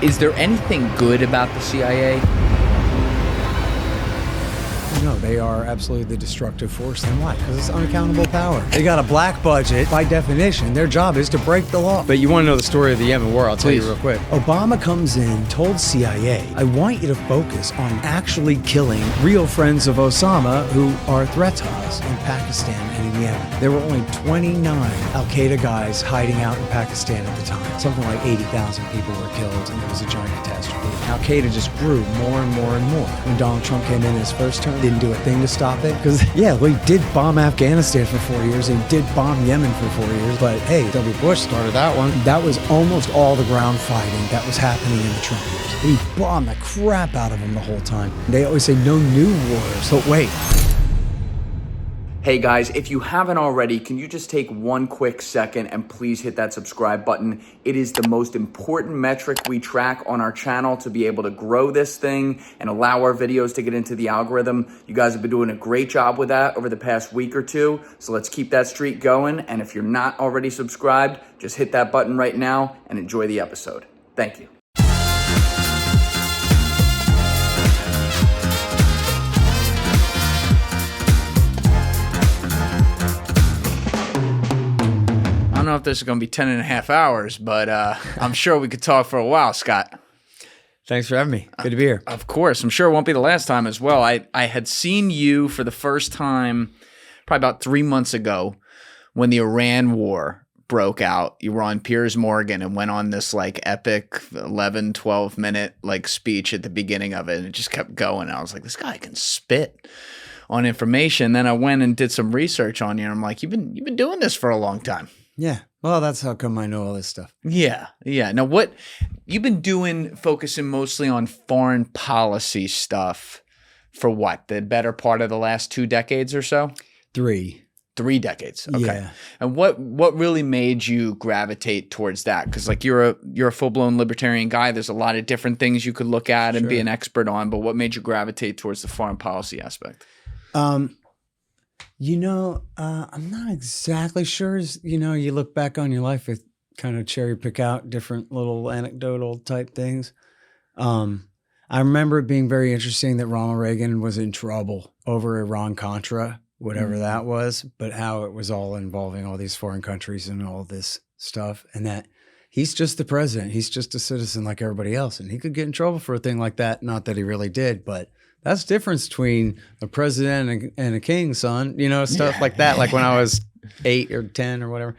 Is there anything good about the CIA? No, they are absolutely the destructive force. And why? Because it's unaccountable power. They got a black budget. By definition, their job is to break the law. But you want to know the story of the Yemen war? I'll tell you real quick. Obama comes in, told CIA, I want you to focus on actually killing real friends of Osama who are a threat to us in Pakistan and in Yemen. There were only 29 Al-Qaeda guys hiding out in Pakistan at the time. Something like 80,000 people were killed, and it was a giant catastrophe. Al-Qaeda just grew more and more and more. When Donald Trump came in his first term, didn't do a thing to stop it. Because, yeah, we did bomb Afghanistan for 4 years and did bomb Yemen for 4 years. But, hey, W. Bush started that one. That was almost all the ground fighting that was happening in the Trump years. We bombed the crap out of them the whole time. They always say no new wars. But wait. Hey guys, if you haven't already, can you just take one quick second and please hit that subscribe button? It is the most important metric we track on our channel to be able to grow this thing and allow our videos to get into the algorithm. You guys have been doing a great job with that over the past week or two, so let's keep that streak going. And if you're not already subscribed, just hit that button right now and enjoy the episode. Thank you. I don't know if this is going to be 10 and a half hours, but I'm sure we could talk for a while, Scott. Thanks for having me. Good to be here. Of course. I'm sure it won't be the last time as well. I had seen you for the first time probably about 3 months ago when the Iran war broke out. You were on Piers Morgan and went on this like epic 11, 12 minute like speech at the beginning of it. And it just kept going. I was like, this guy can spit on information. Then I went and did some research on you. And I'm like, you've been doing this for a long time. Yeah. Well, that's how come I know all this stuff. Yeah. Now, what you've been doing, focusing mostly on foreign policy stuff for what? The better part of the last 2 decades or so? 3 decades. Okay. Yeah. And what really made you gravitate towards that? Because like you're a full-blown libertarian guy. There's a lot of different things you could look at and be an expert on. But what made you gravitate towards the foreign policy aspect? I'm not exactly sure. You look back on your life and kind of cherry pick out different little anecdotal type things. I remember it being very interesting that Ronald Reagan was in trouble over Iran Contra, whatever that was, but how it was all involving all these foreign countries and all this stuff, and that he's just the president. He's just a citizen like everybody else, and he could get in trouble for a thing like that. Not that he really did, but that's the difference between a president and a king's son, stuff like that, like when I was 8 or 10 or whatever.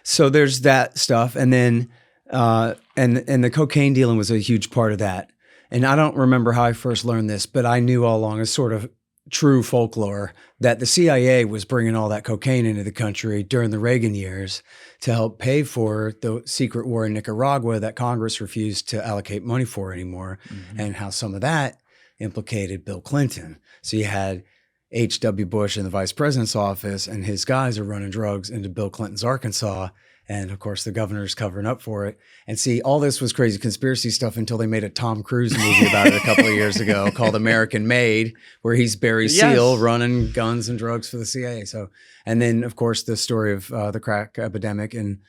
So there's that stuff. And then, and the cocaine dealing was a huge part of that. And I don't remember how I first learned this, but I knew all along as sort of true folklore that the CIA was bringing all that cocaine into the country during the Reagan years to help pay for the secret war in Nicaragua that Congress refused to allocate money for anymore, and how some of that implicated Bill Clinton. So you had H.W. Bush in the vice president's office, and his guys are running drugs into Bill Clinton's Arkansas. And of course, the governor's covering up for it. And see, all this was crazy conspiracy stuff until they made a Tom Cruise movie about it a couple of years ago called American Made, where he's Barry Seal running guns and drugs for the CIA. So, and then of course, the story of the crack epidemic in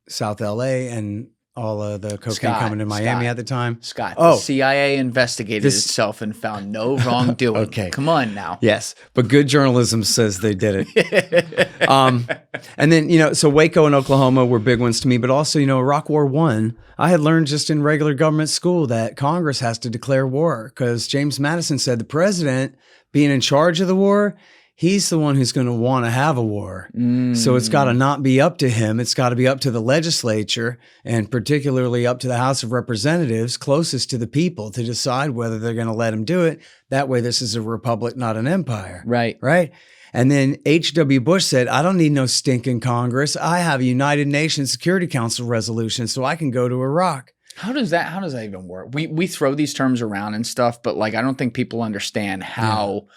South LA and all of the cocaine coming to Miami at the time. The CIA investigated itself and found no wrongdoing. Okay. Come on now. Yes, but good journalism says they did it. And then, so Waco and Oklahoma were big ones to me, but also, Iraq War I, I had learned just in regular government school that Congress has to declare war because James Madison said the president being in charge of the war, he's the one who's going to want to have a war. So it's got to not be up to him. It's got to be up to the legislature, and particularly up to the House of Representatives closest to the people to decide whether they're going to let him do it. That way, this is a republic, not an empire. Right. And then H.W. Bush said, I don't need no stinking Congress. I have a United Nations Security Council resolution so I can go to Iraq. How does that even work? We throw these terms around and stuff, but like I don't think people understand how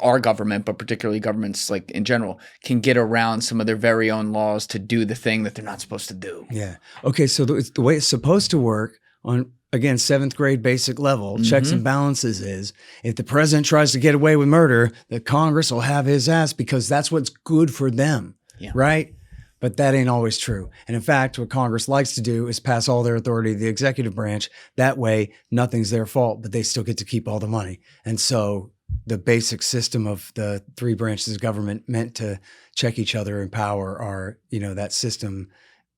our government, but particularly governments like in general, can get around some of their very own laws to do the thing that they're not supposed to do. Yeah. Okay. So the way it's supposed to work on, again, 7th grade basic level, checks and balances is if the president tries to get away with murder, the Congress will have his ass because that's what's good for them. Yeah. Right. But that ain't always true. And in fact, what Congress likes to do is pass all their authority to the executive branch. That way, nothing's their fault, but they still get to keep all the money. And so the basic system of the three branches of government meant to check each other in power are, that system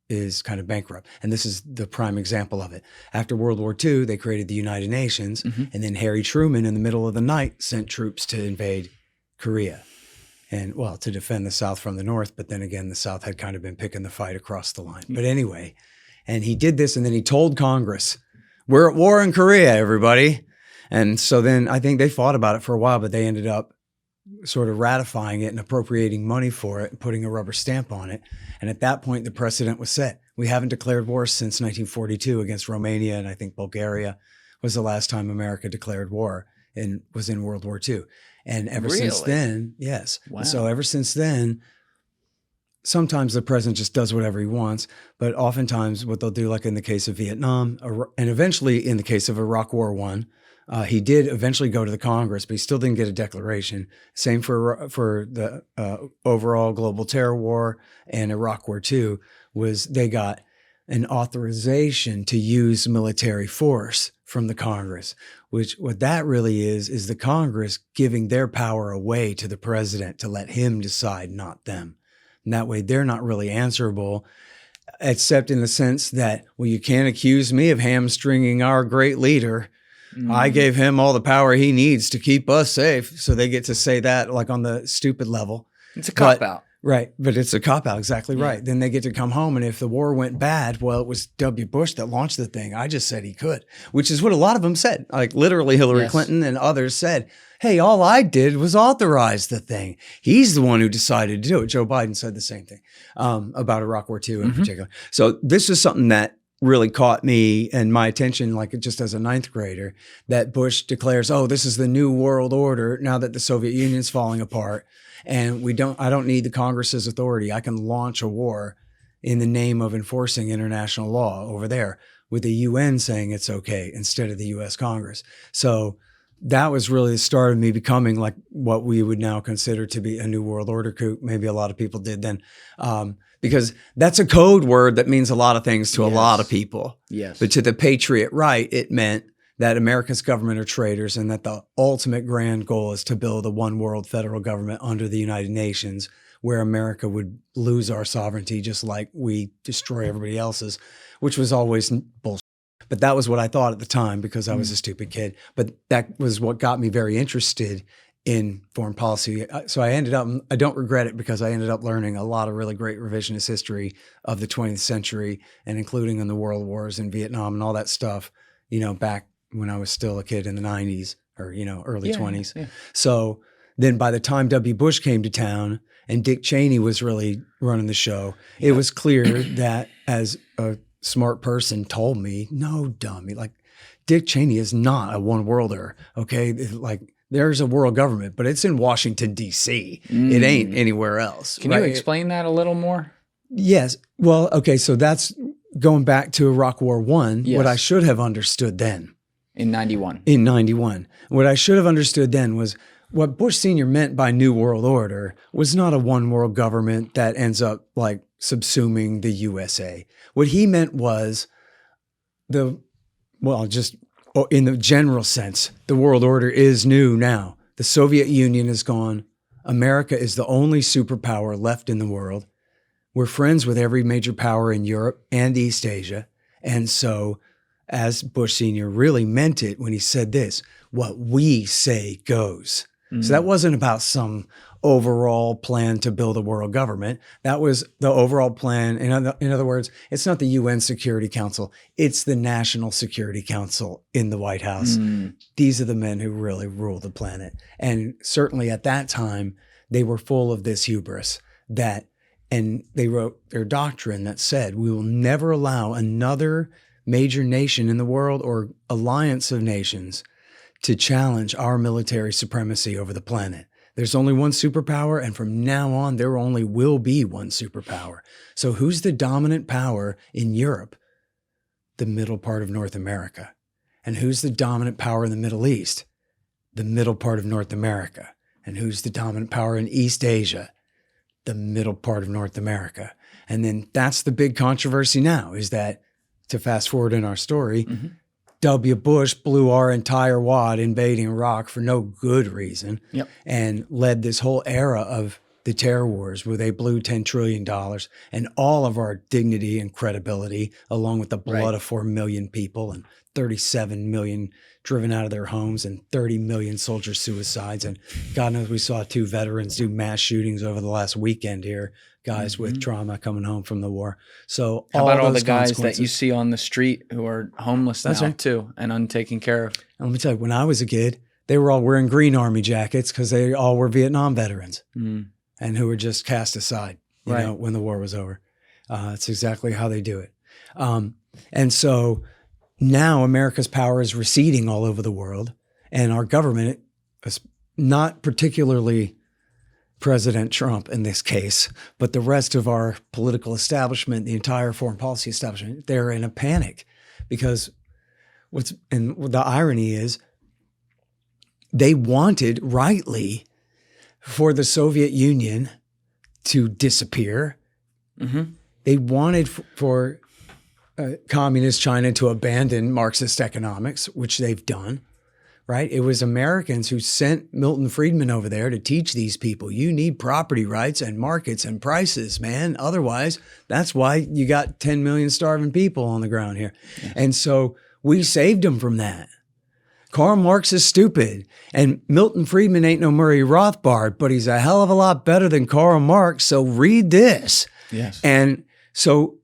is kind of bankrupt. And this is the prime example of it. After World War II, they created the United Nations. And then Harry Truman, in the middle of the night, sent troops to invade Korea. And to defend the South from the North. But then again, the South had kind of been picking the fight across the line. But anyway, and he did this, and then he told Congress, we're at war in Korea, everybody. And so then I think they fought about it for a while, but they ended up sort of ratifying it and appropriating money for it and putting a rubber stamp on it. And at that point, the precedent was set. We haven't declared war since 1942 against Romania, and I think Bulgaria was the last time America declared war and was in World War II. And ever since then, yes. Wow. So ever since then, sometimes the president just does whatever he wants, but oftentimes what they'll do, like in the case of Vietnam, and eventually in the case of Iraq War I, he did eventually go to the Congress, but he still didn't get a declaration. Same for the overall global terror war and Iraq War II, was they got an authorization to use military force from the Congress, which what that really is the Congress giving their power away to the president to let him decide, not them. And that way they're not really answerable, except in the sense that, well, you can't accuse me of hamstringing our great leader. I gave him all the power he needs to keep us safe. So they get to say that like on the stupid level. It's a cop-out. Right. But it's a cop-out. Exactly right. Then they get to come home. And if the war went bad, well, it was W. Bush that launched the thing. I just said he could, which is what a lot of them said. Like literally Hillary Clinton and others said, hey, all I did was authorize the thing. He's the one who decided to do it. Joe Biden said the same thing about Iraq War II in particular. So this is something that really caught me and my attention, like just as a ninth grader, that Bush declares, oh, this is the new world order now that the Soviet Union's falling apart. And I don't need the Congress's authority. I can launch a war in the name of enforcing international law over there, with the UN saying it's okay instead of the US Congress. So that was really the start of me becoming like what we would now consider to be a new world order coup. Maybe a lot of people did then. Because that's a code word that means a lot of things to a lot of people. Yes. But to the patriot right, it meant that America's government are traitors and that the ultimate grand goal is to build a one world federal government under the United Nations, where America would lose our sovereignty just like we destroy everybody else's, which was always bullshit. But that was what I thought at the time because I was a stupid kid. But that was what got me very interested in foreign policy. So I don't regret it because I ended up learning a lot of really great revisionist history of the 20th century and including in the world wars in Vietnam and all that stuff, back when I was still a kid in the 90s or, early 20s. Yeah. So then by the time W. Bush came to town and Dick Cheney was really running the show, it was clear that, as a smart person told me, no, dummy, like Dick Cheney is not a one worlder. Okay. Like, there's a world government, but it's in Washington, D.C. It ain't anywhere else. Can you explain that a little more? Yes. Well, okay. So that's going back to Iraq War I, what I should have understood then. In 91. In 91. What I should have understood then was what Bush Sr. meant by New World Order was not a one world government that ends up like subsuming the USA. What he meant was in the general sense, the world order is new now. The Soviet Union is gone. America is the only superpower left in the world. We're friends with every major power in Europe and East Asia. And so, as Bush Sr. really meant it when he said this, what we say goes. So that wasn't about some overall plan to build a world government. That was the overall plan. In other words, it's not the UN Security Council. It's the National Security Council in the White House. These are the men who really rule the planet. And certainly at that time, they were full of this hubris and they wrote their doctrine that said, we will never allow another major nation in the world or alliance of nations to challenge our military supremacy over the planet. There's only one superpower, and from now on, there only will be one superpower. So who's the dominant power in Europe? The middle part of North America. And who's the dominant power in the Middle East? The middle part of North America. And who's the dominant power in East Asia? The middle part of North America. And then that's the big controversy now is that, to fast forward in our story, W. Bush blew our entire wad invading Iraq for no good reason and led this whole era of the terror wars where they blew $10 trillion and all of our dignity and credibility, along with the blood of 4 million people and 37 million driven out of their homes and 30 million soldier suicides. And God knows we saw 2 veterans do mass shootings over the last weekend here, guys with trauma coming home from the war. So how about all the guys that you see on the street who are homeless now too and untaken care of? And let me tell you, when I was a kid, they were all wearing green army jackets because they all were Vietnam veterans and who were just cast aside, you know, when the war was over. It's exactly how they do it. And so now America's power is receding all over the world, and our government, not particularly President Trump in this case, but the rest of our political establishment, the entire foreign policy establishment, they're in a panic because the irony is they wanted rightly for the Soviet Union to disappear. They wanted for communist China to abandon Marxist economics, which they've done, right? It was Americans who sent Milton Friedman over there to teach these people, you need property rights and markets and prices, man. Otherwise, that's why you got 10 million starving people on the ground here. And so we saved them from that. Karl Marx is stupid, and Milton Friedman ain't no Murray Rothbard, but he's a hell of a lot better than Karl Marx. So read this. And so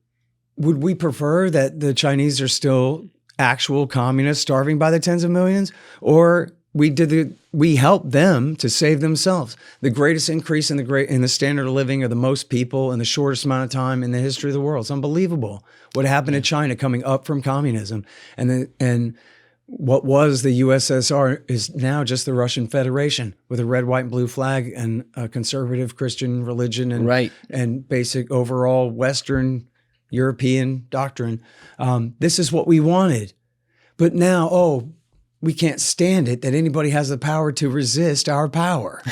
would we prefer that the Chinese are still actual communists starving by the tens of millions, or we helped them to save themselves? The greatest increase in the standard of living of the most people in the shortest amount of time in the history of the world. It's unbelievable what happened to China coming up from communism, and what was the USSR is now just the Russian Federation with a red, white, and blue flag and a conservative Christian religion and basic overall Western European doctrine. This is what we wanted. But now, we can't stand it that anybody has the power to resist our power.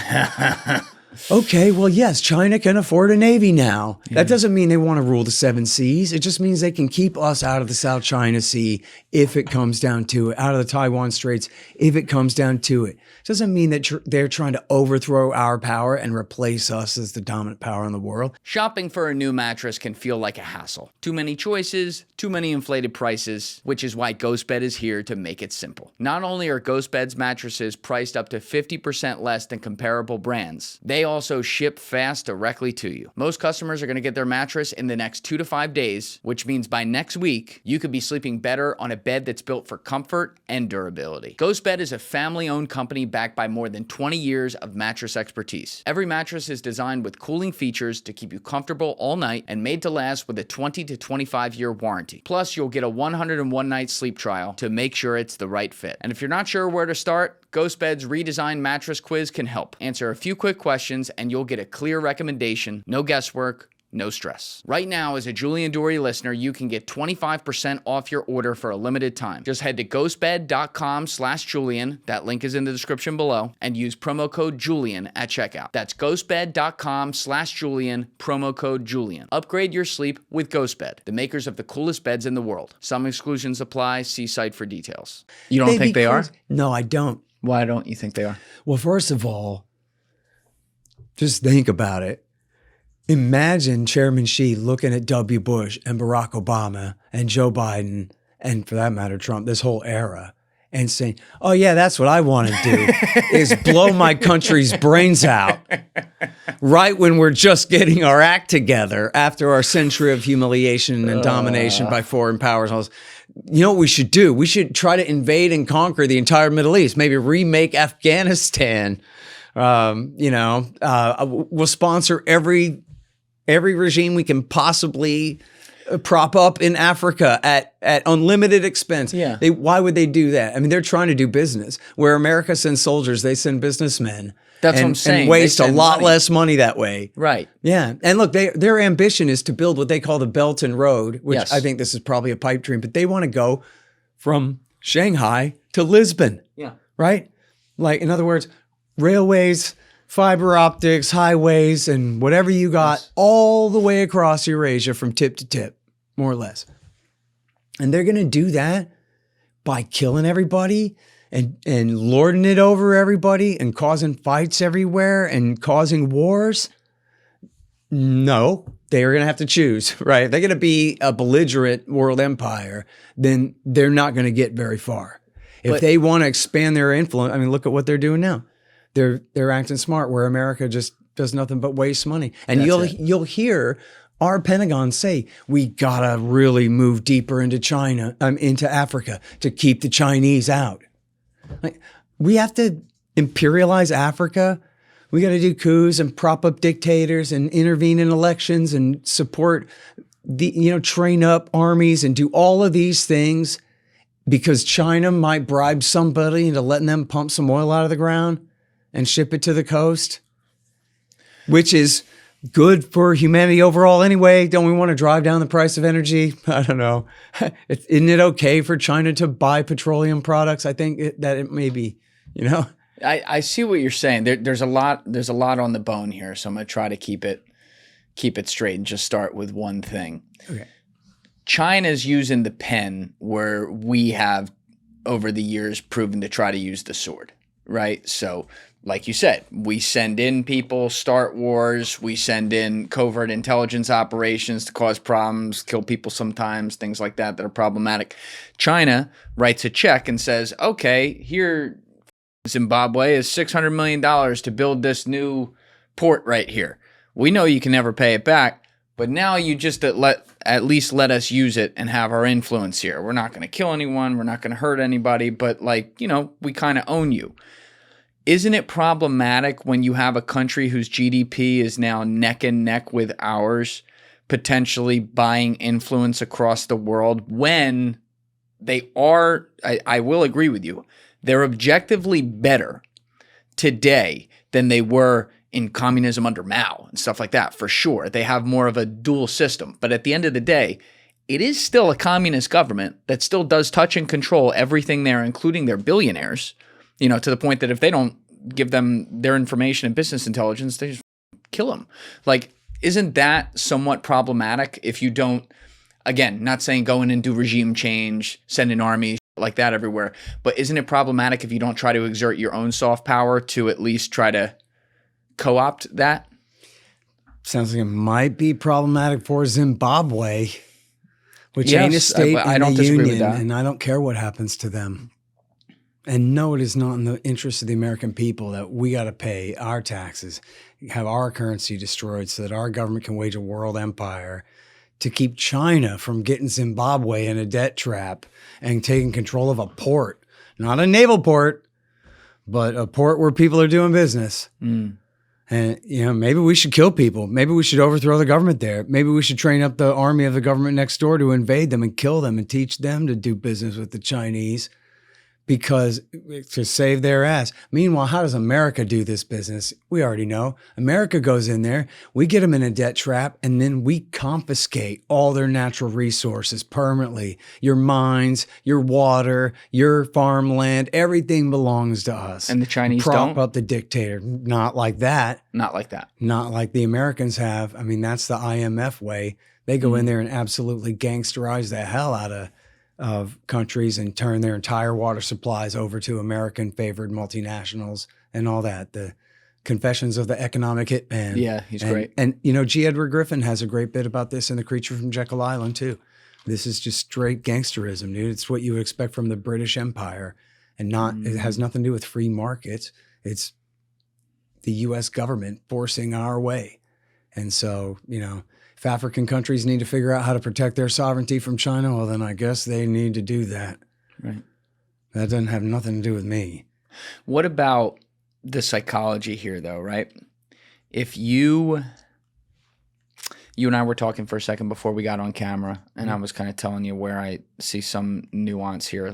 Okay, well, yes, China can afford a navy now. That doesn't mean they want to rule the 7 seas. It just means they can keep us out of the South China Sea if it comes down to it, out of the Taiwan Straits if it comes down to it. It doesn't mean that they're trying to overthrow our power and replace us as the dominant power in the world. Shopping for a new mattress can feel like a hassle. Too many choices, too many inflated prices, which is why GhostBed is here to make it simple. Not only are GhostBed's mattresses priced up to 50% less than comparable brands, they also ship fast directly to you. Most customers are going to get their mattress in the next 2 to 5 days, which means by next week, you could be sleeping better on a bed that's built for comfort and durability. GhostBed is a family-owned company backed by more than 20 years of mattress expertise. Every mattress is designed with cooling features to keep you comfortable all night and made to last with a 20 to 25-year warranty. Plus, you'll get a 101-night sleep trial to make sure it's the right fit. And if you're not sure where to start, GhostBed's redesigned mattress quiz can help. Answer a few quick questions and you'll get a clear recommendation. No guesswork, no stress. Right now, as a Julian Dorey listener, you can get 25% off your order for a limited time. Just head to ghostbed.com/Julian. That link is in the description below, and use promo code Julian at checkout. That's ghostbed.com/Julian, promo code Julian. Upgrade your sleep with GhostBed, the makers of the coolest beds in the world. Some exclusions apply. See site for details. You don't think they are? No, I don't. Why don't you think they are? Well, first of all, just think about it. Imagine Chairman Xi looking at W. Bush and Barack Obama and Joe Biden, and for that matter, Trump, this whole era, and saying, oh yeah, that's what I want to do, is blow my country's brains out right when we're just getting our act together after our century of humiliation and domination by foreign powers. You know what we should do? We should try to invade and conquer the entire Middle East, maybe remake Afghanistan. We'll sponsor every regime we can possibly prop up in Africa at unlimited expense. Yeah. Why would they do that? I mean, they're trying to do business. Where America sends soldiers, they send businessmen. That's what I'm saying. And waste a lot less money that way. Right. Yeah. And look, their ambition is to build what they call the Belt and Road, which I think this is probably a pipe dream, but they want to go from Shanghai to Lisbon. Yeah. Right? Like, in other words, railways, fiber optics, highways, and whatever you got all the way across Eurasia from tip to tip, more or less. And they're going to do that by killing everybody and lording it over everybody and causing fights everywhere and causing wars. No, they're going to have to choose, right? If they're going to be a belligerent world empire, then they're not going to get very far. If they want to expand their influence, I mean, look at what they're doing now. They're acting smart where America just does nothing but waste money. And you'll hear our Pentagon say, we gotta really move deeper into China, into Africa to keep the Chinese out. Like, we have to imperialize Africa. We got to do coups and prop up dictators and intervene in elections and support train up armies and do all of these things because China might bribe somebody into letting them pump some oil out of the ground and ship it to the coast, which is good for humanity overall anyway. Don't we want to drive down the price of energy? I don't know. Isn't it okay for China to buy petroleum products? I think that it may be, I see what you're saying. There's a lot on the bone here, so I'm going to try to keep it straight and just start with one thing. Okay. China's using the pen where we have over the years proven to try to use the sword, right? So like you said, we send in people, start wars, we send in covert intelligence operations to cause problems, kill people sometimes, things like that are problematic. China writes a check and says, okay, here Zimbabwe is $600 million to build this new port right here. We know you can never pay it back, but now you just at least let us use it and have our influence here. We're not going to kill anyone. We're not going to hurt anybody, but we kind of own you. Isn't it problematic when you have a country whose GDP is now neck and neck with ours, potentially buying influence across the world when they are, I will agree with you, they're objectively better today than they were in communism under Mao and stuff like that, for sure. They have more of a dual system. But at the end of the day, it is still a communist government that still does touch and control everything there, including their billionaires. To the point that if they don't give them their information and business intelligence, they just kill them. Isn't that somewhat problematic if you don't, again, not saying go in and do regime change, send in armies like that everywhere, but isn't it problematic if you don't try to exert your own soft power to at least try to co-opt that? Sounds like it might be problematic for Zimbabwe, which ain't a state in the Union, and I don't care what happens to them. And no, it is not in the interest of the American people that we got to pay our taxes, have our currency destroyed so that our government can wage a world empire to keep China from getting Zimbabwe in a debt trap and taking control of a port, not a naval port, but a port where people are doing business. Mm. And, maybe we should kill people. Maybe we should overthrow the government there. Maybe we should train up the army of the government next door to invade them and kill them and teach them to do business with the Chinese. Because to save their ass. Meanwhile, how does America do this business? We already know. America goes in there, we get them in a debt trap, and then we confiscate all their natural resources permanently. Your mines, your water, your farmland, everything belongs to us. And the Chinese prop don't? up the dictator. Not like that. Not like that. Not like the Americans have. I mean, that's the IMF way. They go in there and absolutely gangsterize the hell out of countries and turn their entire water supplies over to American-favored multinationals and all that. The Confessions of the Economic Hitman. Yeah, he's great. And, G. Edward Griffin has a great bit about this in The Creature from Jekyll Island, too. This is just straight gangsterism, dude. It's what you would expect from the British Empire. And it has nothing to do with free markets. It's the U.S. government forcing our way. And so, if African countries need to figure out how to protect their sovereignty from China, well, then I guess they need to do that. Right. That doesn't have nothing to do with me. What about the psychology here, though, right? If you and I were talking for a second before we got on camera, and I was kind of telling you where I see some nuance here.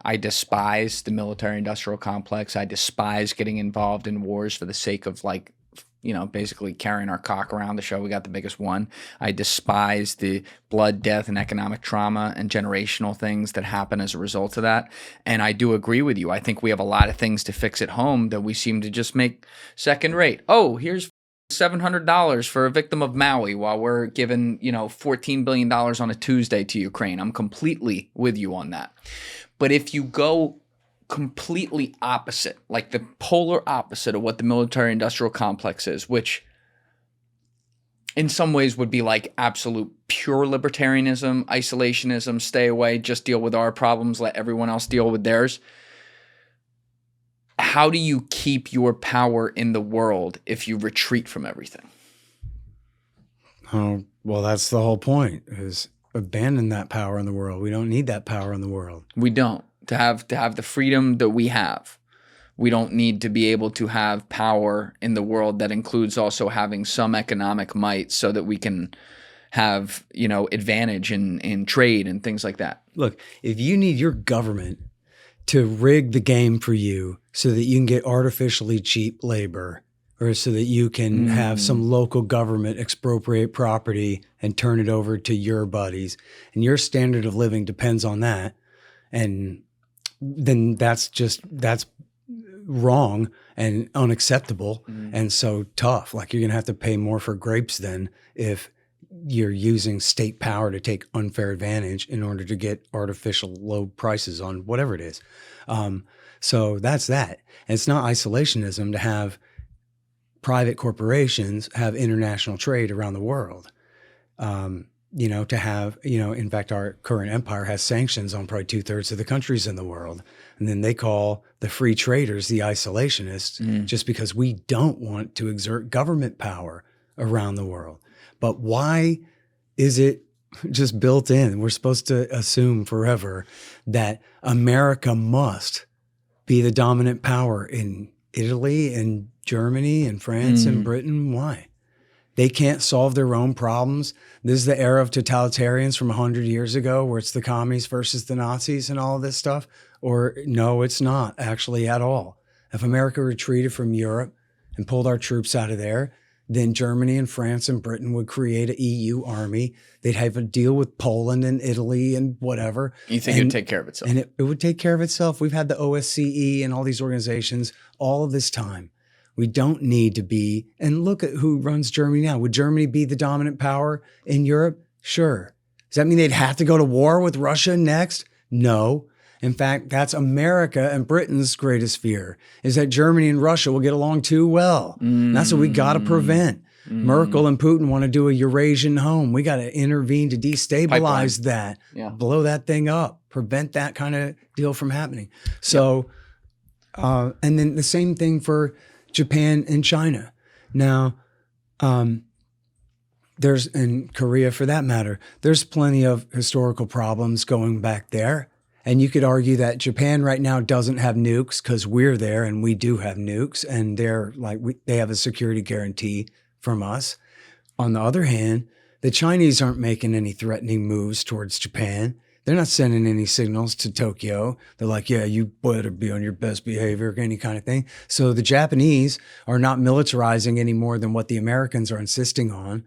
I despise the military-industrial complex. I despise getting involved in wars for the sake of, basically carrying our cock around to show we got the biggest one. I despise the blood, death, and economic trauma and generational things that happen as a result of that. And I do agree with you. I think we have a lot of things to fix at home that we seem to just make second rate. Oh, here's $700 for a victim of Maui while we're giving, $14 billion on a Tuesday to Ukraine. I'm completely with you on that. But if you go completely opposite, like the polar opposite of what the military industrial complex is, which in some ways would be like absolute pure libertarianism, isolationism, stay away, just deal with our problems, let everyone else deal with theirs. How do you keep your power in the world if you retreat from everything? Oh, well, that's the whole point, is abandon that power in the world. We don't need that power in the world. We don't. To have the freedom that we have, we don't need to be able to have power in the world that includes also having some economic might so that we can have, advantage in trade and things like that. Look, if you need your government to rig the game for you so that you can get artificially cheap labor, or so that you can have some local government expropriate property and turn it over to your buddies, and your standard of living depends on that, and then that's wrong and unacceptable and so tough. Like, you're going to have to pay more for grapes then if you're using state power to take unfair advantage in order to get artificial low prices on whatever it is. So that's that. And it's not isolationism to have private corporations have international trade around the world. To have, in fact, our current empire has sanctions on probably 2/3 of the countries in the world. And then they call the free traders the isolationists just because we don't want to exert government power around the world. But why is it just built in? We're supposed to assume forever that America must be the dominant power in Italy and Germany and France and Britain. Why? They can't solve their own problems. This is the era of totalitarians from 100 years ago, where it's the commies versus the Nazis and all of this stuff. Or no, it's not actually at all. If America retreated from Europe and pulled our troops out of there, then Germany and France and Britain would create an EU army. They'd have a deal with Poland and Italy and whatever. You think it would take care of itself? And it would take care of itself. We've had the OSCE and all these organizations all of this time. We don't need to be, and look at who runs Germany now. Would Germany be the dominant power in Europe? Sure. Does that mean they'd have to go to war with Russia next? No. In fact, that's America and Britain's greatest fear, is that Germany and Russia will get along too well. That's what we got to prevent. Merkel and Putin want to do a Eurasian home. We got to intervene to destabilize that, blow that thing up, prevent that kind of deal from happening. So, and then the same thing for Japan and China. Now, there's, in Korea for that matter, there's plenty of historical problems going back there. And you could argue that Japan right now doesn't have nukes because we're there and we do have nukes, and they're like, they have a security guarantee from us. On the other hand, the Chinese aren't making any threatening moves towards Japan. They're not sending any signals to Tokyo. They're like, yeah, you better be on your best behavior, any kind of thing. So the Japanese are not militarizing any more than what the Americans are insisting on.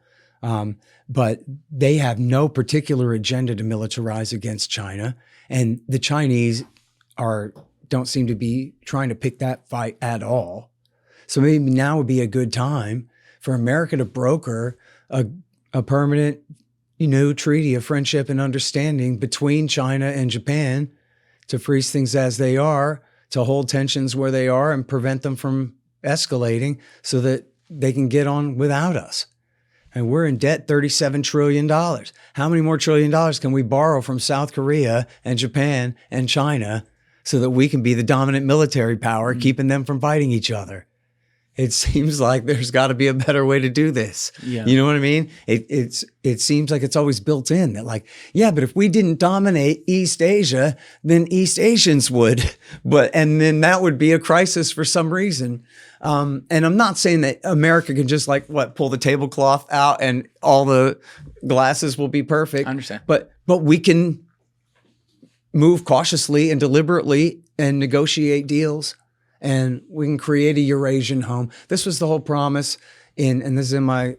But they have no particular agenda to militarize against China. And the Chinese don't seem to be trying to pick that fight at all. So maybe now would be a good time for America to broker a permanent, treaty of friendship and understanding between China and Japan to freeze things as they are, to hold tensions where they are and prevent them from escalating so that they can get on without us. And we're in debt $37 trillion. How many more $1 trillion can we borrow from South Korea and Japan and China so that we can be the dominant military power, keeping them from fighting each other? It seems like there's got to be a better way to do this. Yeah. You know what I mean? It seems like it's always built in that, like, yeah, but if we didn't dominate East Asia, then East Asians would. And then that would be a crisis for some reason. And I'm not saying that America can just pull the tablecloth out and all the glasses will be perfect. I understand. But we can move cautiously and deliberately and negotiate deals and we can create a Eurasian home. This was the whole promise and this is in my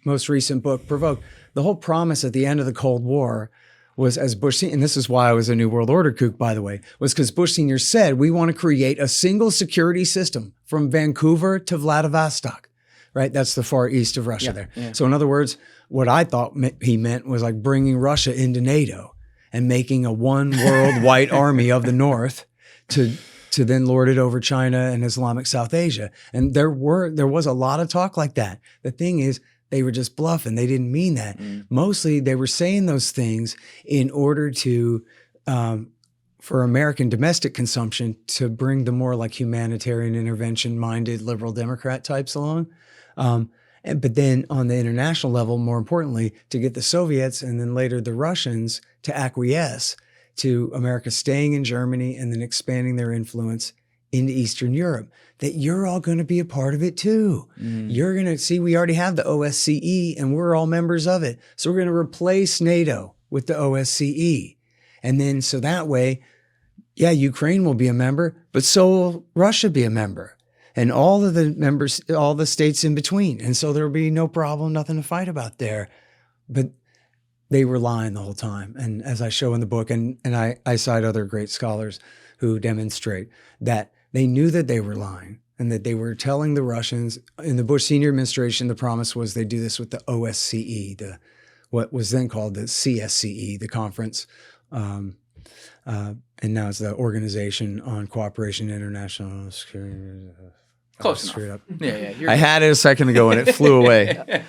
most recent book, Provoked. The whole promise at the end of the Cold War was, as Bush, and this is why I was a New World Order kook, by the way, was because Bush Sr. said, we want to create a single security system from Vancouver to Vladivostok, right? That's the far east of Russia there. Yeah. So in other words, what I thought he meant was like bringing Russia into NATO and making a one world white army of the North to then lord it over China and Islamic South Asia. And there was a lot of talk like that. The thing is, they were just bluffing. They didn't mean that. Mostly they were saying those things in order to, for American domestic consumption, to bring the more like humanitarian intervention minded liberal Democrat types along. But then on the international level, more importantly, to get the Soviets and then later the Russians to acquiesce to America staying in Germany and then expanding their influence into Eastern Europe, that you're all going to be a part of it too. You're going to see, we already have the OSCE and we're all members of it. So we're going to replace NATO with the OSCE. And then so that way, yeah, Ukraine will be a member, but so will Russia be a member. And all of the members, all the states in between. And so there'll be no problem, nothing to fight about there. But they were lying the whole time. And as I show in the book, and I cite other great scholars who demonstrate that they knew that they were lying and that they were telling the Russians in the Bush senior administration, the promise was they do this with the OSCE, what was then called the CSCE, the conference. And now it's the Organization on Cooperation International Security. Close enough. Yeah. I had it a second ago and it flew away.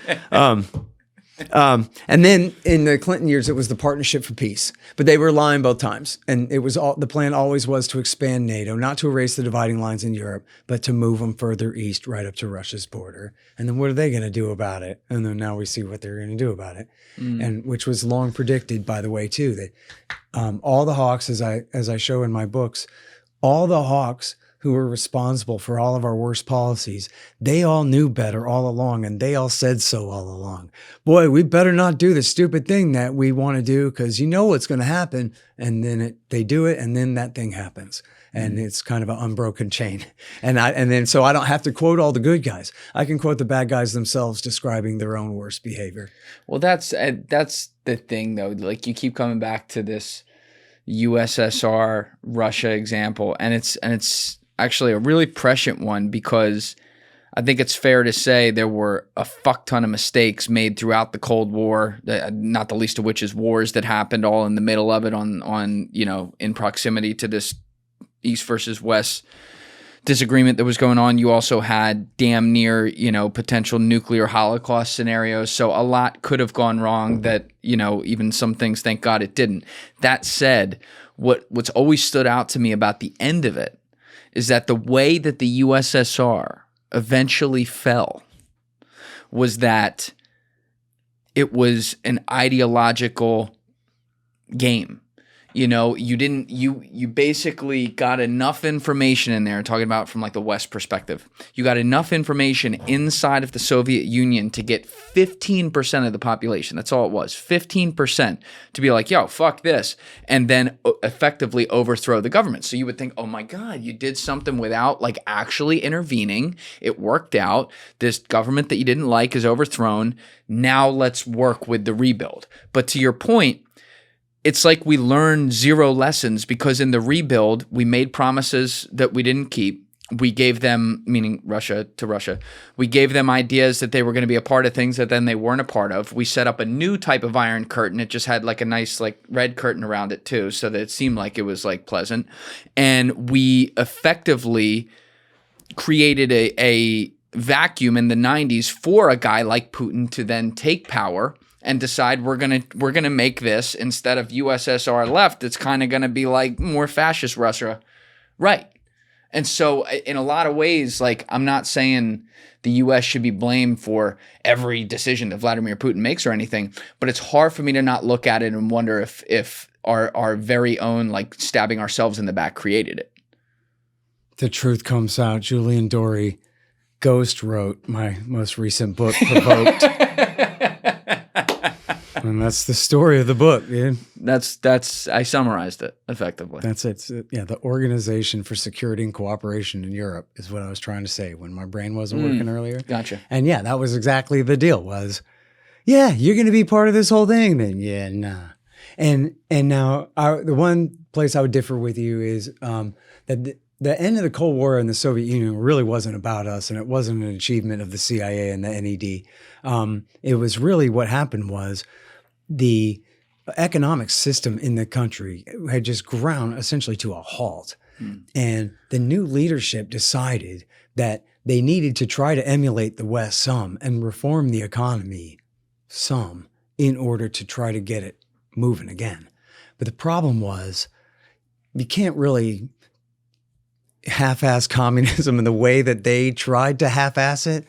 And then in the Clinton years, it was the Partnership for Peace, but they were lying both times. And it was the plan always was to expand NATO, not to erase the dividing lines in Europe, but to move them further east, right up to Russia's border. And then what are they going to do about it? And then now we see what they're going to do about it. And which was long predicted, by the way, too, that all the hawks, as I show in my books, all the hawks who were responsible for all of our worst policies, they all knew better all along, and they all said so all along. Boy, we better not do the stupid thing that we want to do because you know what's going to happen. And then they do it, and then that thing happens. And it's kind of an unbroken chain. And then so I don't have to quote all the good guys. I can quote the bad guys themselves describing their own worst behavior. Well, that's the thing, though. Like, you keep coming back to this USSR Russia example, and it's actually a really prescient one because I think it's fair to say there were a fuck ton of mistakes made throughout the Cold War, not the least of which is wars that happened all in the middle of it on in proximity to this East versus West disagreement that was going on. You also had damn near, potential nuclear Holocaust scenarios. So a lot could have gone wrong that, even some things, thank God it didn't. That said, what's always stood out to me about the end of it is that the way that the USSR eventually fell was that it was an ideological game. You basically got enough information in there, talking about from like the West perspective. You got enough information inside of the Soviet Union to get 15% of the population. That's all it was, 15% to be like, yo, fuck this, and then effectively overthrow the government. So you would think, oh my God, you did something without like actually intervening. It worked out. This government that you didn't like is overthrown. Now let's work with the rebuild. But to your point, it's like we learned zero lessons because in the rebuild, we made promises that we didn't keep. We gave them, meaning Russia to Russia, we gave them ideas that they were going to be a part of things that then they weren't a part of. We set up a new type of iron curtain. It just had like a nice like red curtain around it too, so that it seemed like it was like pleasant. And we effectively created a vacuum in the 90s for a guy like Putin to then take power and decide we're gonna make this, instead of USSR left, it's kind of gonna be like more fascist Russia, right? And so in a lot of ways, like, I'm not saying the U.S. should be blamed for every decision that Vladimir Putin makes or anything, but it's hard for me to not look at it and wonder if our very own, like, stabbing ourselves in the back created it. The truth comes out. Julian Dorey ghost wrote my most recent book, Provoked. And that's the story of the book, dude. That's I summarized it effectively. That's it. Yeah, the Organization for Security and Cooperation in Europe is what I was trying to say when my brain wasn't working earlier. Gotcha. And yeah, that was exactly the deal was, yeah, you're going to be part of this whole thing. Then yeah, nah. And now the one place I would differ with you is that the end of the Cold War in the Soviet Union really wasn't about us, and it wasn't an achievement of the CIA and the NED. It was really what happened was the economic system in the country had just ground essentially to a halt. And the new leadership decided that they needed to try to emulate the West some and reform the economy some in order to try to get it moving again. But the problem was you can't really half-ass communism in the way that they tried to half-ass it.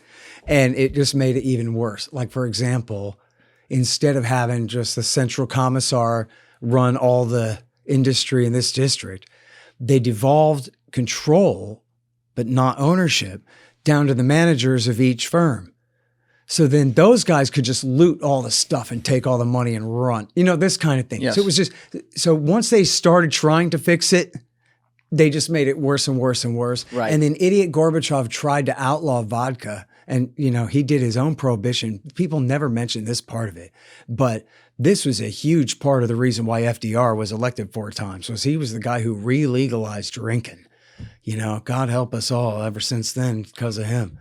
And it just made it even worse. Like, for example, instead of having just the central commissar run all the industry in this district, they devolved control, but not ownership, down to the managers of each firm. So then those guys could just loot all the stuff and take all the money and run, this kind of thing. Yes. So it was just, so once they started trying to fix it, they just made it worse and worse and worse. Right. And then idiot Gorbachev tried to outlaw vodka, and he did his own prohibition. People never mentioned this part of it, but this was a huge part of the reason why FDR was elected 4 times, was he was the guy who re-legalized drinking. God help us all ever since then because of him.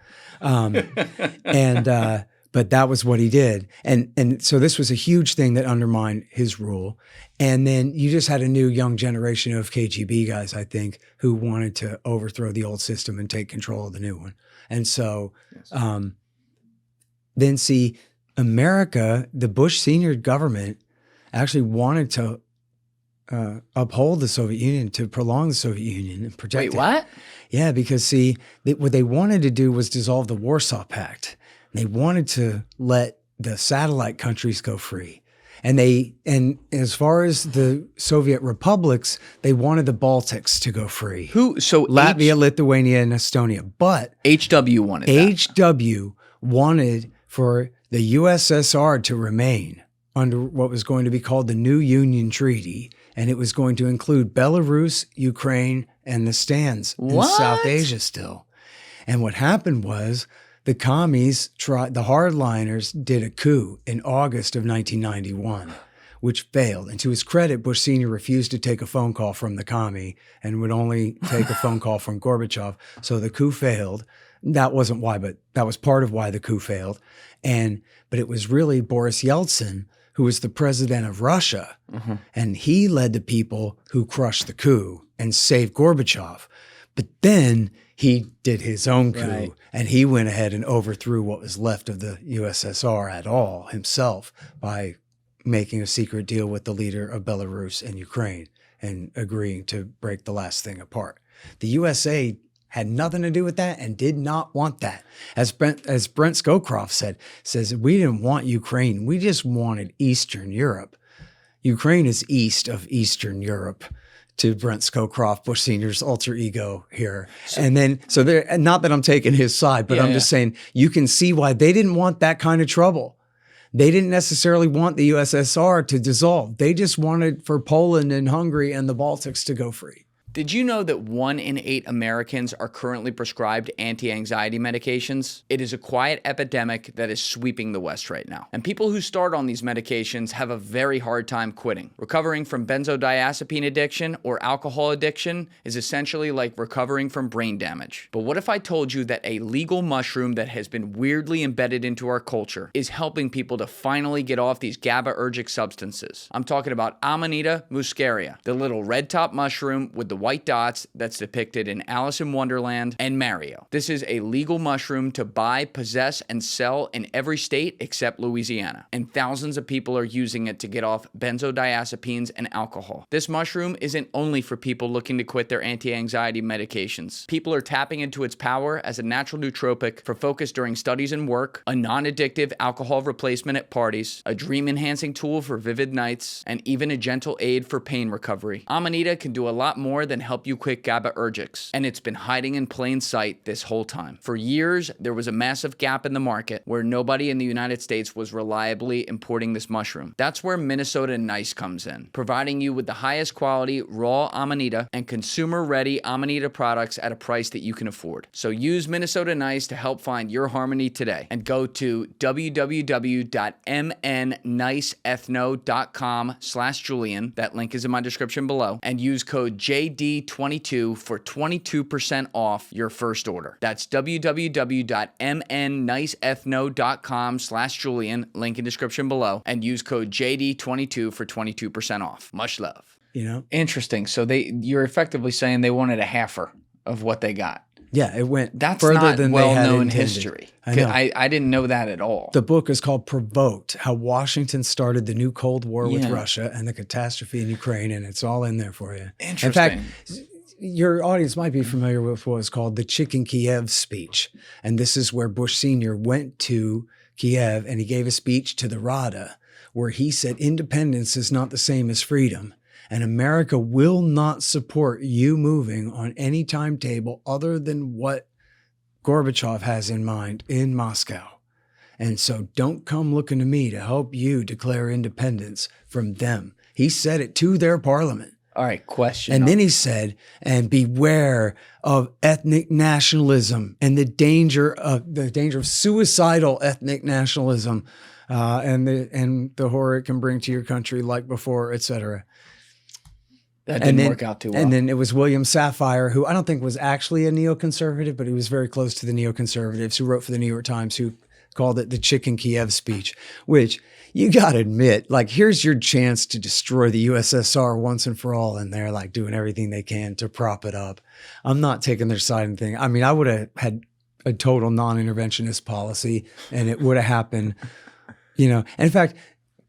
But that was what he did. And so this was a huge thing that undermined his rule. And then you just had a new young generation of KGB guys, I think, who wanted to overthrow the old system and take control of the new one. And so then see, America, the Bush senior government actually wanted to uphold the Soviet Union, to prolong the Soviet Union and protect it. Wait, what? Yeah, because see, what they wanted to do was dissolve the Warsaw Pact. They wanted to let the satellite countries go free. And as far as the Soviet republics, they wanted the Baltics to go free. Latvia, Lithuania, and Estonia. But HW wanted HW wanted for the USSR to remain under what was going to be called the New Union Treaty. And it was going to include Belarus, Ukraine, and the stands in South Asia still. And what happened was the commies, the hardliners, did a coup in August of 1991, which failed. And to his credit, Bush Sr. refused to take a phone call from the commie and would only take a phone call from Gorbachev. So the coup failed. That wasn't why, but that was part of why the coup failed. But it was really Boris Yeltsin, who was the president of Russia. And he led the people who crushed the coup and saved Gorbachev. But then he did his own coup, and he went ahead and overthrew what was left of the USSR at all himself by making a secret deal with the leader of Belarus and Ukraine and agreeing to break the last thing apart. The USA had nothing to do with that and did not want that. As Brent Scowcroft says, we didn't want Ukraine. We just wanted Eastern Europe. Ukraine is east of Eastern Europe, to Brent Scowcroft, Bush Sr.'s alter ego here. So there, not that I'm taking his side, but I'm just saying you can see why they didn't want that kind of trouble. They didn't necessarily want the USSR to dissolve. They just wanted for Poland and Hungary and the Baltics to go free. Did you know that 1 in 8 Americans are currently prescribed anti-anxiety medications? It is a quiet epidemic that is sweeping the West right now. And people who start on these medications have a very hard time quitting. Recovering from benzodiazepine addiction or alcohol addiction is essentially like recovering from brain damage. But what if I told you that a legal mushroom that has been weirdly embedded into our culture is helping people to finally get off these GABAergic substances? I'm talking about Amanita muscaria, the little red top mushroom with the white dots that's depicted in Alice in Wonderland and Mario. This is a legal mushroom to buy, possess, and sell in every state except Louisiana. And thousands of people are using it to get off benzodiazepines and alcohol. This mushroom isn't only for people looking to quit their anti-anxiety medications. People are tapping into its power as a natural nootropic for focus during studies and work, a non-addictive alcohol replacement at parties, a dream-enhancing tool for vivid nights, and even a gentle aid for pain recovery. Amanita can do a lot more than than help you quit GABAergics, and it's been hiding in plain sight this whole time. For years, there was a massive gap in the market where nobody in the United States was reliably importing this mushroom. That's where Minnesota Nice comes in, providing you with the highest quality raw Amanita and consumer-ready Amanita products at a price that you can afford. So use Minnesota Nice to help find your harmony today, and go to www.mnniceethno.com/Julian. That link is in my description below, and use code JD22 for 22% off your first order. That's www.mnniceethno.com/Julian, link in description below, and use code JD22 for 22% off. Much love. Interesting. So you're effectively saying they wanted a halfer of what they got. Yeah, it went That's further not than well they had known intended. history. I know. I didn't know that at all. The book is called Provoked: How Washington Started the New Cold War with Russia and the Catastrophe in Ukraine, and it's all in there for you. Interesting. In fact, your audience might be familiar with what was called the Chicken Kiev speech, and this is where Bush Sr. went to Kiev and he gave a speech to the Rada where he said independence is not the same as freedom. And America will not support you moving on any timetable other than what Gorbachev has in mind in Moscow. And so don't come looking to me to help you declare independence from them. He said it to their parliament. All right, question. And then he said, and beware of ethnic nationalism and the danger of suicidal ethnic nationalism and the horror it can bring to your country like before, etc. That didn't work out too well. And then it was William Safire, who I don't think was actually a neoconservative, but he was very close to the neoconservatives, who wrote for the New York Times, who called it the Chicken Kiev speech, which you got to admit, like, here's your chance to destroy the USSR once and for all. And they're like doing everything they can to prop it up. I'm not taking their side and thing. I mean, I would have had a total non-interventionist policy and it would have happened, And in fact,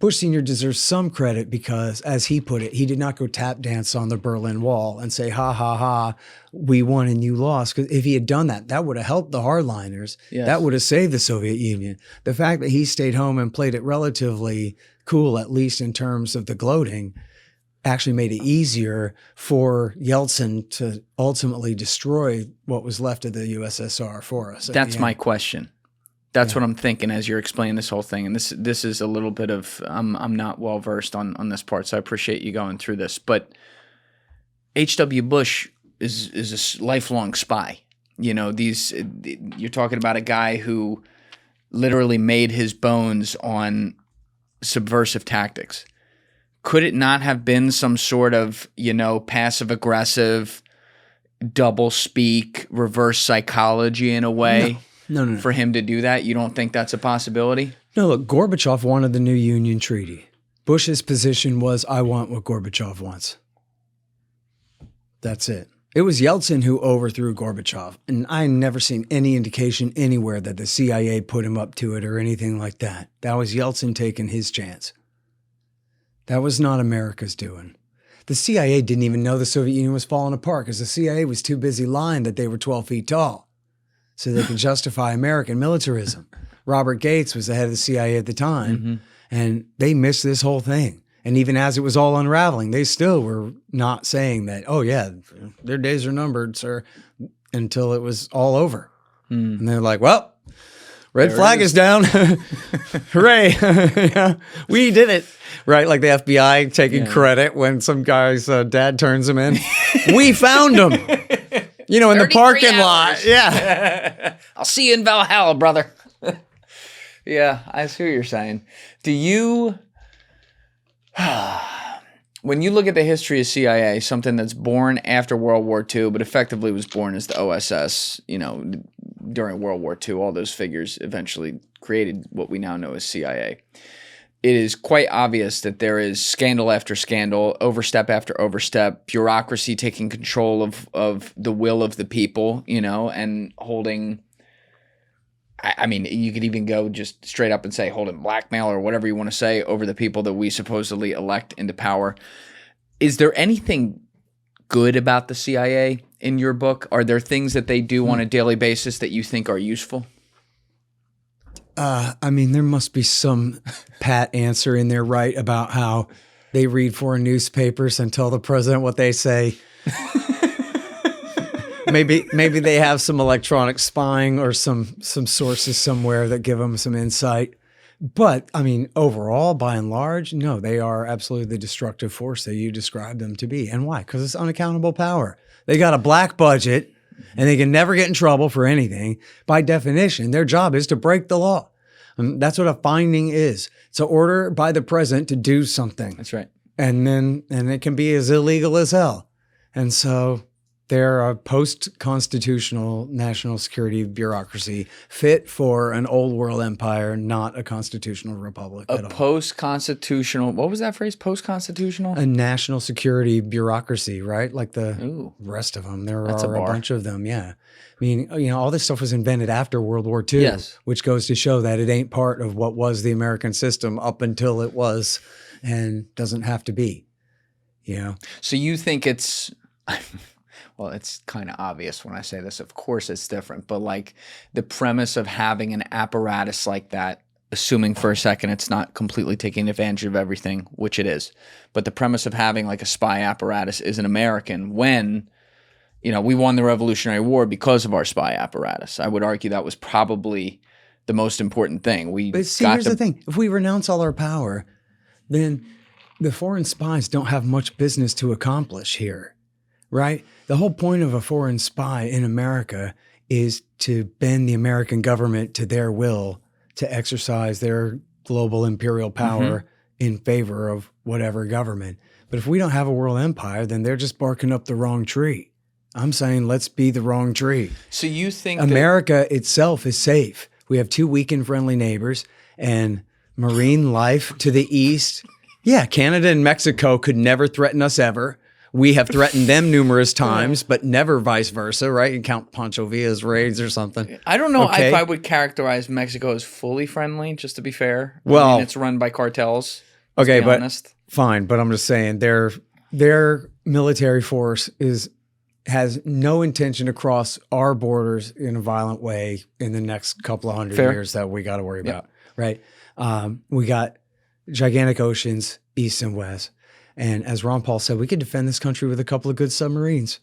Bush Sr. deserves some credit because, as he put it, he did not go tap dance on the Berlin Wall and say, ha, ha, ha, we won and you lost. Because if he had done that, that would have helped the hardliners. Yes. That would have saved the Soviet Union. The fact that he stayed home and played it relatively cool, at least in terms of the gloating, actually made it easier for Yeltsin to ultimately destroy what was left of the USSR for us. That's my question. That's what I'm thinking as you're explaining this whole thing. And this is a little bit of, I'm not well versed on this part, so I appreciate you going through this. But H.W. Bush is a lifelong spy. You're talking about a guy who literally made his bones on subversive tactics. Could it not have been some sort of, passive aggressive, double speak, reverse psychology in a way? No. For him to do that? You don't think that's a possibility? No, look, Gorbachev wanted the new Union Treaty. Bush's position was, I want what Gorbachev wants. That's it. It was Yeltsin who overthrew Gorbachev. And I never seen any indication anywhere that the CIA put him up to it or anything like that. That was Yeltsin taking his chance. That was not America's doing. The CIA didn't even know the Soviet Union was falling apart because the CIA was too busy lying that they were 12 feet tall, so they could justify American militarism. Robert Gates was the head of the CIA at the time, and they missed this whole thing. And even as it was all unraveling, they still were not saying that, oh, yeah, their days are numbered, sir, until it was all over. And they're like, well, red flag is down. Hooray. We did it. Right? Like the FBI taking credit when some guy's dad turns him in. We found him. In the parking lot. Yeah. I'll see you in Valhalla, brother. Yeah, I see what you're saying. Do you, when you look at the history of CIA, something that's born after World War II, but effectively was born as the OSS, during World War II, all those figures eventually created what we now know as CIA. It is quite obvious that there is scandal after scandal, overstep after overstep, bureaucracy taking control of the will of the people, and holding, I mean, you could even go just straight up and say holding blackmail or whatever you want to say over the people that we supposedly elect into power. Is there anything good about the CIA in your book? Are there things that they do on a daily basis that you think are useful? I mean, there must be some pat answer in there, right, about how they read foreign newspapers and tell the president what they say. maybe they have some electronic spying or some sources somewhere that give them some insight. But I mean, overall, by and large, no, they are absolutely the destructive force that you described them to be. And why? Because it's unaccountable power. They got a black budget and they can never get in trouble for anything. By definition, their job is to break the law. That's what a finding is. It's an order by the president to do something. That's right. And it can be as illegal as hell. And so they're a post-constitutional national security bureaucracy fit for an old world empire, not a constitutional republic at all. Post-constitutional, what was that phrase? Post-constitutional? A national security bureaucracy, right? Like the rest of them. There are a bunch of them, yeah. I mean, all this stuff was invented after World War II, yes, which goes to show that it ain't part of what was the American system up until it was, and doesn't have to be, So you think it's... Well, it's kind of obvious when I say this. Of course it's different. But like the premise of having an apparatus like that, assuming for a second it's not completely taking advantage of everything, which it is. But the premise of having like a spy apparatus is an American when, we won the Revolutionary War because of our spy apparatus. I would argue that was probably the most important thing. But see, here's the thing. If we renounce all our power, then the foreign spies don't have much business to accomplish here, right? The whole point of a foreign spy in America is to bend the American government to their will to exercise their global imperial power in favor of whatever government. But if we don't have a world empire, then they're just barking up the wrong tree. I'm saying let's be the wrong tree. So you think America itself is safe. We have 2 weak and friendly neighbors and marine life to the east. Yeah, Canada and Mexico could never threaten us ever. We have threatened them numerous times, but never vice versa, right? You count Pancho Villa's raids or something. I don't know if I would characterize Mexico as fully friendly, just to be fair. Well, I mean, it's run by cartels. Okay, but honest. Fine. But I'm just saying their military force has no intention to cross our borders in a violent way in the next couple of hundred years that we got to worry about, right? We got gigantic oceans, east and west. And as Ron Paul said, we could defend this country with a couple of good submarines.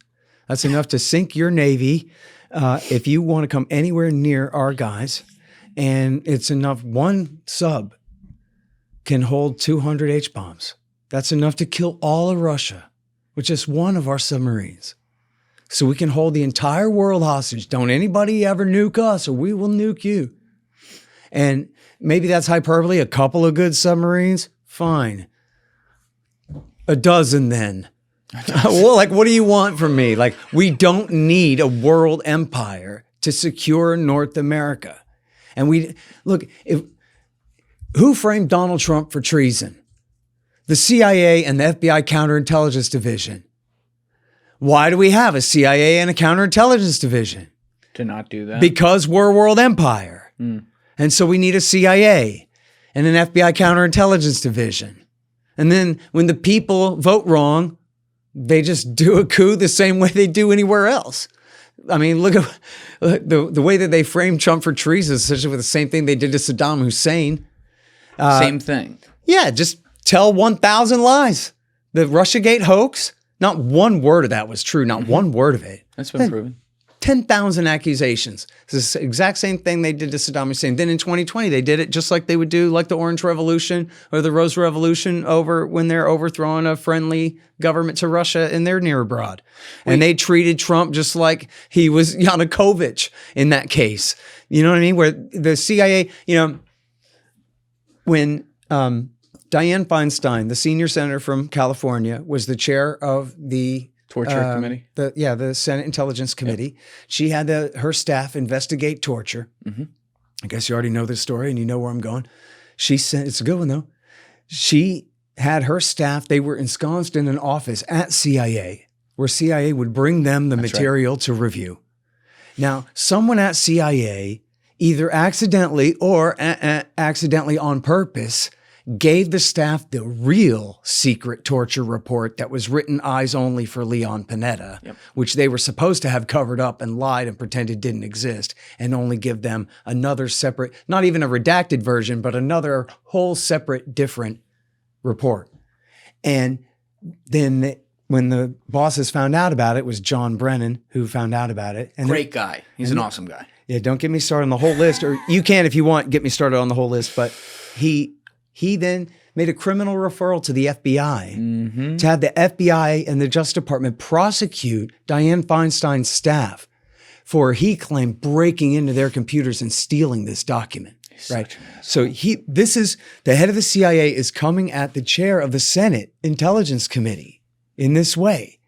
That's enough to sink your Navy if you want to come anywhere near our guys. And it's enough. One sub can hold 200 H-bombs. That's enough to kill all of Russia with just one of our submarines. So we can hold the entire world hostage. Don't anybody ever nuke us or we will nuke you. And maybe that's hyperbole. A couple of good submarines, fine. A dozen then. Well, like, what do you want from me? Like, we don't need a world empire to secure North America. And who framed Donald Trump for treason? The CIA and the FBI counterintelligence division. Why do we have a CIA and a counterintelligence division? To not do that. Because we're a world empire. And so we need a CIA and an FBI counterintelligence division. And then when the people vote wrong, they just do a coup the same way they do anywhere else. I mean, look at the way that they framed Trump for treason, essentially with the same thing they did to Saddam Hussein. Same thing. Yeah, just tell 1,000 lies. The Russiagate hoax, not one word of that was true, not one word of it. That's been proven. 10,000 accusations. It's the exact same thing they did to Saddam Hussein. Then in 2020, they did it just like they would do like the Orange Revolution or the Rose Revolution when they're overthrowing a friendly government to Russia in their near abroad. And they treated Trump just like he was Yanukovych in that case. You know what I mean? Where the CIA, when Dianne Feinstein, the senior senator from California, was the chair of the Torture committee? The Senate Intelligence Committee. Yep. She had her staff investigate torture. I guess you already know this story and you know where I'm going. It's a good one though. She had her staff, they were ensconced in an office at CIA where CIA would bring them the material to review. Now, someone at CIA, either accidentally or accidentally on purpose, gave the staff the real secret torture report that was written eyes only for Leon Panetta, which they were supposed to have covered up and lied and pretended didn't exist, and only give them another separate, not even a redacted version, but another whole separate different report. And then when the bosses found out about it, it was John Brennan who found out about it. And Great guy. He's an awesome guy. Yeah, don't get me started on the whole list, or you can if you want, get me started on the whole list. But he then made a criminal referral to the FBI to have the FBI and the Justice Department prosecute Dianne Feinstein's staff for, he claimed, breaking into their computers and stealing this document. Right. So this is the head of the CIA is coming at the chair of the Senate Intelligence Committee in this way,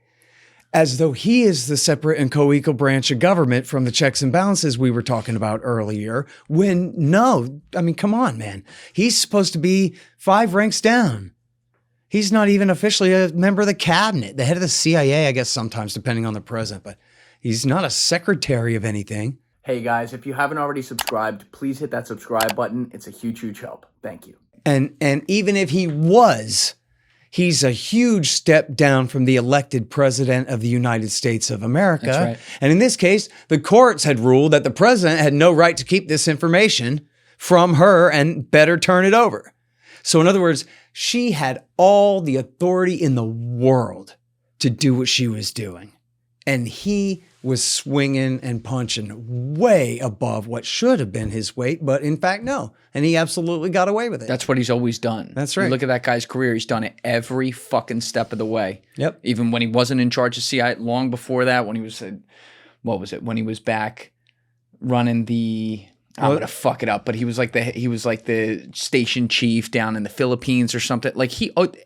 as though he is the separate and co-equal branch of government from the checks and balances we were talking about earlier. When no, I mean, come on, man. He's supposed to be 5 ranks down. He's not even officially a member of the cabinet, the head of the CIA, I guess sometimes, depending on the president, but he's not a secretary of anything. Hey guys, if you haven't already subscribed, please hit that subscribe button. It's a huge, huge help. Thank you. And even if he was, he's a huge step down from the elected president of the United States of America. That's right. And in this case, the courts had ruled that the president had no right to keep this information from her and better turn it over. So in other words, she had all the authority in the world to do what she was doing. And he was swinging and punching way above what should have been his weight, but in fact, no. And he absolutely got away with it. That's what he's always done. That's right. You look at that guy's career. He's done it every fucking step of the way. Yep. Even when he wasn't in charge of CIA, long before that, when he was, when he was back running the, I'm going to fuck it up, but he was like the station chief down in the Philippines or something. Like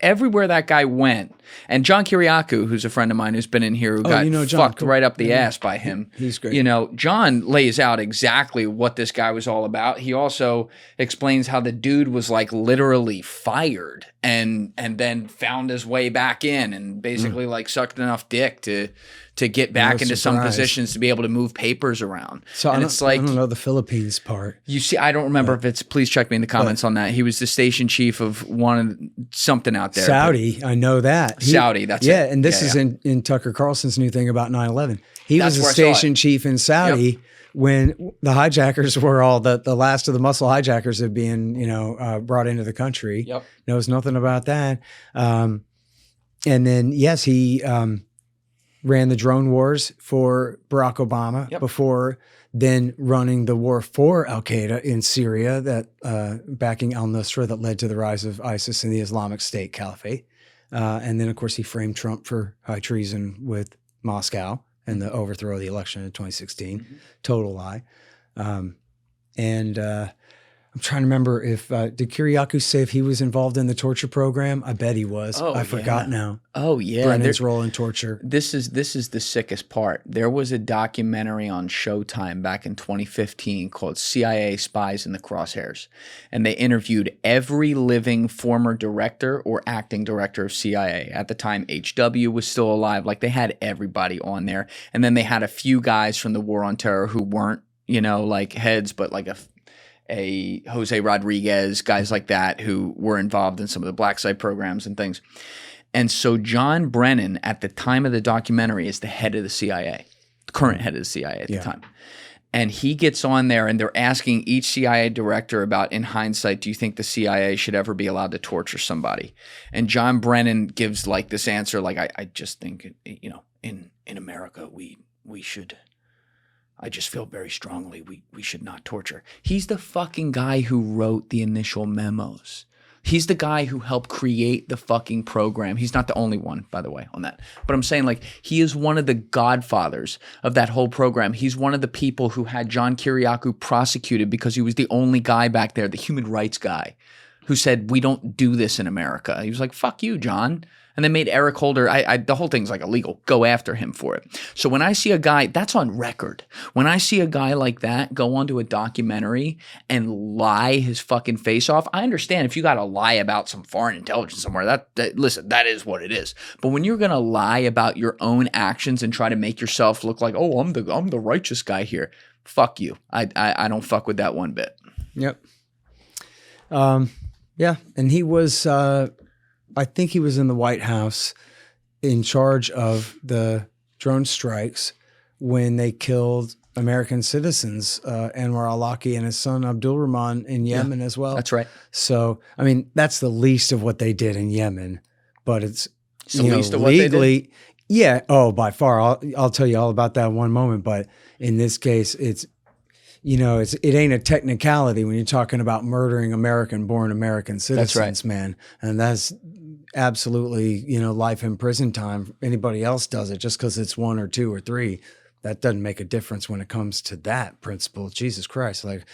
everywhere that guy went. And John Kiriakou, who's a friend of mine who's been in here, who got fucked right up the ass by him. He's great. You know, John lays out exactly what this guy was all about. He also explains how the dude was like literally fired and then found his way back in and basically like sucked enough dick to get back into some positions to be able to move papers around. So and I don't know the Philippines part. You see, I don't remember if it's, please check me in the comments on that. He was the station chief of something out there. Saudi, I know that. Saudi, that's it. Yeah, and this is in Tucker Carlson's new thing about 9/11. He was a station chief in Saudi when the hijackers were all the last of the muscle hijackers of being, brought into the country. Yep. Knows nothing about that. And then, yes, he ran the drone wars for Barack Obama before then running the war for Al-Qaeda in Syria, that backing al-Nusra that led to the rise of ISIS and the Islamic State Caliphate. And then, of course, he framed Trump for high treason with Moscow and the overthrow of the election in 2016. Total lie. I'm trying to remember if, did Kiriakou say if he was involved in the torture program? I bet he was. I forgot now. Oh, yeah. Brennan's role in torture. This is the sickest part. There was a documentary on Showtime back in 2015 called CIA Spies in the Crosshairs. And they interviewed every living former director or acting director of CIA. At the time, HW was still alive. Like, they had everybody on there. And then they had a few guys from the War on Terror who weren't, like heads, but like a Jose Rodriguez, guys like that who were involved in some of the black site programs and things. And so John Brennan, at the time of the documentary, is the head of the CIA, the current head of the CIA at the time. And he gets on there and they're asking each CIA director about, in hindsight, do you think the CIA should ever be allowed to torture somebody? And John Brennan gives like this answer, like, I just think, in America, we should... I just feel very strongly we should not torture. He's the fucking guy who wrote the initial memos. He's the guy who helped create the fucking program. He's not the only one, by the way, on that. But I'm saying, like, he is one of the godfathers of that whole program. He's one of the people who had John Kiriakou prosecuted because he was the only guy back there, the human rights guy, who said, we don't do this in America. He was like, fuck you, John. And they made Eric Holder, the whole thing's like illegal, go after him for it. So when I see a guy, that's on record. When I see a guy like that go onto a documentary and lie his fucking face off, I understand if you got to lie about some foreign intelligence somewhere, listen, that is what it is. But when you're going to lie about your own actions and try to make yourself look like, oh, I'm the righteous guy here, fuck you. I don't fuck with that one bit. Yep. Yeah, and he was... I think he was in the White House in charge of the drone strikes when they killed American citizens, Anwar al-Awlaki and his son Abdul Rahman in Yemen as well. That's right. So, I mean, that's the least of what they did in Yemen, but it's It's the least of what they did? Yeah. Oh, by far. I'll tell you all about that in one moment. But in this case, it ain't a technicality when you're talking about murdering American-born American citizens, That's right. man. And that's absolutely, life in prison time. Anybody else does it just because it's 1 or 2 or 3. That doesn't make a difference when it comes to that principle. Jesus Christ. Like,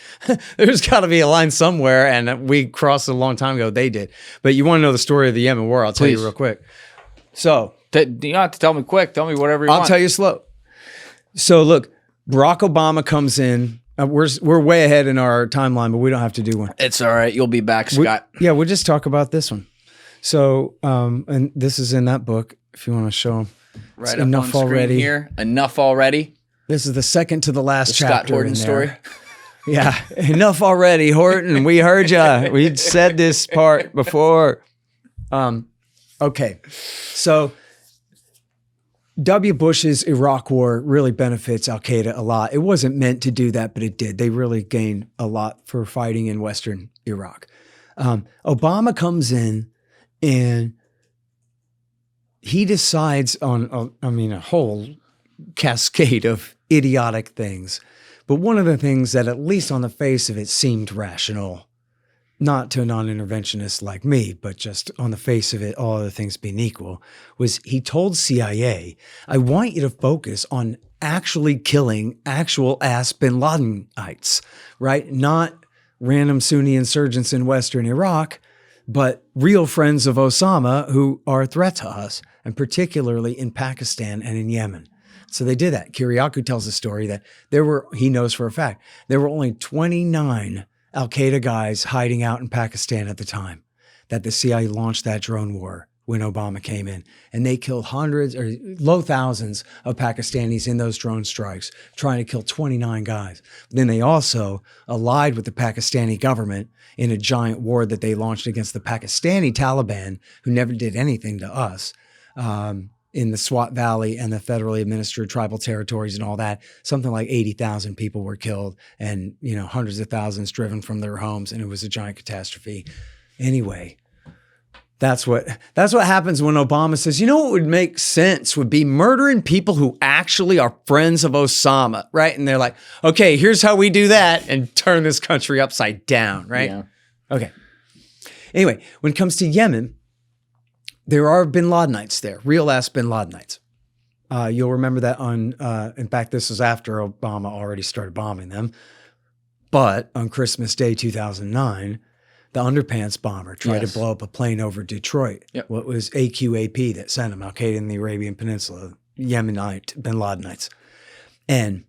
there's got to be a line somewhere, and we crossed it a long time ago. They did. But you want to know the story of the Yemen war? I'll tell you real quick. So, you don't have to tell me quick. Tell me whatever you want. I'll tell you slow. So, look, Barack Obama comes in. We're way ahead in our timeline, but we don't have to do one. It's all right. You'll be back, Scott. We'll just talk about this one. So, and this is in that book, if you want to show them. Right up enough on screen here. Enough already. This is the second to the last chapter. Scott Horton story. Yeah. Enough already, Horton. We heard ya. We said this part before. Okay. So W. Bush's Iraq war really benefits Al-Qaeda a lot. It wasn't meant to do that, but it did. They really gained a lot for fighting in Western Iraq. Obama comes in and he decides on, a whole cascade of idiotic things. But one of the things that, at least on the face of it, seemed rational, not to a non-interventionist like me, but just on the face of it, all other things being equal, was he told CIA, I want you to focus on actually killing actual ass bin Ladenites, right? Not random Sunni insurgents in Western Iraq, but real friends of Osama who are a threat to us, and particularly in Pakistan and in Yemen. So they did that. Kiriakou tells the story that he knows for a fact, there were only 29 Al-Qaeda guys hiding out in Pakistan at the time that the CIA launched that drone war when Obama came in. And they killed hundreds or low thousands of Pakistanis in those drone strikes, trying to kill 29 guys. Then they also allied with the Pakistani government in a giant war that they launched against the Pakistani Taliban, who never did anything to us, in the Swat Valley and the federally administered tribal territories and all that. Something like 80,000 people were killed and, hundreds of thousands driven from their homes. And it was a giant catastrophe. Anyway, that's what happens when Obama says, what would make sense would be murdering people who actually are friends of Osama, right? And they're like, okay, here's how we do that and turn this country upside down, right? Yeah. Okay. Anyway, when it comes to Yemen, there are bin Ladenites there, real ass bin Ladenites. You'll remember that in fact, this was after Obama already started bombing them. But on Christmas Day 2009, the underpants bomber tried to blow up a plane over Detroit. Yep. What was AQAP that sent him, Al-Qaeda in the Arabian Peninsula, Yemenite bin Ladenites, and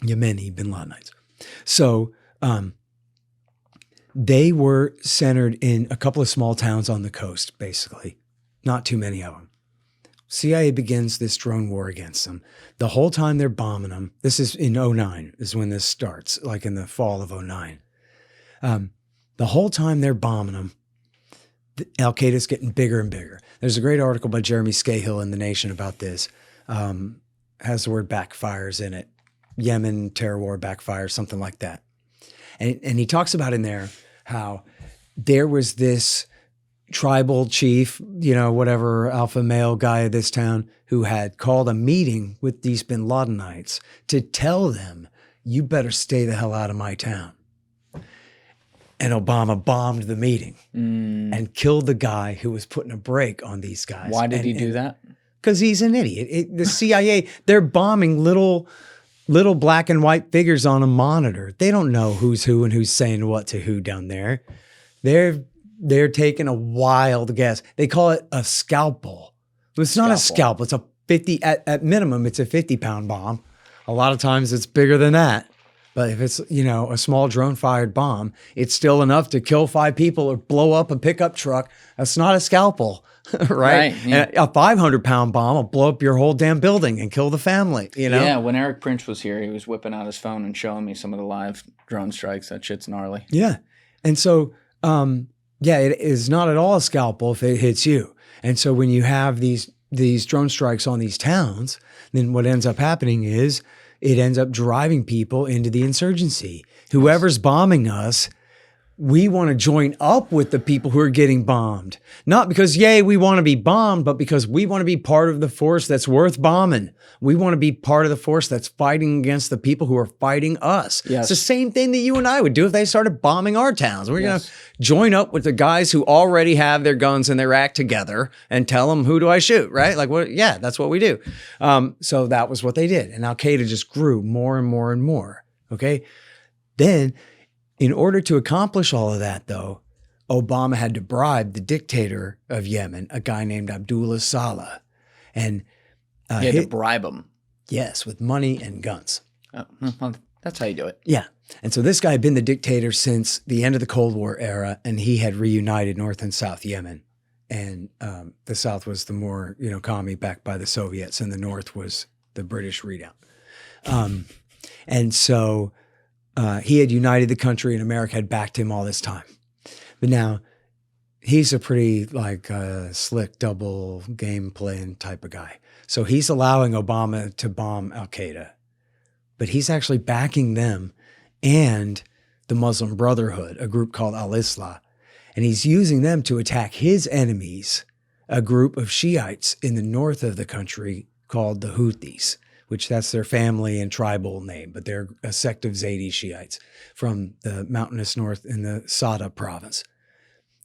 Yemeni bin Ladenites. So they were centered in a couple of small towns on the coast, basically. Not too many of them. CIA begins this drone war against them. The whole time they're bombing them, this is in 2009, is when this starts, like in the fall of 2009. The whole time they're bombing them, Al-Qaeda's getting bigger and bigger. There's a great article by Jeremy Scahill in The Nation about this. Has the word backfires in it. Yemen terror war backfires, something like that. And he talks about in there how there was this tribal chief, whatever alpha male guy of this town who had called a meeting with these bin Ladenites to tell them, you better stay the hell out of my town. And Obama bombed the meeting and killed the guy who was putting a brake on these guys. Why did he do that? Because he's an idiot. The CIA, they're bombing little black and white figures on a monitor. They don't know who's who and who's saying what to who down there. They're taking a wild guess. They call it a scalpel. It's not a scalpel. It's a 50, at minimum, it's a 50-pound bomb. A lot of times it's bigger than that. But if it's, a small drone-fired bomb, it's still enough to kill 5 people or blow up a pickup truck. That's not a scalpel, right? Yeah. And a 500-pound bomb will blow up your whole damn building and kill the family, Yeah, when Eric Prince was here, he was whipping out his phone and showing me some of the live drone strikes. That shit's gnarly. Yeah. And so, it is not at all a scalpel if it hits you. And so when you have these drone strikes on these towns, then what ends up happening is it ends up driving people into the insurgency. Whoever's bombing us we want to join up with the people who are getting bombed. Not because, yay, we want to be bombed, but because we want to be part of the force that's worth bombing. We want to be part of the force that's fighting against the people who are fighting us. Yes. It's the same thing that you and I would do if they started bombing our towns. We're going to join up with the guys who already have their guns and their act together and tell them, who do I shoot, right? Like, what? Yeah, that's what we do. So that was what they did. And Al-Qaeda just grew more and more and more, okay? Then, in order to accomplish all of that, though, Obama had to bribe the dictator of Yemen, a guy named Abdullah Saleh. And he had to bribe him. Yes, with money and guns. Oh, well, that's how you do it. Yeah. And so this guy had been the dictator since the end of the Cold War era, and he had reunited North and South Yemen. And the South was the more, commie backed by the Soviets, and the North was the British readout. And so he had united the country, and America had backed him all this time. But now he's a pretty slick double game playing type of guy. So he's allowing Obama to bomb Al-Qaeda, but he's actually backing them and the Muslim Brotherhood, a group called Al-Islah. And he's using them to attack his enemies, a group of Shiites in the north of the country called the Houthis, which that's their family and tribal name, but they're a sect of Zaydi Shiites from the mountainous north in the Sada province.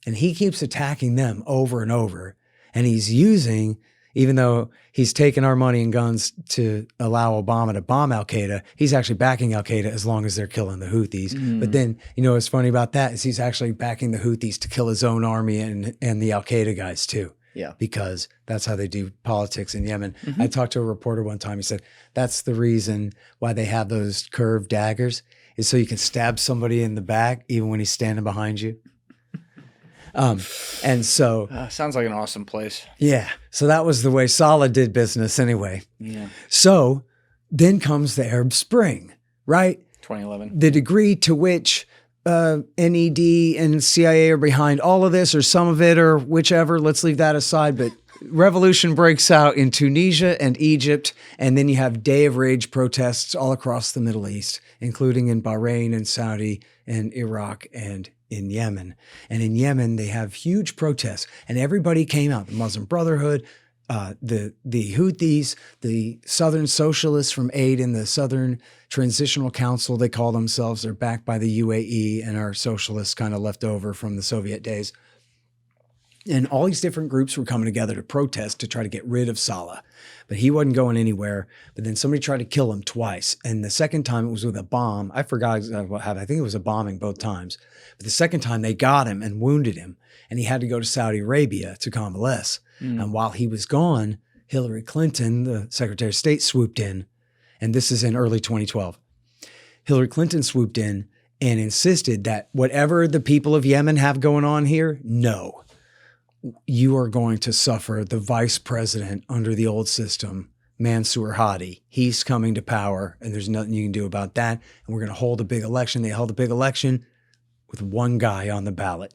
And he keeps attacking them over and over. And he's using, even though he's taken our money and guns to allow Obama to bomb Al-Qaeda, he's actually backing Al-Qaeda as long as they're killing the Houthis. But then, what's funny about that is he's actually backing the Houthis to kill his own army and the Al-Qaeda guys too. Yeah. Because that's how they do politics in Yemen. I talked to a reporter one time. He said, that's the reason why they have those curved daggers, is so you can stab somebody in the back even when he's standing behind you. And so sounds like an awesome place. Yeah. So that was the way Saleh did business anyway. Yeah. So then comes the Arab Spring, right? 2011. The degree to which NED and CIA are behind all of this, or some of it, or whichever, let's leave that aside. But revolution breaks out in Tunisia and Egypt, and then you have Day of Rage protests all across the Middle East, including in Bahrain and Saudi and Iraq and in Yemen. And in Yemen, they have huge protests, and everybody came out, the Muslim Brotherhood, the Houthis, the Southern Socialists from AID and the Southern Transitional Council, they call themselves. They're backed by the UAE and are socialists kind of left over from the Soviet days. And all these different groups were coming together to protest to try to get rid of Saleh. But he wasn't going anywhere. But then somebody tried to kill him twice. And the second time it was with a bomb. I forgot exactly what happened. I think it was a bombing both times. But the second time they got him and wounded him. And he had to go to Saudi Arabia to convalesce. And while he was gone, Hillary Clinton, the Secretary of State, swooped in. And this is in early 2012. Hillary Clinton swooped in and insisted that whatever the people of Yemen have going on here, no. You are going to suffer the vice president under the old system, Mansour Hadi. He's coming to power, and there's nothing you can do about that. And we're going to hold a big election. They held a big election with one guy on the ballot.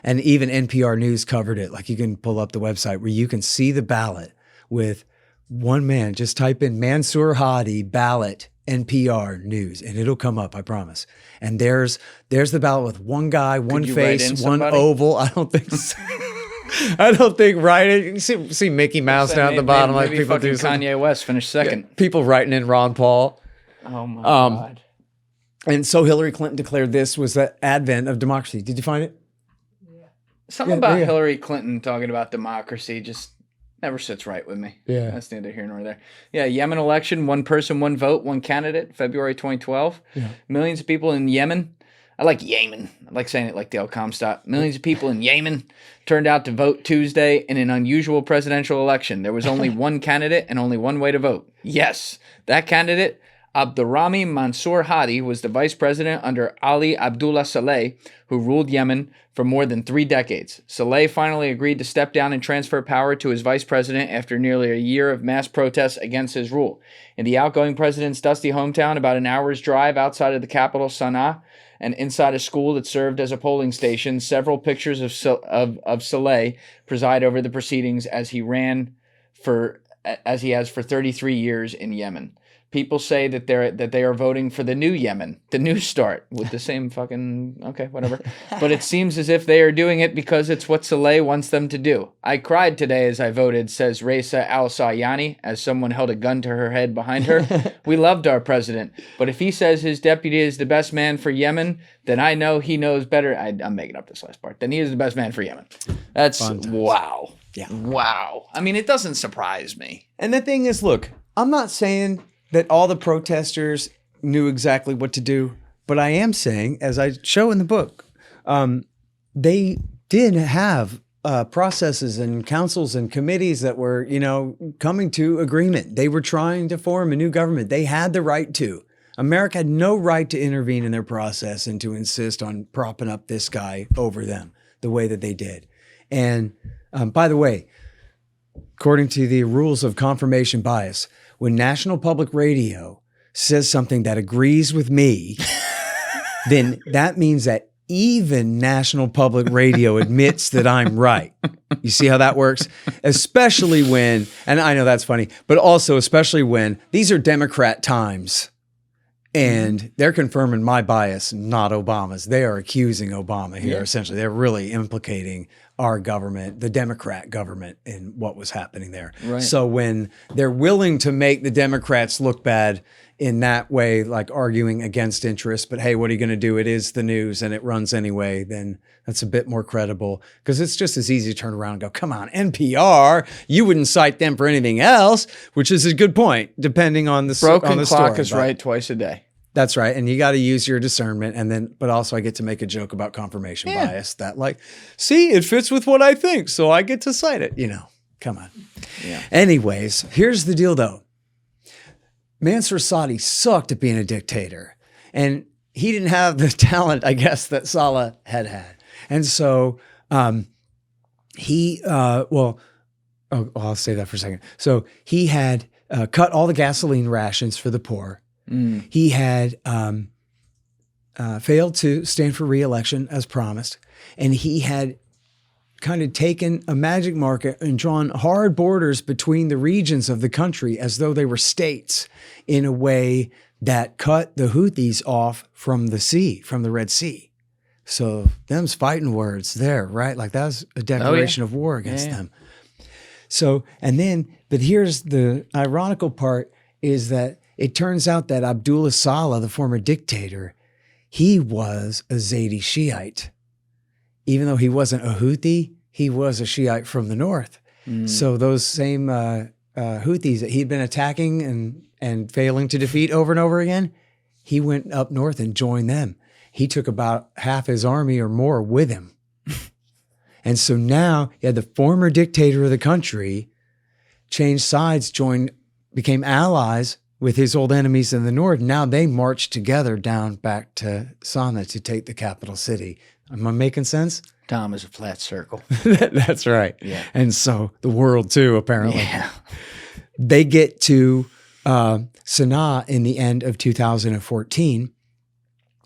And even NPR News covered it. Like, you can pull up the website where you can see the ballot with one man. Just type in Mansour Hadi ballot NPR News, and it'll come up, I promise. And there's the ballot with one guy, one face, one oval. I don't think so. I don't think writing. You see Mickey Mouse down at the bottom, like people do. Kanye West finished second. Yeah, people writing in Ron Paul. Oh my God. And so Hillary Clinton declared this was the advent of democracy. Did you find it? Yeah. Something about Hillary Clinton talking about democracy just never sits right with me. Yeah. That's neither here nor there. Yeah, Yemen election, one person, one vote, one candidate, February 2012. Yeah. Millions of people in Yemen. I like Yemen. I like saying it like Dale Comstock. Millions of people in Yemen turned out to vote Tuesday in an unusual presidential election. There was only one candidate and only one way to vote. Yes, that candidate, Abdurrahman Mansour Hadi, was the vice president under Ali Abdullah Saleh, who ruled Yemen for more than 3 decades. Saleh finally agreed to step down and transfer power to his vice president after nearly a year of mass protests against his rule. In the outgoing president's dusty hometown, about an hour's drive outside of the capital, Sana'a, and inside a school that served as a polling station, several pictures of Saleh preside over the proceedings as he ran for as he has for 33 years in Yemen. People say that they are voting for the new Yemen, the new start with the same fucking, okay, whatever. But it seems as if they are doing it because it's what Saleh wants them to do. I cried today as I voted, says Raisa Al-Sayani, as someone held a gun to her head behind her. We loved our president, but if he says his deputy is the best man for Yemen, then I know he knows better. I'm making up this last part. Then he is the best man for Yemen. That's, wow. Yeah. Wow. I mean, it doesn't surprise me. And the thing is, look, I'm not saying that all the protesters knew exactly what to do, but I am saying, as I show in the book, they did have processes and councils and committees that were, coming to agreement. They were trying to form a new government. They had the right to. America had no right to intervene in their process and to insist on propping up this guy over them the way that they did. And by the way, according to the rules of confirmation bias, when National Public Radio says something that agrees with me, then that means that even National Public Radio admits that I'm right. You see how that works? Especially when, and I know that's funny, but also especially when these are Democrat times and they're confirming my bias, not Obama's. They are accusing Obama here, essentially. They're really implicating our government, the Democrat government, in what was happening there. Right. So when they're willing to make the Democrats look bad in that way, like arguing against interest, but hey, what are you going to do? It is the news and it runs anyway, then that's a bit more credible, because it's just as easy to turn around and go, come on, NPR, you wouldn't cite them for anything else, which is a good point, depending on the Broken on the clock story, is right twice a day. That's right. And you got to use your discernment. And then, but also I get to make a joke about confirmation bias that like, see, it fits with what I think. So I get to cite it, come on. Yeah. Anyways, here's the deal though. Mansour Sadi sucked at being a dictator, and he didn't have the talent, I guess, that Saleh had. And so I'll say that for a second. So he had cut all the gasoline rations for the poor. He had failed to stand for re-election as promised, and he had kind of taken a magic marker and drawn hard borders between the regions of the country as though they were states in a way that cut the Houthis off from the sea, from the Red Sea. So them's fighting words there, right? Like that was a declaration of war against them. So, but here's the ironical part is that it turns out that Abdullah Saleh, the former dictator, he was a Zaydi Shiite. Even though he wasn't a Houthi, he was a Shiite from the north. So those same Houthis that he'd been attacking and failing to defeat over and over again, he went up north and joined them. He took about half his army or more with him. And so now you had the former dictator of the country changed sides, became allies with his old enemies in the north. Now they marched together down back to Sana'a to take the capital city. Am I making sense? Tom is a flat circle. That's right. Yeah. And so the world too, apparently. Yeah. They get to Sana'a in the end of 2014,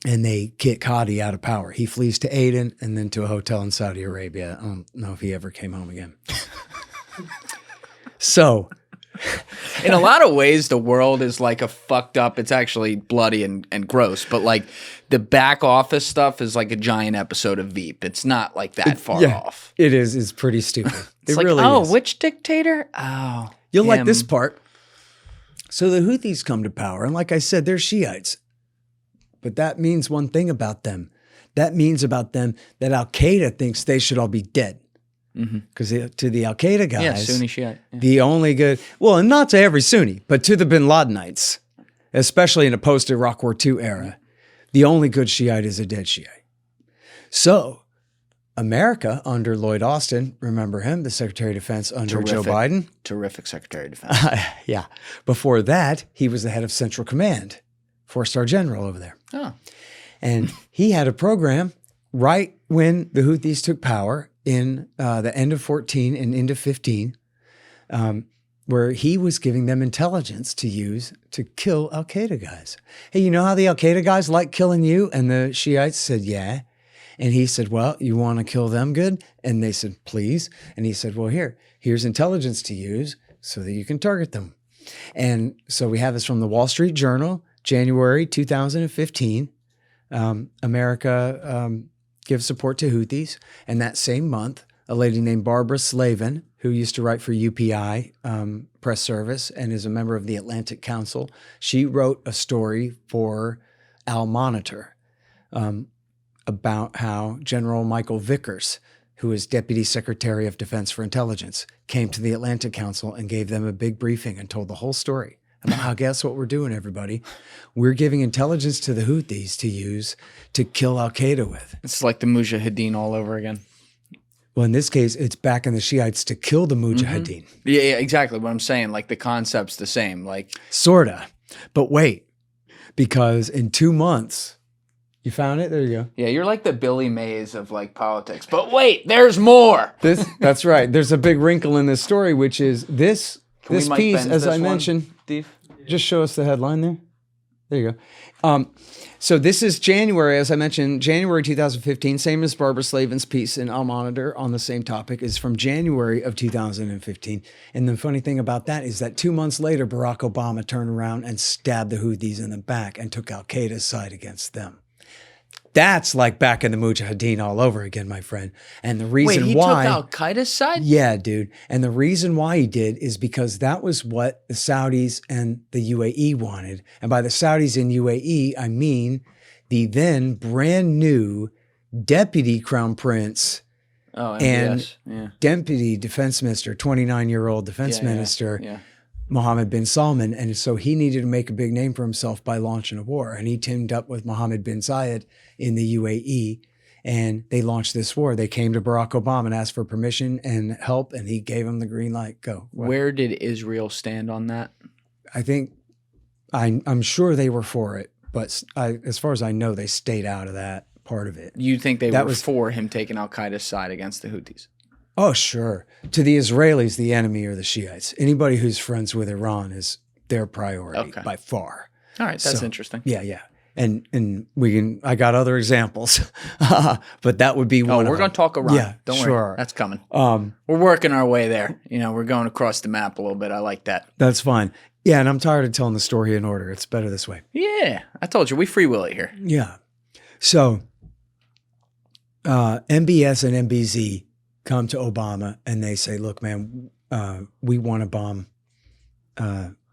and they kick Hadi out of power. He flees to Aden and then to a hotel in Saudi Arabia. I don't know if he ever came home again. So... in a lot of ways, the world is like a fucked up. It's actually bloody and gross, but like the back office stuff is like a giant episode of Veep. It's not like that far off. It is. It's pretty stupid. It's it like, really is. Which dictator? Oh, you'll like this part. So the Houthis come to power, and like I said, they're Shiites. But that means one thing about them. That means about them that Al-Qaeda thinks they should all be dead. Because to the Al-Qaeda guys, Sunni Shiite. Yeah. The only good, well, and not to every Sunni, but to the bin Ladenites, especially in a post-Iraq War II era, the only good Shiite is a dead Shiite. So America under Lloyd Austin, remember him, the Secretary of Defense under Joe Biden? Terrific Secretary of Defense. Yeah. Before that, he was the head of Central Command, 4-star general over there. Oh. And he had a program right when the Houthis took power in the end of 14 and into 15, where he was giving them intelligence to use to kill Al-Qaeda guys. Hey, you know how the Al-Qaeda guys like killing you? And the Shiites said, yeah. And he said, well, you want to kill them good? And they said, please. And he said, well, here's intelligence to use so that you can target them. And so we have this from the Wall Street Journal, January 2015. America gives support to Houthis. And that same month, a lady named Barbara Slavin, who used to write for UPI Press Service and is a member of the Atlantic Council, she wrote a story for Al Monitor about how General Michael Vickers, who is Deputy Secretary of Defense for Intelligence, came to the Atlantic Council and gave them a big briefing and told the whole story about how, guess what we're doing, everybody? We're giving intelligence to the Houthis to use to kill al-Qaeda with. It's like the Mujahideen all over again. Well, in this case, it's backing the Shiites to kill the Mujahideen. Yeah, exactly what I'm saying. Like the concept's the same. Like sorta. But wait, because in 2 months, you found it? There you go. Yeah, you're like the Billy Mays of like politics. But wait, there's more. That's right. There's a big wrinkle in this story, which is this piece, as I mentioned. Steve? Just show us the headline there. There you go. So this is January, as I mentioned, January 2015, same as Barbara Slavin's piece in Al Monitor on the same topic, is from January of 2015. And the funny thing about that is that 2 months later, Barack Obama turned around and stabbed the Houthis in the back and took al-Qaeda's side against them. That's like back in the Mujahideen all over again, my friend. And the reason why— Wait, he took al-Qaeda's side? Yeah, dude. And the reason why he did is because that was what the Saudis and the UAE wanted. And by the Saudis and UAE, I mean the then brand new Deputy Crown Prince and Deputy Defense Minister, 29-year-old Defense Minister, Mohammed bin Salman. And so he needed to make a big name for himself by launching a war. And he teamed up with Mohammed bin Zayed in the UAE, and they launched this war. They came to Barack Obama and asked for permission and help, and he gave them the green light. Go. What? Where did Israel stand on that? I think, I'm sure they were for it, but as far as I know, they stayed out of that part of it. You think they were for him taking al-Qaeda's side against the Houthis? Oh, sure. To the Israelis, the enemy are the Shiites. Anybody who's friends with Iran is their priority by far. All right, that's interesting. Yeah. And I got other examples, but that would be one. We're going to talk Iran. Yeah, don't sure. worry. That's coming. We're working our way there. We're going across the map a little bit. I like that. That's fine. Yeah, and I'm tired of telling the story in order. It's better this way. Yeah, I told you, we free will it here. Yeah. So MBS and MBZ come to Obama and they say, look, man, we want to bomb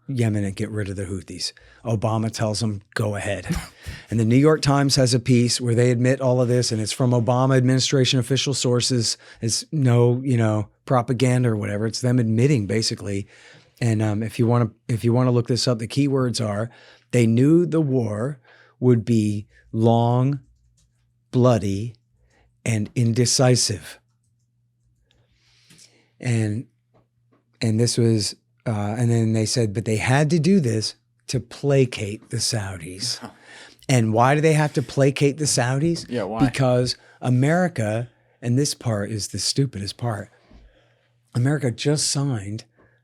Yemen and get rid of the Houthis. Obama tells them, go ahead. And the New York Times has a piece where they admit all of this, and it's from Obama administration official sources. It's no, propaganda or whatever. It's them admitting, basically. And if you want to look this up, the key words are: they knew the war would be long, bloody, and indecisive. And this was, and then they said, but they had to do this to placate the Saudis. And why do they have to placate the Saudis? Yeah, why? Because America, and this part is the stupidest part, America just signed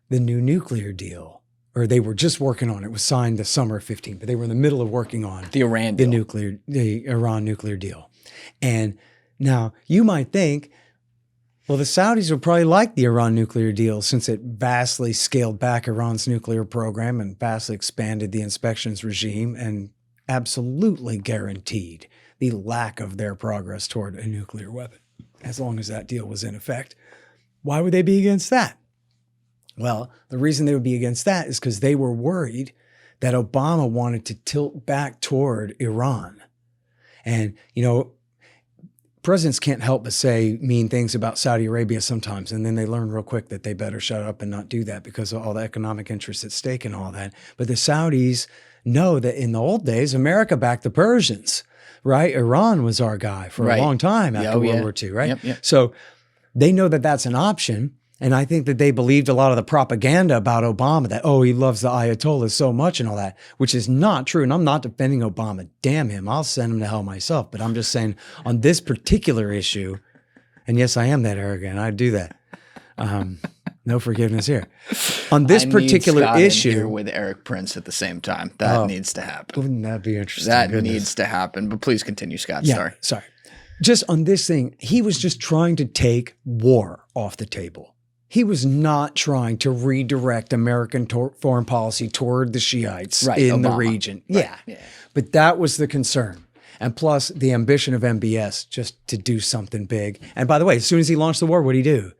the new nuclear deal, or they were just working on it. It was signed the summer of 15, but they were in the middle of working on the Iran deal. The Iran nuclear deal. And now you might think, well, the Saudis would probably like the Iran nuclear deal since it vastly scaled back Iran's nuclear program and vastly expanded the inspections regime and absolutely guaranteed the lack of their progress toward a nuclear weapon, as long as that deal was in effect. Why would they be against that? Well, the reason they would be against that is because they were worried that Obama wanted to tilt back toward Iran. And, presidents can't help but say mean things about Saudi Arabia sometimes, and then they learn real quick that they better shut up and not do that because of all the economic interests at stake and all that. But the Saudis know that in the old days, America backed the Persians, right? Iran was our guy for a long time after World War II, right? Yep. So they know that that's an option. And I think that they believed a lot of the propaganda about Obama that, he loves the Ayatollahs so much and all that, which is not true. And I'm not defending Obama. Damn him. I'll send him to hell myself. But I'm just saying on this particular issue, and yes, I am that arrogant. I do that. No forgiveness here. On this particular issue. In here with Eric Prince at the same time. That needs to happen. Wouldn't that be interesting? That needs to happen. But please continue, Scott. Sorry. Just on this thing, he was just trying to take war off the table. he was not trying to redirect American foreign policy toward the Shiites in Obama. the region. Right. Yeah. But that was the concern. And plus the ambition of MBS just to do something big. And by the way, as soon as he launched the war, what did he do?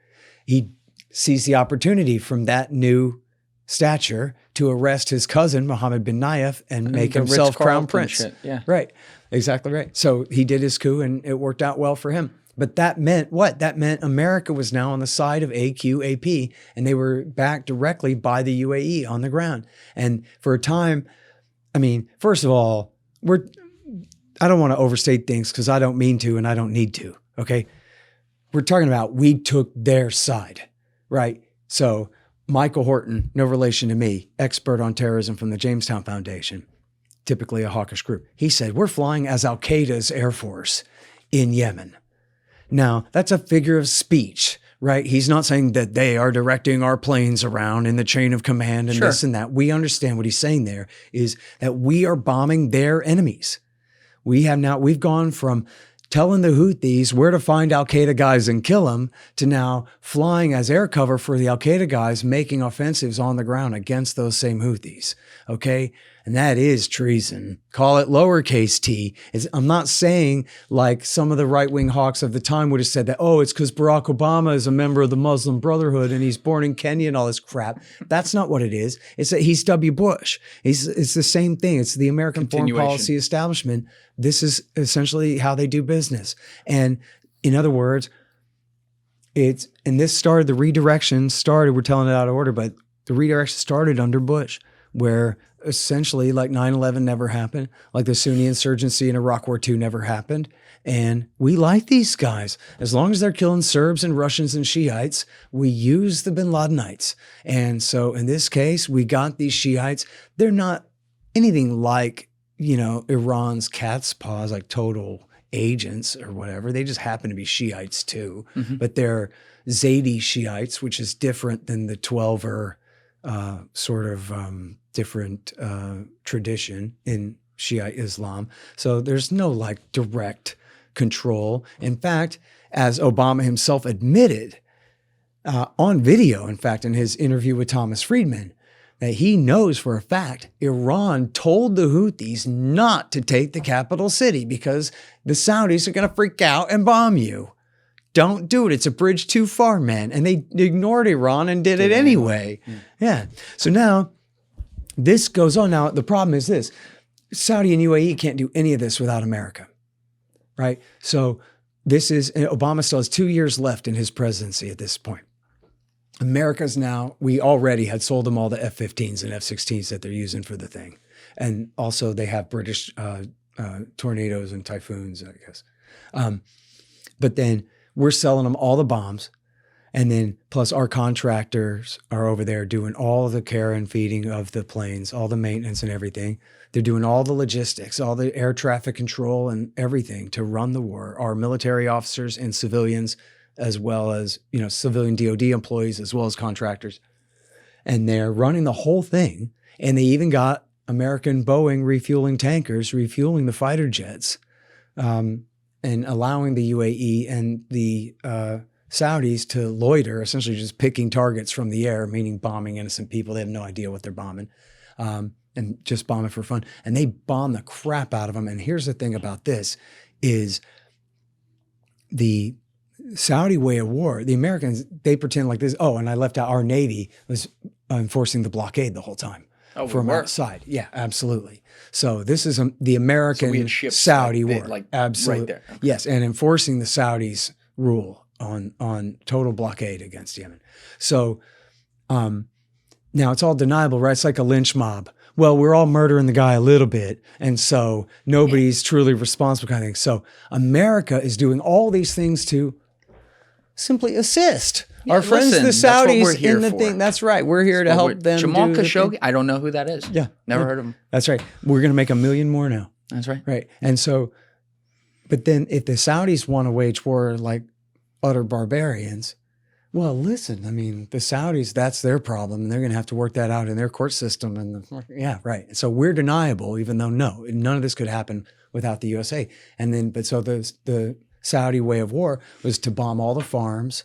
He seized the opportunity from that new stature to arrest his cousin, Mohammed bin Nayef, and make himself crown prince. Shit. Yeah. Right. Exactly right. So he did his coup and it worked out well for him. But that meant what? That meant America was now on the side of AQAP, and they were backed directly by the UAE on the ground. And for a time, I mean, first of all, I don't want to overstate things because I don't mean to and I don't need to, okay? We're talking about we took their side, right? So Michael Horton, no relation to me, expert on terrorism from the Jamestown Foundation, typically a hawkish group. He said, we're flying as Al-Qaeda's Air Force in Yemen. Now, that's a figure of speech, right? He's not saying that they are directing our planes around in the chain of command and this and that. We understand what he's saying there is that we are bombing their enemies. We've gone from telling the Houthis where to find Al-Qaeda guys and kill them to now flying as air cover for the Al-Qaeda guys making offensives on the ground against those same Houthis, okay? And that is treason. Call it lowercase t. I'm not saying like some of the right-wing hawks of the time would have said that, oh, it's because Barack Obama is a member of the Muslim Brotherhood and he's born in Kenya and all this crap. That's not what it is. It's that he's W. Bush. It's the same thing. It's the American foreign policy establishment. This is essentially how they do business. And in other words, the redirection started, we're telling it out of order, but the redirection started under Bush, where essentially like 9/11 never happened, like the Sunni insurgency in Iraq War II never happened. And we like these guys. As long as they're killing Serbs and Russians and Shiites, we use the bin Ladenites. And so in this case, we got these Shiites. They're not anything like, Iran's cat's paws, like total agents or whatever. They just happen to be Shiites too. Mm-hmm. But they're Zaydi Shiites, which is different than the 12er different tradition in Shia Islam. So there's no like direct control. In fact, as Obama himself admitted on video, in fact, in his interview with Thomas Friedman, that he knows for a fact Iran told the Houthis not to take the capital city because the Saudis are going to freak out and bomb you. Don't do it. It's a bridge too far, man. And they ignored Iran and did it anyway. Yeah. So now this goes on. Now, the problem is this. Saudi and UAE can't do any of this without America, right? So Obama still has 2 years left in his presidency at this point. America's now, we already had sold them all the F-15s and F-16s that they're using for the thing. And also they have British tornadoes and typhoons, I guess. But then we're selling them all the bombs. And then plus our contractors are over there doing all the care and feeding of the planes, all the maintenance and everything. They're doing all the logistics, all the air traffic control and everything to run the war. Our military officers and civilians, as well as, civilian DOD employees, as well as contractors. And they're running the whole thing. And they even got American Boeing refueling tankers, refueling the fighter jets, and allowing the UAE and the Saudis to loiter, essentially just picking targets from the air, meaning bombing innocent people. They have no idea what they're bombing, and just bombing for fun. And they bomb the crap out of them. And here's the thing about this is the Saudi way of war, the Americans, they pretend like this. Oh, and I left out our Navy was enforcing the blockade the whole time from outside. Yeah, absolutely. So this is the American Saudi war. Absolutely. Right there. Okay. Yes, and enforcing the Saudis' rule on total blockade against Yemen. So now it's all deniable, right? It's like a lynch mob. Well, we're all murdering the guy a little bit, and so nobody's truly responsible kind of thing. So America is doing all these things to simply assist our friends, the Saudis, in the thing. That's right. We're here to help them. Jamal Khashoggi, I don't know who that is. Yeah. Never heard of him. That's right. We're going to make 1 million more now. That's right. Right. And so, but then if the Saudis want to wage war like utter barbarians, well, listen, I mean, the Saudis, that's their problem. And they're going to have to work that out in their court system. And yeah, right. So we're deniable, even though none of this could happen without the USA. And then, but so the Saudi way of war was to bomb all the farms,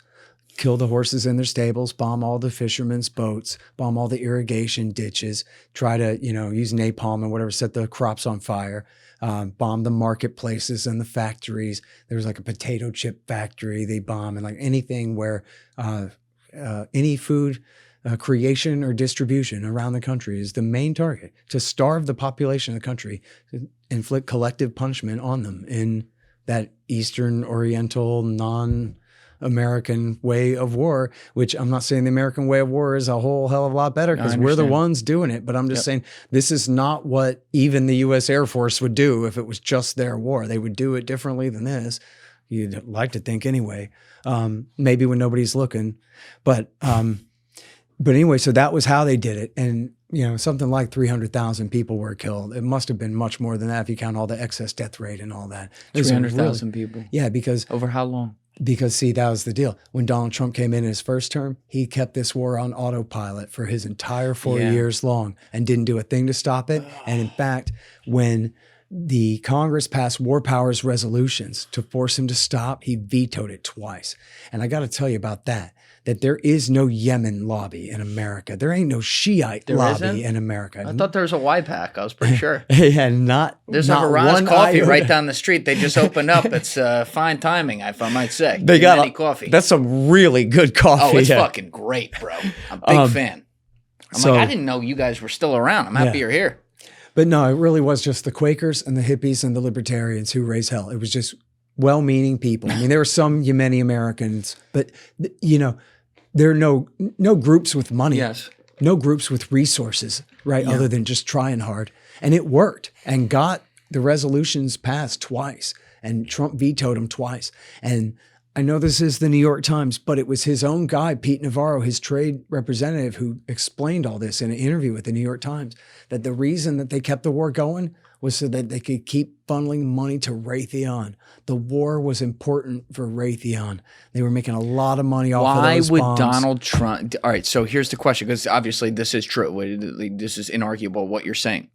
kill the horses in their stables, bomb all the fishermen's boats, bomb all the irrigation ditches, try to, use napalm and whatever, set the crops on fire, bomb the marketplaces and the factories. There was like a potato chip factory they bomb, and like anything where any food creation or distribution around the country is the main target, to starve the population of the country, to inflict collective punishment on them in that Eastern Oriental non-American way of war, which I'm not saying the American way of war is a whole hell of a lot better because we're the ones doing it. But I'm just saying this is not what even the U.S. Air Force would do if it was just their war. They would do it differently than this. You'd like to think anyway, maybe when nobody's looking. But anyway, so that was how they did it. And, something like 300,000 people were killed. It must have been much more than that if you count all the excess death rate and all that. 300,000 people. Yeah, because... Over how long? Because, see, that was the deal. When Donald Trump came in his first term, he kept this war on autopilot for his entire 4 years long and didn't do a thing to stop it. And in fact, when the Congress passed war powers resolutions to force him to stop, he vetoed it twice. And I got to tell you about that there is no Yemen lobby in America. There ain't no Shiite lobby in America. I thought there was a YPAC. I was pretty sure. Yeah, There's not a Ron's one Coffee iota. right down the street. They just opened up. It's fine timing, if I might say. They got any coffee. That's some really good coffee. Oh, it's fucking great, bro. I'm a big fan. I'm I didn't know you guys were still around. I'm happy you're here. But no, it really was just the Quakers and the hippies and the libertarians who raised hell. It was just well-meaning people. I mean, there were some Yemeni Americans, but there are no groups with money. Yes. No groups with resources, right? Yeah. Other than just trying hard. And it worked and got the resolutions passed twice, and Trump vetoed them twice. And I know this is the New York Times, but it was his own guy, Pete Navarro, his trade representative, who explained all this in an interview with the New York Times, that the reason that they kept the war going was so that they could keep funneling money to Raytheon. The war was important for Raytheon. They were making a lot of money off of those bombs. Why would Donald Trump... All right, so here's the question, because obviously this is true. This is inarguable, what you're saying.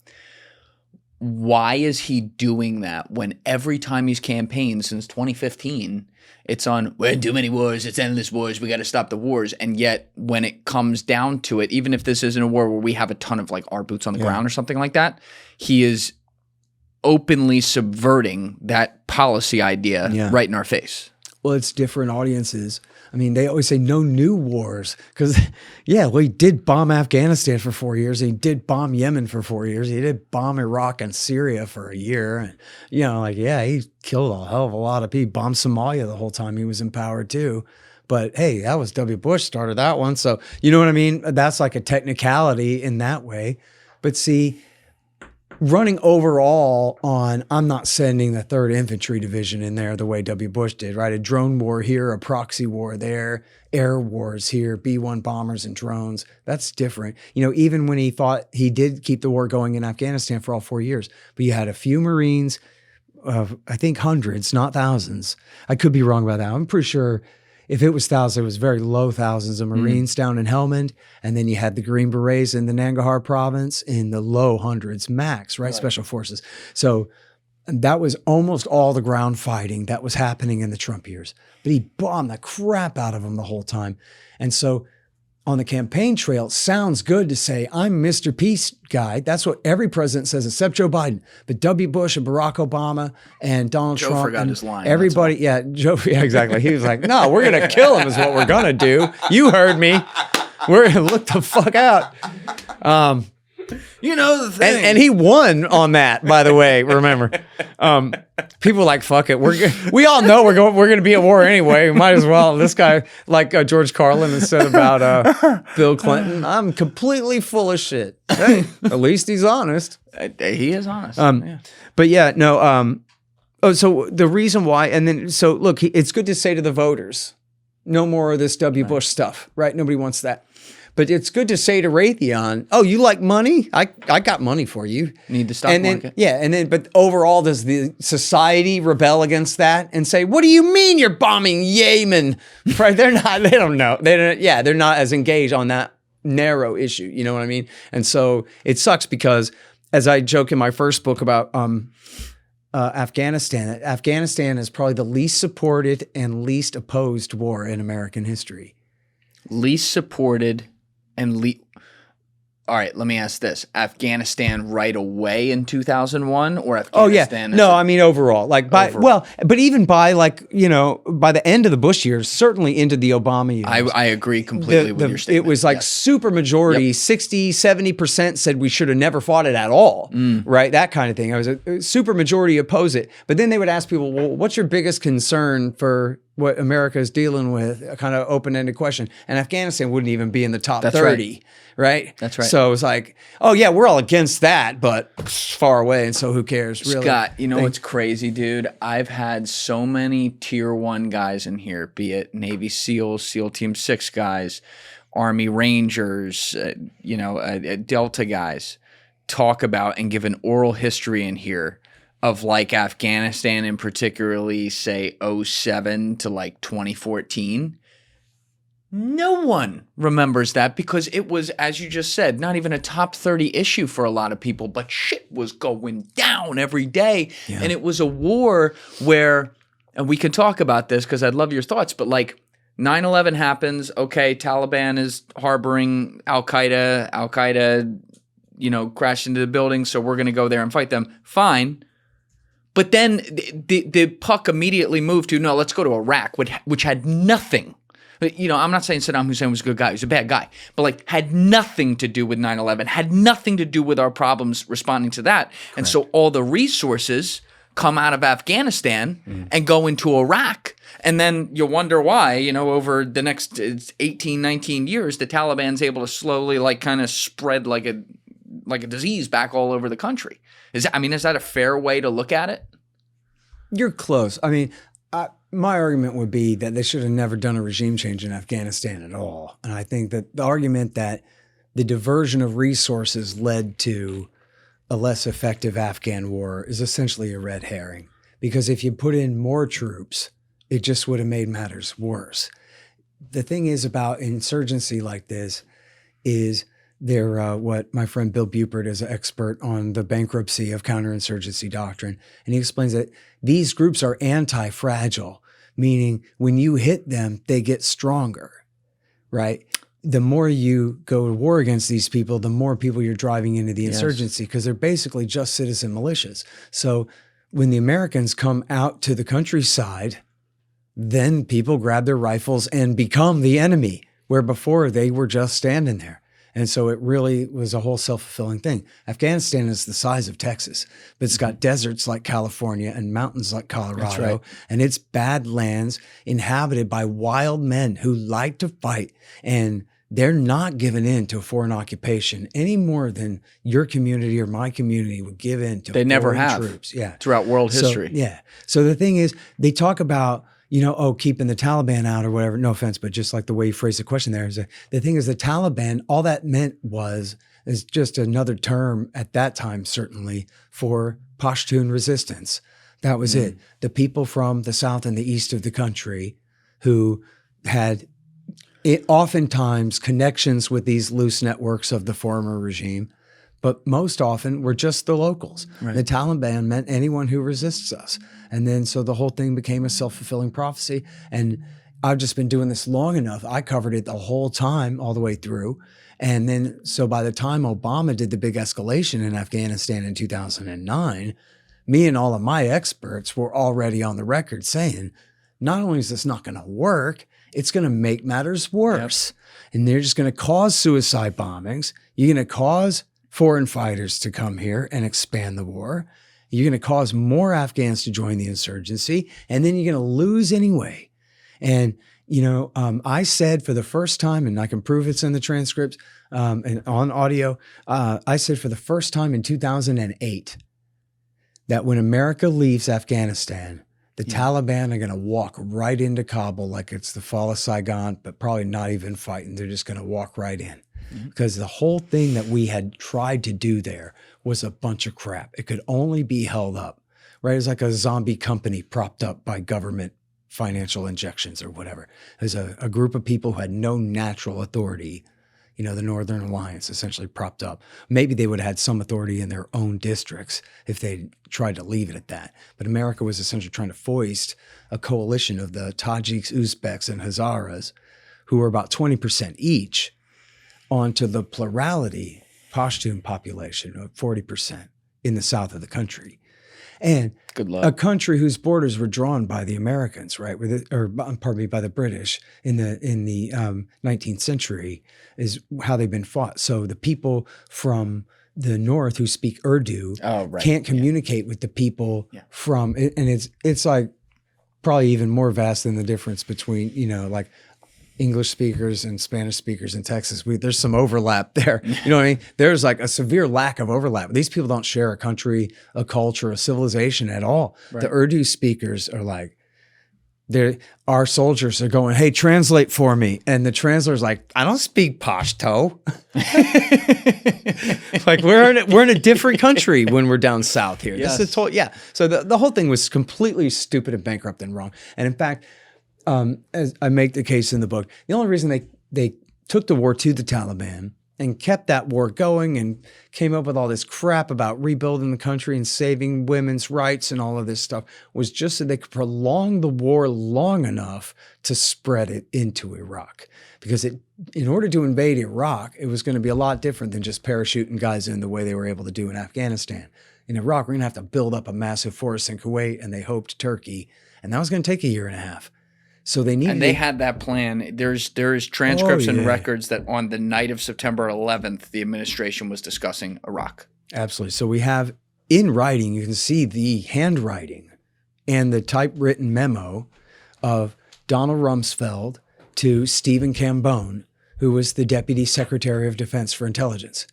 Why is he doing that when every time he's campaigned since 2015, it's on, we're in too many wars, it's endless wars, we got to stop the wars. And yet when it comes down to it, even if this isn't a war where we have a ton of like our boots on the ground or something like that, he is openly subverting that policy idea right in our face. Well, it's different audiences. I mean, they always say no new wars because, he did bomb Afghanistan for 4 years. He did bomb Yemen for 4 years. He did bomb Iraq and Syria for a year. And, he killed a hell of a lot of people. Bombed Somalia the whole time he was in power too. But hey, that was W. Bush started that one. So, you know what I mean? That's like a technicality in that way. But see, running overall on, I'm not sending the 3rd Infantry Division in there the way W. Bush did, right? A drone war here, a proxy war there, air wars here, B-1 bombers and drones. That's different. Even when he thought he did keep the war going in Afghanistan for all 4 years, but you had a few Marines, I think hundreds, not thousands. I could be wrong about that. I'm pretty sure if it was thousands, it was very low thousands of Marines down in Helmand. And then you had the Green Berets in the Nangarhar province in the low hundreds max, right? Special forces. So that was almost all the ground fighting that was happening in the Trump years. But he bombed the crap out of them the whole time. And so on the campaign trail, it sounds good to say, I'm Mr. Peace guy. That's what every president says, except Joe Biden. But W. Bush and Barack Obama and Donald Trump. Joe forgot and his line. Everybody, Joe, exactly. He was like, no, we're going to kill him is what we're going to do. You heard me. We're going to look the fuck out. You know the thing. And he won on that, by the way, remember. People like, fuck it. We all know we're going to be at war anyway. We might as well. This guy, like George Carlin has said about Bill Clinton, I'm completely full of shit. Hey, at least he's honest. He is honest. But so the reason why, and then, so look, it's good to say to the voters, no more of this W. Bush stuff, right? Nobody wants that. But it's good to say to Raytheon, oh, you like money? I got money for you. Need the stock market. But overall, does the society rebel against that and say, what do you mean you're bombing Yemen? Right? They don't know. They're not as engaged on that narrow issue. You know what I mean? And so it sucks because, as I joke in my first book about Afghanistan. Afghanistan is probably the least supported and least opposed war in American history. Least supported and all right, let me ask this. Afghanistan right away in 2001 or Afghanistan? No, I mean overall. But even by by the end of the Bush years, certainly into the Obama years. I agree completely with your statement. It was like super majority, 60, 70% said we should have never fought it at all, right? That kind of thing. I was a super majority oppose it. But then they would ask people, well, what's your biggest concern for what America is dealing with? A kind of open-ended question. And Afghanistan wouldn't even be in the top 30. Right? That's right. So it was like, oh yeah, we're all against that, but it's far away, and so who cares, really? Scott, you know what's crazy, dude? I've had so many tier 1 guys in here, be it Navy SEALs, SEAL Team 6 guys, Army Rangers, Delta guys, talk about and give an oral history in here of like Afghanistan and particularly say 07 to like 2014. No one remembers that because it was, as you just said, not even a top 30 issue for a lot of people, but shit was going down every day. Yeah. And it was a war where, and we can talk about this because I'd love your thoughts, but like 9/11 happens. Okay, Taliban is harboring Al-Qaeda, crashed into the building. So we're going to go there and fight them. Fine. But then the puck immediately moved to, no, let's go to Iraq, which had nothing. I'm not saying Saddam Hussein was a good guy. He was a bad guy. But like had nothing to do with 9/11, had nothing to do with our problems responding to that. Correct. And so all the resources come out of Afghanistan and go into Iraq. And then you wonder why, over the next 18, 19 years, the Taliban's able to slowly like kind of spread like a disease back all over the country. Is that a fair way to look at it? You're close. I mean, my argument would be that they should have never done a regime change in Afghanistan at all. And I think that the argument that the diversion of resources led to a less effective Afghan war is essentially a red herring. Because if you put in more troops, it just would have made matters worse. The thing is about insurgency like this is they're what my friend Bill Bupert is an expert on the bankruptcy of counterinsurgency doctrine. And he explains that these groups are anti-fragile, meaning when you hit them, they get stronger, right? The more you go to war against these people, the more people you're driving into the insurgency because they're basically just citizen militias. So when the Americans come out to the countryside, then people grab their rifles and become the enemy, where before they were just standing there. And so it really was a whole self-fulfilling thing. Afghanistan is the size of Texas, but it's got deserts like California and mountains like Colorado. That's right. And it's badlands inhabited by wild men who like to fight. And they're not giving in to a foreign occupation any more than your community or my community would give in to they never have troops. Yeah. Throughout world history. So the thing is, they talk about, keeping the Taliban out or whatever. No offense, but just like the way you phrased the question there is the thing is the Taliban, all that meant is just another term at that time, certainly, for Pashtun resistance. That was it. The people from the south and the east of the country who had oftentimes connections with these loose networks of the former regime, but most often were just the locals. Right. The Taliban meant anyone who resists us. And then so the whole thing became a self-fulfilling prophecy. And I've just been doing this long enough. I covered it the whole time, all the way through. And then so by the time Obama did the big escalation in Afghanistan in 2009, me and all of my experts were already on the record saying, not only is this not going to work, it's going to make matters worse. Yep. And they're just going to cause suicide bombings. You're going to cause foreign fighters to come here and expand the war. You're going to cause more Afghans to join the insurgency, and then you're going to lose anyway. And, I said for the first time, and I can prove it's in the transcripts and on audio, I said for the first time in 2008 that when America leaves Afghanistan, the Taliban are going to walk right into Kabul like it's the fall of Saigon, but probably not even fighting. They're just going to walk right in. Because the whole thing that we had tried to do there was a bunch of crap. It could only be held up, right? It was like a zombie company propped up by government financial injections or whatever. There's a group of people who had no natural authority, the Northern Alliance essentially propped up. Maybe they would have had some authority in their own districts if they tried to leave it at that. But America was essentially trying to foist a coalition of the Tajiks, Uzbeks, and Hazaras, who were about 20% each, onto the plurality Pashtun population of 40% in the south of the country. And Good luck. a country whose borders were drawn by the Americans, right? By the British in the 19th century is how they've been fought. So the people from the north who speak Urdu can't communicate with the people from, and it's like probably even more vast than the difference between, like English speakers and Spanish speakers in Texas. There's some overlap there. You know what I mean? There's like a severe lack of overlap. These people don't share a country, a culture, a civilization at all. Right. The Urdu speakers are like, our soldiers are going, hey, translate for me. And the translator's like, I don't speak Pashto. Like we're in a different country when we're down south here. Yes. This is So the whole thing was completely stupid and bankrupt and wrong. And in fact, as I make the case in the book, the only reason they took the war to the Taliban and kept that war going and came up with all this crap about rebuilding the country and saving women's rights and all of this stuff was just so they could prolong the war long enough to spread it into Iraq. Because in order to invade Iraq, it was going to be a lot different than just parachuting guys in the way they were able to do in Afghanistan. In Iraq, we're going to have to build up a massive force in Kuwait, and they hoped Turkey, and that was going to take a year and a half. So they needed. And they had that plan. There's transcripts and records that on the night of September 11th, the administration was discussing Iraq. Absolutely. So we have in writing, you can see the handwriting and the typewritten memo of Donald Rumsfeld to Stephen Cambone, who was the Deputy Secretary of Defense for Intelligence.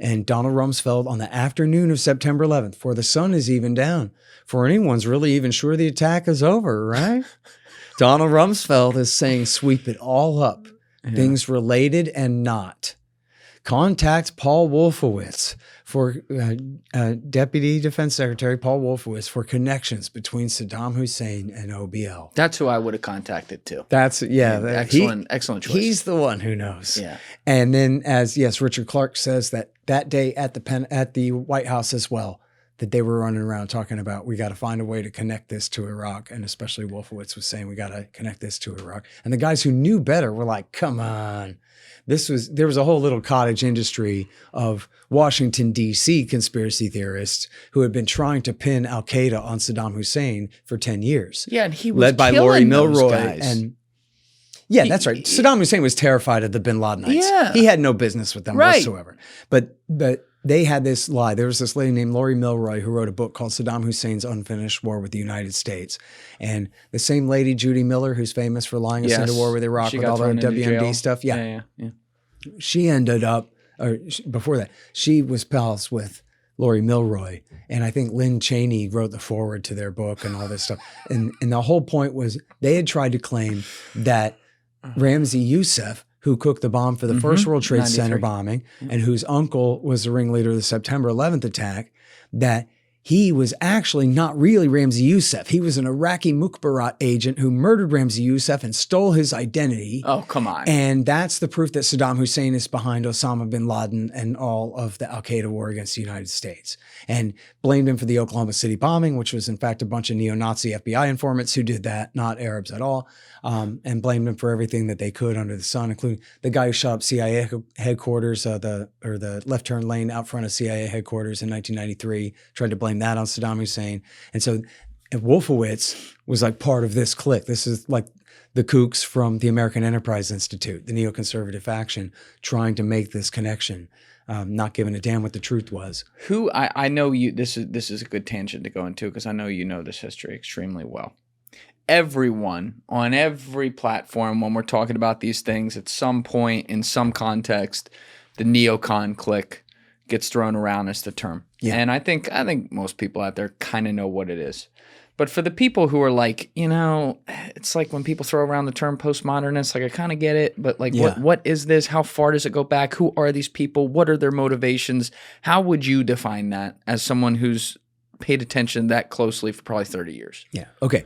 And Donald Rumsfeld on the afternoon of September 11th, before the sun is even down, before anyone's really even sure the attack is over, right? Donald Rumsfeld is saying, sweep it all up, things related and not. Contact Paul Wolfowitz for Deputy Defense Secretary Paul Wolfowitz for connections between Saddam Hussein and OBL. That's who I would have contacted too. Excellent choice. He's the one who knows. Yeah. And then, Richard Clark says that day at the White House as well, that they were running around talking about, we got to find a way to connect this to Iraq. And especially Wolfowitz was saying, we got to connect this to Iraq. And the guys who knew better were like, come on. There was a whole little cottage industry of Washington, D.C. conspiracy theorists who had been trying to pin Al-Qaeda on Saddam Hussein for 10 years. Yeah, and he was led by Laurie Milroy. Guys. That's right. Saddam Hussein was terrified of the bin Ladenites. Yeah. He had no business with them whatsoever. But they had this lie. There was this lady named Laurie Milroy who wrote a book called Saddam Hussein's Unfinished War with the United States. And the same lady, Judy Miller, who's famous for lying us into war with Iraq with all the WMD stuff. Yeah. She ended up, before that, she was pals with Laurie Milroy. And I think Lynn Cheney wrote the foreword to their book and all this stuff. And the whole point was they had tried to claim that Ramzi Youssef, who cooked the bomb for the first World Trade Center bombing, and whose uncle was the ringleader of the September 11th attack, that he was actually not really Ramzi Youssef. He was an Iraqi Mukhabarat agent who murdered Ramzi Youssef and stole his identity. Oh, come on. And that's the proof that Saddam Hussein is behind Osama bin Laden and all of the Al-Qaeda war against the United States. And blamed him for the Oklahoma City bombing, which was in fact a bunch of neo-Nazi FBI informants who did that, not Arabs at all. And blamed him for everything that they could under the sun, including the guy who shot up CIA headquarters, the left turn lane out front of CIA headquarters in 1993, tried to blame that on Saddam Hussein. And so Wolfowitz was like part of this clique. This is like the kooks from the American Enterprise Institute, the neoconservative faction, trying to make this connection, not giving a damn what the truth was. Who I know you. This is a good tangent to go into because I know you know this history extremely well. Everyone on every platform, when we're talking about these things, at some point in some context, the neocon clique gets thrown around as the term. Yeah. And I think most people out there kind of know what it is. But for the people who are like, it's like when people throw around the term postmodernist, like I kind of get it, but like what is this? How far does it go back? Who are these people? What are their motivations? How would you define that as someone who's paid attention that closely for probably 30 years? Yeah. Okay.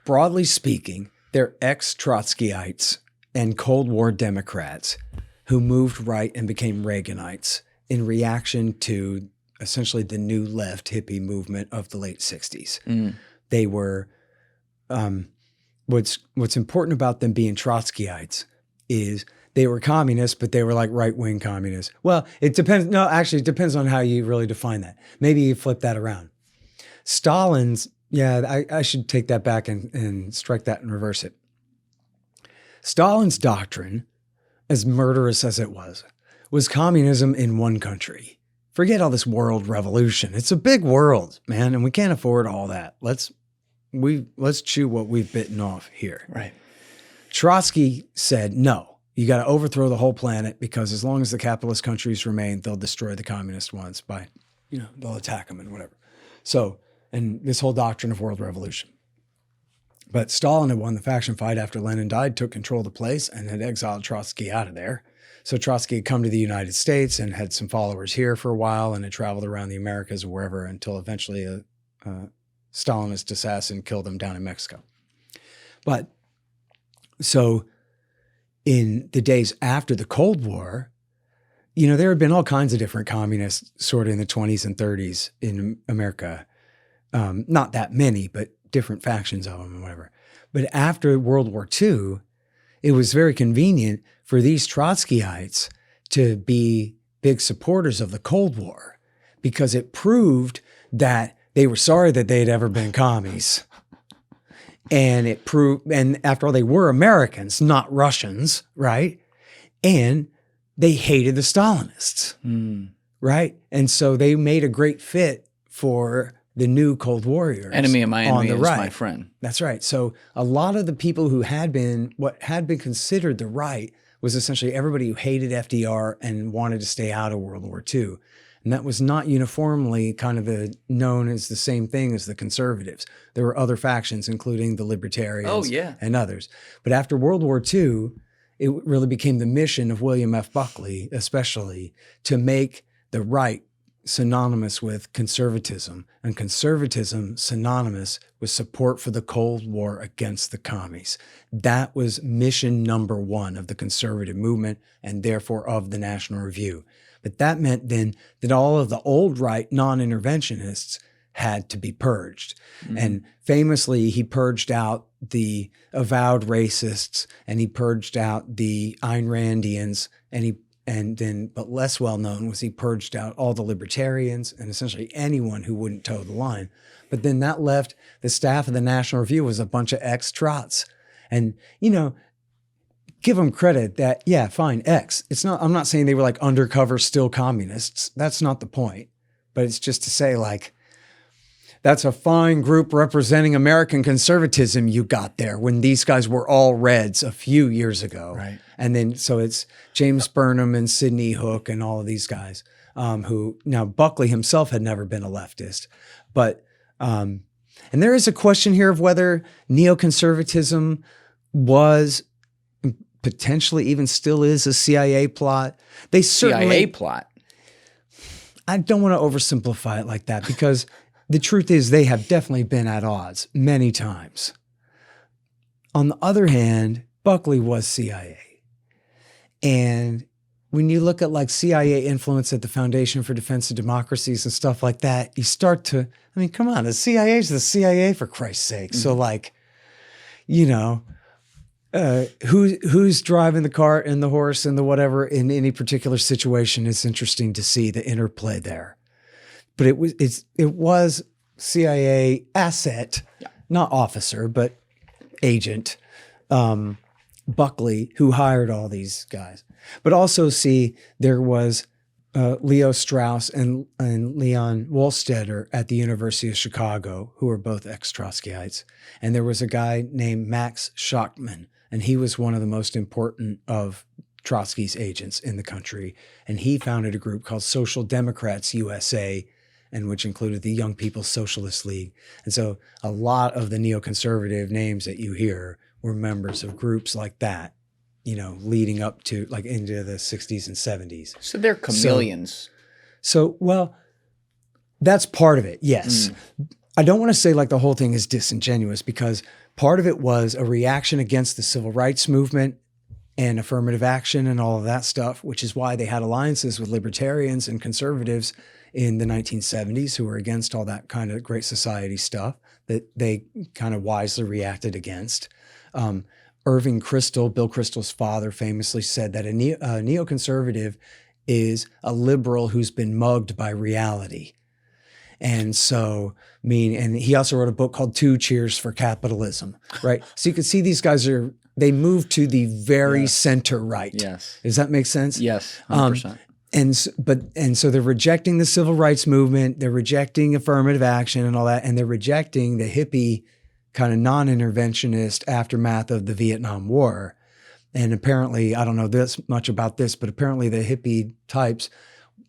Broadly speaking, they're ex-Trotskyites and Cold War Democrats who moved right and became Reaganites in reaction to essentially the new left hippie movement of the late 60s. They were, what's important about them being Trotskyites is they were communists, but they were like right-wing communists. Well, it depends. No, actually, it depends on how you really define that. Maybe you flip that around. Stalin's, I should take that back and strike that and reverse it. Stalin's doctrine, as murderous as it was communism in one country. Forget all this world revolution. It's a big world, man, and we can't afford all that. Let's chew what we've bitten off here. Right. Trotsky said, no, you got to overthrow the whole planet because as long as the capitalist countries remain, they'll destroy the communist ones by, they'll attack them and whatever. So, and this whole doctrine of world revolution. But Stalin had won the faction fight after Lenin died, took control of the place, and had exiled Trotsky out of there. So Trotsky had come to the United States and had some followers here for a while and had traveled around the Americas or wherever until eventually a Stalinist assassin killed him down in Mexico. But so in the days after the Cold War, there had been all kinds of different communists sort of in the 20s and 30s in America. Not that many, but different factions of them and whatever. But after World War II, it was very convenient for these Trotskyites to be big supporters of the Cold War because it proved that they were sorry that they had ever been commies. And it proved, and after all, they were Americans, not Russians, right? And they hated the Stalinists, right? And so they made a great fit for the new Cold Warriors. Enemy of my enemy is right. my friend. That's right. So a lot of the people who what had been considered the right was essentially everybody who hated FDR and wanted to stay out of World War II. And that was not uniformly kind of known as the same thing as the conservatives. There were other factions, including the libertarians and others. But after World War II, it really became the mission of William F. Buckley, especially, to make the right synonymous with conservatism, and conservatism synonymous with support for the Cold War against the commies. That was mission number one of the conservative movement and therefore of the National Review. But that meant then that all of the old right non-interventionists had to be purged. And famously, he purged out the avowed racists and he purged out the Ayn Randians but less well known was he purged out all the libertarians and essentially anyone who wouldn't toe the line. But then that left the staff of the National Review was a bunch of ex-trots. And, give them credit that, fine, ex. I'm not saying they were like undercover still communists. That's not the point. But it's just to say like, that's a fine group representing American conservatism you got there when these guys were all Reds a few years ago. Right. And then, so it's James Burnham and Sidney Hook and all of these guys who, now Buckley himself had never been a leftist. But, and there is a question here of whether neoconservatism was potentially even still is a CIA plot. They certainly... CIA plot? I don't want to oversimplify it like that because... The truth is they have definitely been at odds many times. On the other hand, Buckley was CIA. And when you look at like CIA influence at the Foundation for Defense of Democracies and stuff like that, you start to, come on, the CIA is the CIA for Christ's sake. So like, who's driving the cart and the horse and the whatever in any particular situation is interesting to see the interplay there. But it was CIA asset, not officer, but agent, Buckley, who hired all these guys. But also there was Leo Strauss and Leon Wohlstetter at the University of Chicago, who were both ex-Trotskyites. And there was a guy named Max Schachtman, and he was one of the most important of Trotsky's agents in the country. And he founded a group called Social Democrats USA, and which included the Young People's Socialist League. And so a lot of the neoconservative names that you hear were members of groups like that, leading up to like into the 60s and 70s. So they're chameleons. So well, that's part of it, yes. I don't want to say like the whole thing is disingenuous because part of it was a reaction against the civil rights movement and affirmative action and all of that stuff, which is why they had alliances with libertarians and conservatives in the 1970s who were against all that kind of Great Society stuff that they kind of wisely reacted against. Irving Kristol, Bill Kristol's father, famously said that a neoconservative is a liberal who's been mugged by reality. And so, and he also wrote a book called Two Cheers for Capitalism, right? So you can see these guys they move to the very center right. Yes. Does that make sense? Yes, 100%. And so they're rejecting the civil rights movement, they're rejecting affirmative action and all that, and they're rejecting the hippie kind of non-interventionist aftermath of the Vietnam War. And apparently, I don't know this much about this, but apparently the hippie types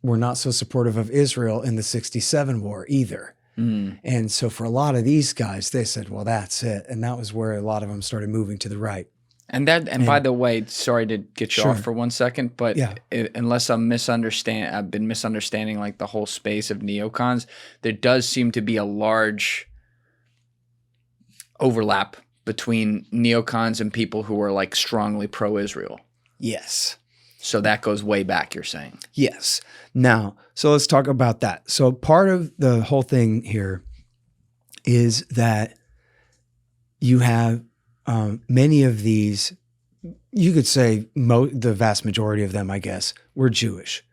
were not so supportive of Israel in the 67 war either. And so for a lot of these guys, they said, well, that's it. And that was where a lot of them started moving to the right. And by the way, sorry to get you off for 1 second, but unless I've been misunderstanding like the whole space of neocons, there does seem to be a large overlap between neocons and people who are like strongly pro-Israel. Yes. So that goes way back, you're saying? Yes. Now, so let's talk about that. So part of the whole thing here is that you have many of these, you could say the vast majority of them, I guess, were Jewish.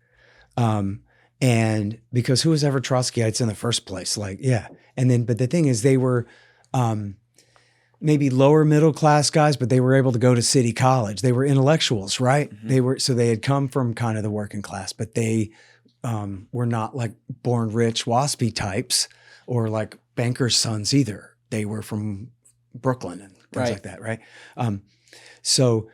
And because who was ever Trotskyites in the first place? But the thing is they were maybe lower middle class guys, but they were able to go to city college. They were intellectuals, right? Mm-hmm. They had come from kind of the working class, but they were not like born rich waspy types or like bankers' sons either. They were from Brooklyn and things like that, right? So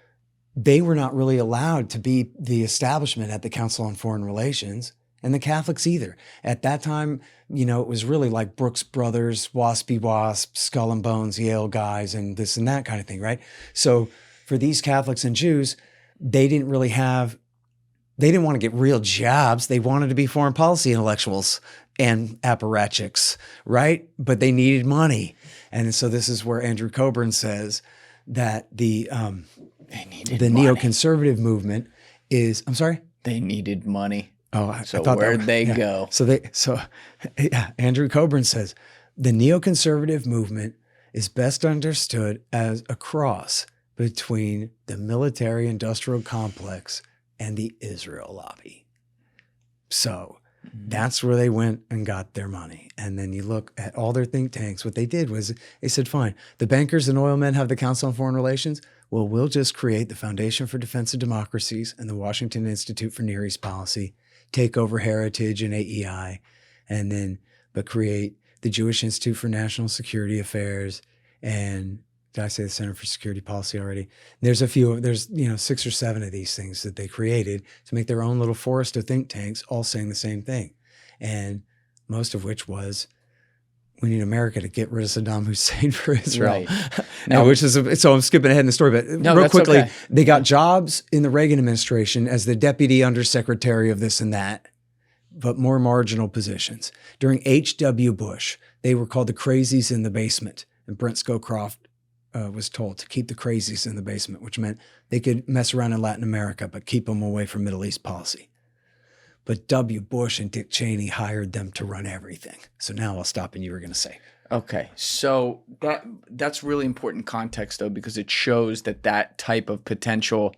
they were not really allowed to be the establishment at the Council on Foreign Relations, and the Catholics either. At that time, it was really like Brooks Brothers, Waspy Wasp, Skull and Bones, Yale guys, and this and that kind of thing, right? So for these Catholics and Jews, they didn't want to get real jobs. They wanted to be foreign policy intellectuals and apparatchiks, right? But they needed money. And so this is where Andrew Coburn says that the neoconservative movement is, I'm sorry? They needed money. Oh, so where'd they go? Andrew Coburn says the neoconservative movement is best understood as a cross between the military-industrial complex and the Israel lobby. So that's where they went and got their money. And then you look at all their think tanks. What they did was they said, fine, the bankers and oil men have the Council on Foreign Relations. Well, we'll just create the Foundation for Defense of Democracies and the Washington Institute for Near East Policy, take over Heritage and AEI, but create the Jewish Institute for National Security Affairs. And did I say the Center for Security Policy already? There's 6 or 7 of these things that they created to make their own little forest of think tanks, all saying the same thing. And most of which was, we need America to get rid of Saddam Hussein for Israel. Right. So I'm skipping ahead in the story, but real quickly, they got jobs in the Reagan administration as the deputy undersecretary of this and that, but more marginal positions. During H.W. Bush, they were called the crazies in the basement. And Brent Scowcroft was told to keep the crazies in the basement, which meant they could mess around in Latin America, but keep them away from Middle East policy. But W. Bush and Dick Cheney hired them to run everything. So now I'll stop and you were going to say. Okay. So that's really important context, though, because it shows that type of potential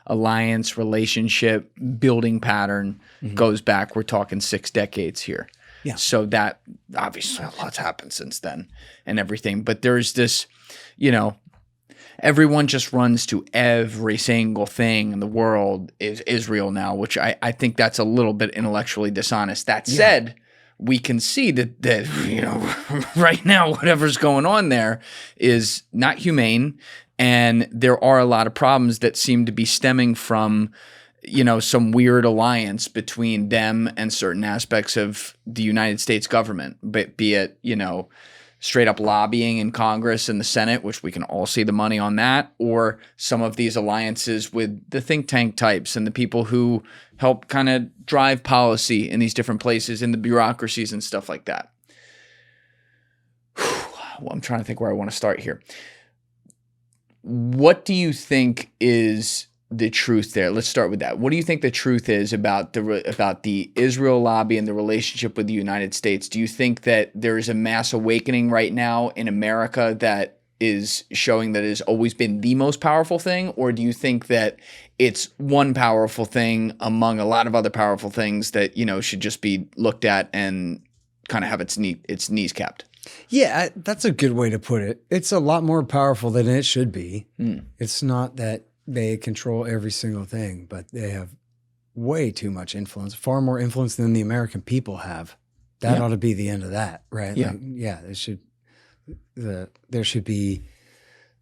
alliance, relationship, building pattern goes back. We're talking 6 decades here. Yeah. So that obviously a lot's happened since then and everything. But there's this, everyone just runs to every single thing in the world is Israel now, which I think that's a little bit intellectually dishonest. That said, we can see that right now whatever's going on there is not humane, and there are a lot of problems that seem to be stemming from some weird alliance between them and certain aspects of the United States government, but be it straight up lobbying in Congress and the Senate, which we can all see the money on that, or some of these alliances with the think tank types and the people who help kind of drive policy in these different places, in the bureaucracies and stuff like that. Well, I'm trying to think where I want to start here. What do you think is the truth there? Let's start with that. What do you think the truth is about the Israel lobby and the relationship with the United States? Do you think that there is a mass awakening right now in America that is showing that it has always been the most powerful thing? Or do you think that it's one powerful thing among a lot of other powerful things that, should just be looked at and kind of have its knees kept? Yeah, that's a good way to put it. It's a lot more powerful than it should be. It's not that they control every single thing, but they have way too much influence, far more influence than the American people have. That ought to be the end of that, right? Yeah. There should be,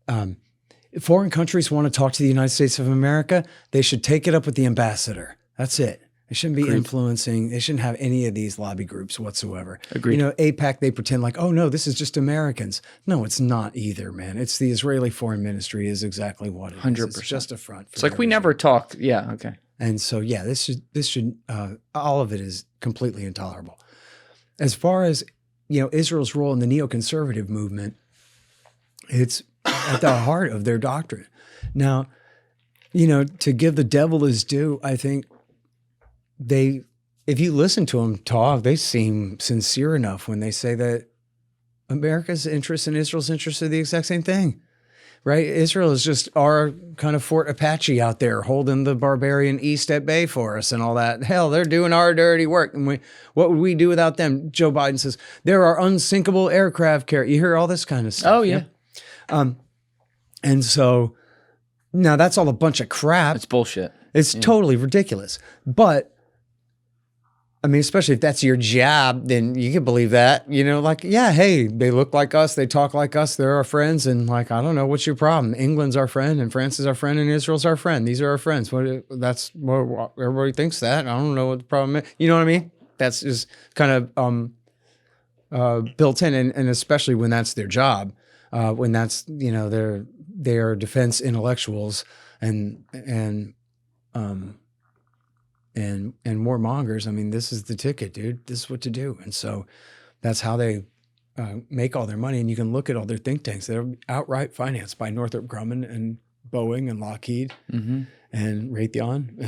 if foreign countries want to talk to the United States of America, they should take it up with the ambassador. That's it. They shouldn't be influencing. They shouldn't have any of these lobby groups whatsoever. Agreed. APAC, they pretend like, oh no, this is just Americans. No, it's not either, man. It's the Israeli Foreign Ministry is exactly what it 100%. is. It's just a front. It's like we never talked. Yeah. Okay. And so, this should all of it is completely intolerable. As far as, Israel's role in the neoconservative movement, it's at the heart of their doctrine. Now, to give the devil his due, I think if you listen to them talk, they seem sincere enough when they say that America's interests and Israel's interests are the exact same thing, right? Israel is just our kind of Fort Apache out there holding the barbarian East at bay for us and all that. Hell, they're doing our dirty work. And what would we do without them? Joe Biden says, there are unsinkable aircraft carriers. You hear all this kind of stuff. Oh, yeah. And so now that's all a bunch of crap. It's bullshit. It's totally ridiculous. But I mean, especially if that's your job, then you can believe that, hey, they look like us, they talk like us, they're our friends. And I don't know, what's your problem? England's our friend and France is our friend and Israel's our friend. These are our friends. That's what everybody thinks that. I don't know what the problem is. You know what I mean? That's just kind of built in. And especially when that's their job, when that's, they're defense intellectuals and warmongers. I mean, this is the ticket, dude. This is what to do. And so that's how they make all their money. And you can look at all their think tanks. They're outright financed by Northrop Grumman and Boeing and Lockheed and Raytheon.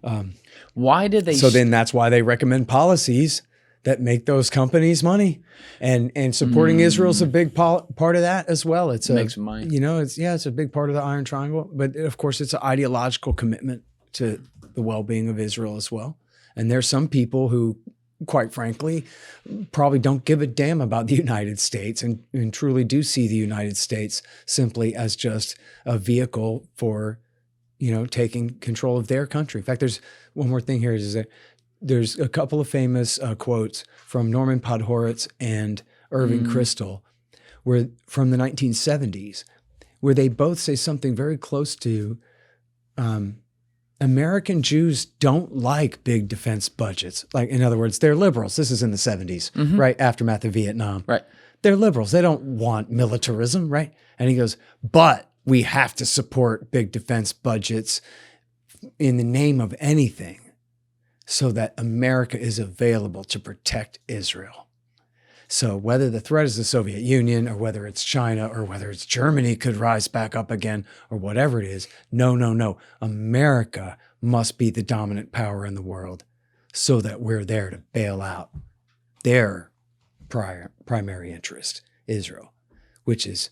And why did they? So then that's why they recommend policies that make those companies money. And supporting Israel's a big part of that as well. It makes money. It's a big part of the Iron Triangle. But of course, it's an ideological commitment to the well-being of Israel as well. And there's some people who, quite frankly, probably don't give a damn about the United States and truly do see the United States simply as just a vehicle for, taking control of their country. In fact, there's one more thing here is that there's a couple of famous quotes from Norman Podhoretz and Irving Kristol from the 1970s, where they both say something very close to American Jews don't like big defense budgets. Like, in other words, they're liberals. This is in the 70s, right? Aftermath of Vietnam. Right. They're liberals. They don't want militarism, right? And he goes, but we have to support big defense budgets in the name of anything so that America is available to protect Israel. So whether the threat is the Soviet Union or whether it's China or whether it's Germany could rise back up again or whatever it is, no. America must be the dominant power in the world so that we're there to bail out their primary interest, Israel, which is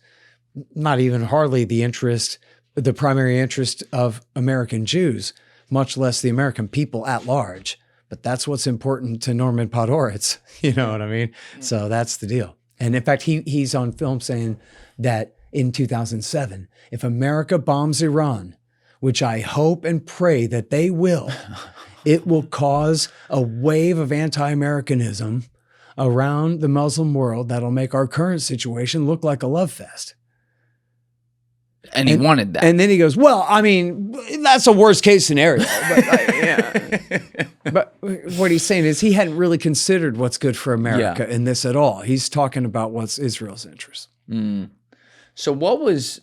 not even hardly the primary interest of American Jews, much less the American people at large. But that's what's important to Norman Podhoretz. You know what I mean? So that's the deal. And in fact, he's on film saying that in 2007, if America bombs Iran, which I hope and pray that they will, it will cause a wave of anti-Americanism around the Muslim world that'll make our current situation look like a love fest. And he wanted that. And then he goes, well, I mean, that's a worst case scenario. But what he's saying is he hadn't really considered what's good for America in this at all. He's talking about what's Israel's interest. So what was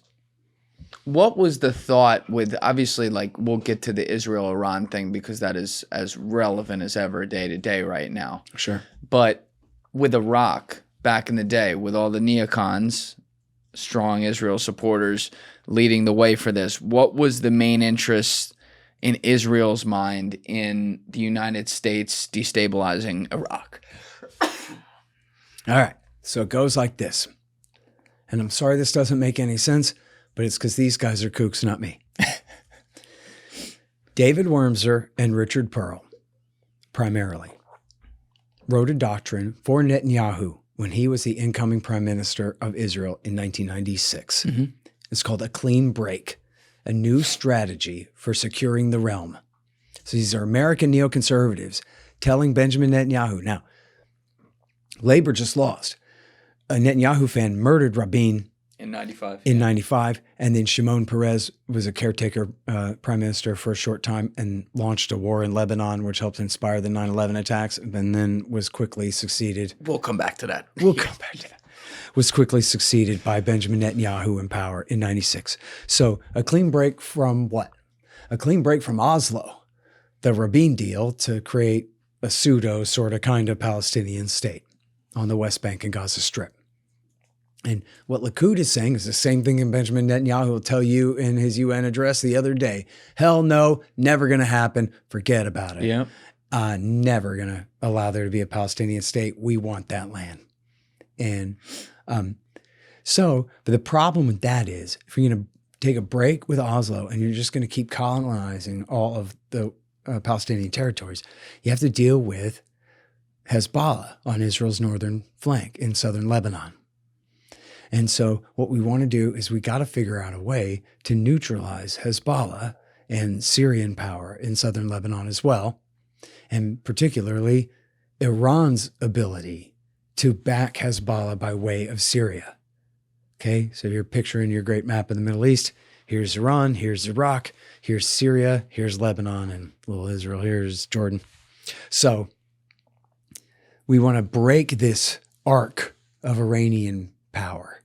the thought with, obviously, like, we'll get to the Israel-Iran thing because that is as relevant as ever day to day right now. Sure. But with Iraq back in the day, with all the neocons strong Israel supporters leading the way for this. What was the main interest in Israel's mind in the United States destabilizing Iraq? All right. So it goes like this. And I'm sorry this doesn't make any sense, but it's because these guys are kooks, not me. David Wormser and Richard Pearl, primarily, wrote a doctrine for Netanyahu when he was the incoming prime minister of Israel in 1996. Mm-hmm. It's called a clean break, a new strategy for securing the realm. So these are American neoconservatives telling Benjamin Netanyahu. Now, Labor just lost. A Netanyahu fan murdered Rabin in 95. In 95. And then Shimon Peres was a caretaker prime minister for a short time and launched a war in Lebanon, which helped inspire the 9/11 attacks, and then was quickly succeeded. We'll come back to that. We'll come back to that. Was quickly succeeded by Benjamin Netanyahu in power in 96. So a clean break from what? A clean break from Oslo, the Rabin deal to create a pseudo sort of kind of Palestinian state on the West Bank and Gaza Strip. And what Likud is saying is the same thing that Benjamin Netanyahu will tell you in his UN address the other day. Hell no, never going to happen. Forget about it. Yeah. Never going to allow there to be a Palestinian state. We want that land. And but the problem with that is if you're going to take a break with Oslo and you're just going to keep colonizing all of the Palestinian territories, you have to deal with Hezbollah on Israel's northern flank in southern Lebanon. And so what we want to do is we got to figure out a way to neutralize Hezbollah and Syrian power in southern Lebanon as well, and particularly Iran's ability to back Hezbollah by way of Syria. Okay, so you're picturing your great map of the Middle East. Here's Iran, here's Iraq, here's Syria, here's Lebanon, and little Israel, here's Jordan. So we want to break this arc of Iranian power.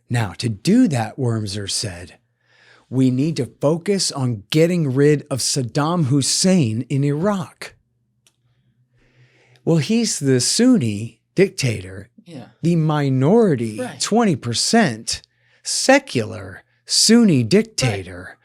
Now, to do that, Wormser said, we need to focus on getting rid of Saddam Hussein in Iraq. Well, he's the Sunni dictator, the minority, 20% secular Sunni dictator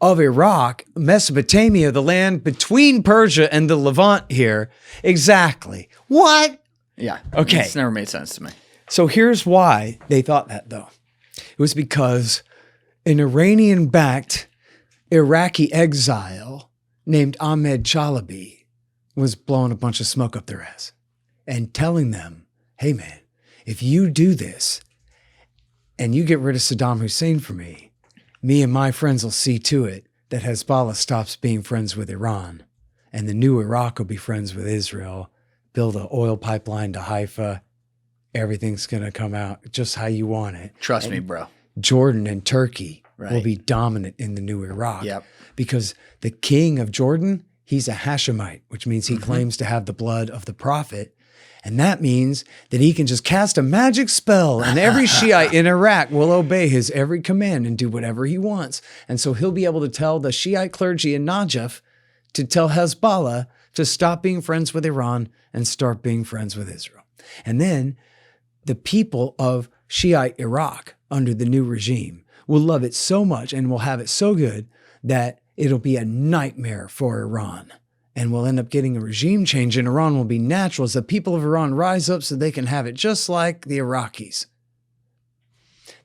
of Iraq, Mesopotamia, the land between Persia and the Levant here. Exactly. What? Yeah. Okay. It's never made sense to me. So here's why they thought that, though. It was because an Iranian-backed Iraqi exile named Ahmed Chalabi was blowing a bunch of smoke up their ass and telling them, hey, man, if you do this and you get rid of Saddam Hussein for me and my friends will see to it that Hezbollah stops being friends with Iran and the new Iraq will be friends with Israel, build an oil pipeline to Haifa. Everything's going to come out just how you want it. Trust me, bro. Jordan and Turkey will be dominant in the new Iraq. Yep. Because the king of Jordan, he's a Hashemite, which means he claims to have the blood of the prophet. And that means that he can just cast a magic spell and every Shiite in Iraq will obey his every command and do whatever he wants. And so he'll be able to tell the Shiite clergy in Najaf to tell Hezbollah to stop being friends with Iran and start being friends with Israel. And then the people of Shiite Iraq under the new regime will love it so much and will have it so good that it'll be a nightmare for Iran. And we'll end up getting a regime change in Iran will be natural as the people of Iran rise up so they can have it just like the Iraqis.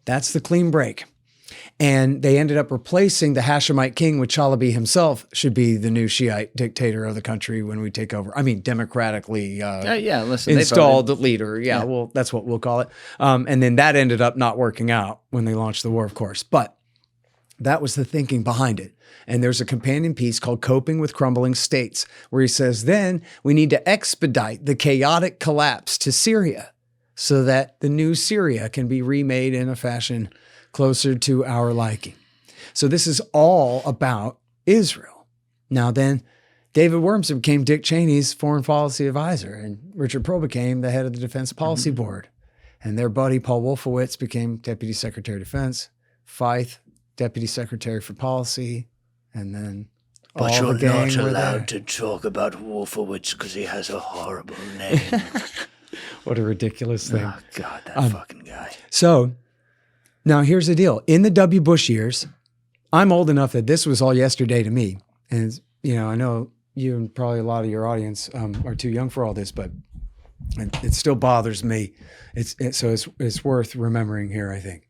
That's the clean break. And they ended up replacing the Hashemite king with Chalabi himself should be the new Shiite dictator of the country when we take over. I mean, democratically installed leader. Yeah, well, that's what we'll call it. And then that ended up not working out when they launched the war, of course. But that was the thinking behind it. And there's a companion piece called Coping with Crumbling States, where he says, then we need to expedite the chaotic collapse to Syria so that the new Syria can be remade in a fashion closer to our liking. So this is all about Israel. Now then, David Wormser became Dick Cheney's foreign policy advisor, and Richard Pearl became the head of the Defense Policy Board. And their buddy, Paul Wolfowitz, became Deputy Secretary of Defense, Feith, Deputy Secretary for Policy, and then but all you're the gang not were allowed there. to talk about Wolfowitz because he has a horrible name. What a ridiculous thing. Oh, God, that fucking guy. So Now, here's the deal. In the W. Bush years, I'm old enough that this was all yesterday to me. And, I know you and probably a lot of your audience are too young for all this, but it still bothers me. So it's worth remembering here, I think,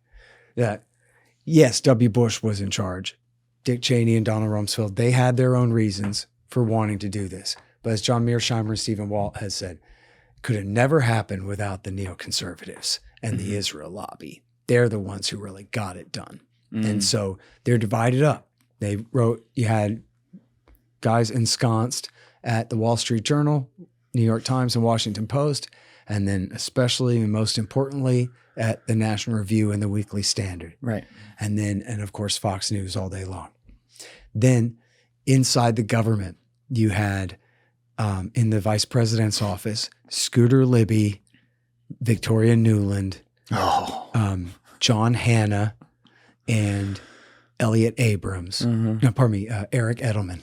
that, yes, W. Bush was in charge. Dick Cheney and Donald Rumsfeld, they had their own reasons for wanting to do this. But as John Mearsheimer and Stephen Walt has said, could have never happened without the neoconservatives and the Israel lobby. They're the ones who really got it done. And so they're divided up. You had guys ensconced at the Wall Street Journal, New York Times, and Washington Post, and then especially and most importantly at the National Review and the Weekly Standard. Right. And of course, Fox News all day long. Then inside the government, you had in the vice president's office, Scooter Libby, Victoria Nuland, John Hanna, and Elliot Abrams. Eric Edelman.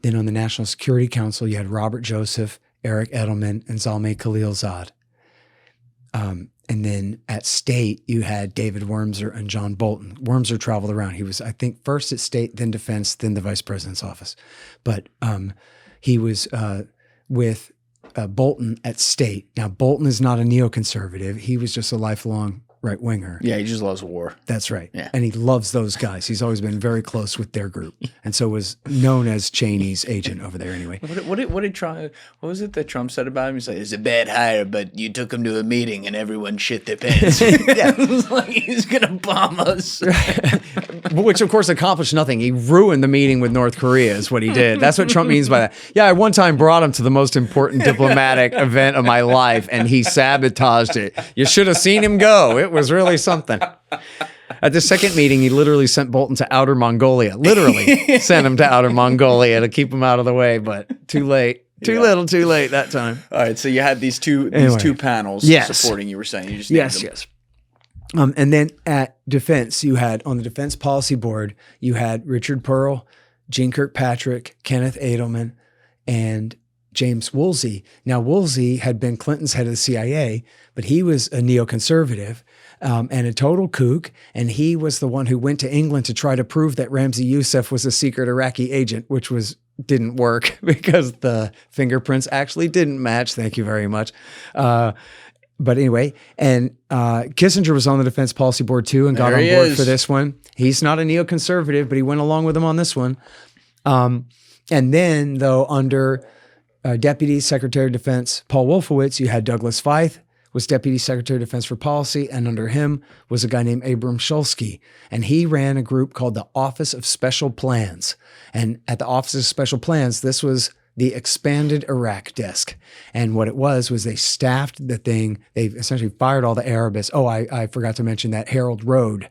Then on the National Security Council, you had Robert Joseph, Eric Edelman, and Zalmay Khalilzad. And then at State, you had David Wormser and John Bolton. Wormser traveled around. He was, I think, first at State, then Defense, then the Vice President's office. But he was with Bolton at State. Now, Bolton is not a neoconservative. He was just a lifelong right-winger. Yeah, he just loves war. That's right. Yeah. And he loves those guys. He's always been very close with their group. And so was known as Cheney's agent over there anyway. What did Trump, what was it that Trump said about him? He's like, it's a bad hire, but you took him to a meeting and everyone shit their pants. Yeah. It was like, he's going to bomb us. Which, of course, accomplished nothing. He ruined the meeting with North Korea is what he did. That's what Trump means by that. Yeah, I one time brought him to the most important diplomatic event of my life, and he sabotaged it. You should have seen him go. It was really something. At the second meeting, he literally sent Bolton to Outer Mongolia. Literally sent him to Outer Mongolia to keep him out of the way, but too late. Too little, too late that time. All right, so you had these two panels supporting, you were saying. You just named them. Yes. And then at Defense, you had on the Defense Policy Board, you had Richard Pearl, Gene Kirkpatrick, Kenneth Edelman, and James Woolsey. Now, Woolsey had been Clinton's head of the CIA, but he was a neoconservative and a total kook, and he was the one who went to England to try to prove that Ramzi Youssef was a secret Iraqi agent, which didn't work because the fingerprints actually didn't match. Thank you very much. But anyway, and Kissinger was on the Defense Policy Board too and got on board for this one. He's not a neoconservative, but he went along with him on this one. And then, though, under Deputy Secretary of Defense Paul Wolfowitz, you had Douglas Feith was Deputy Secretary of Defense for Policy, and under him was a guy named Abram Shulsky. And he ran a group called the Office of Special Plans. And at the Office of Special Plans, this was the expanded Iraq desk. And what it was they staffed the thing. They essentially fired all the Arabists. Oh, I forgot to mention that Harold Rode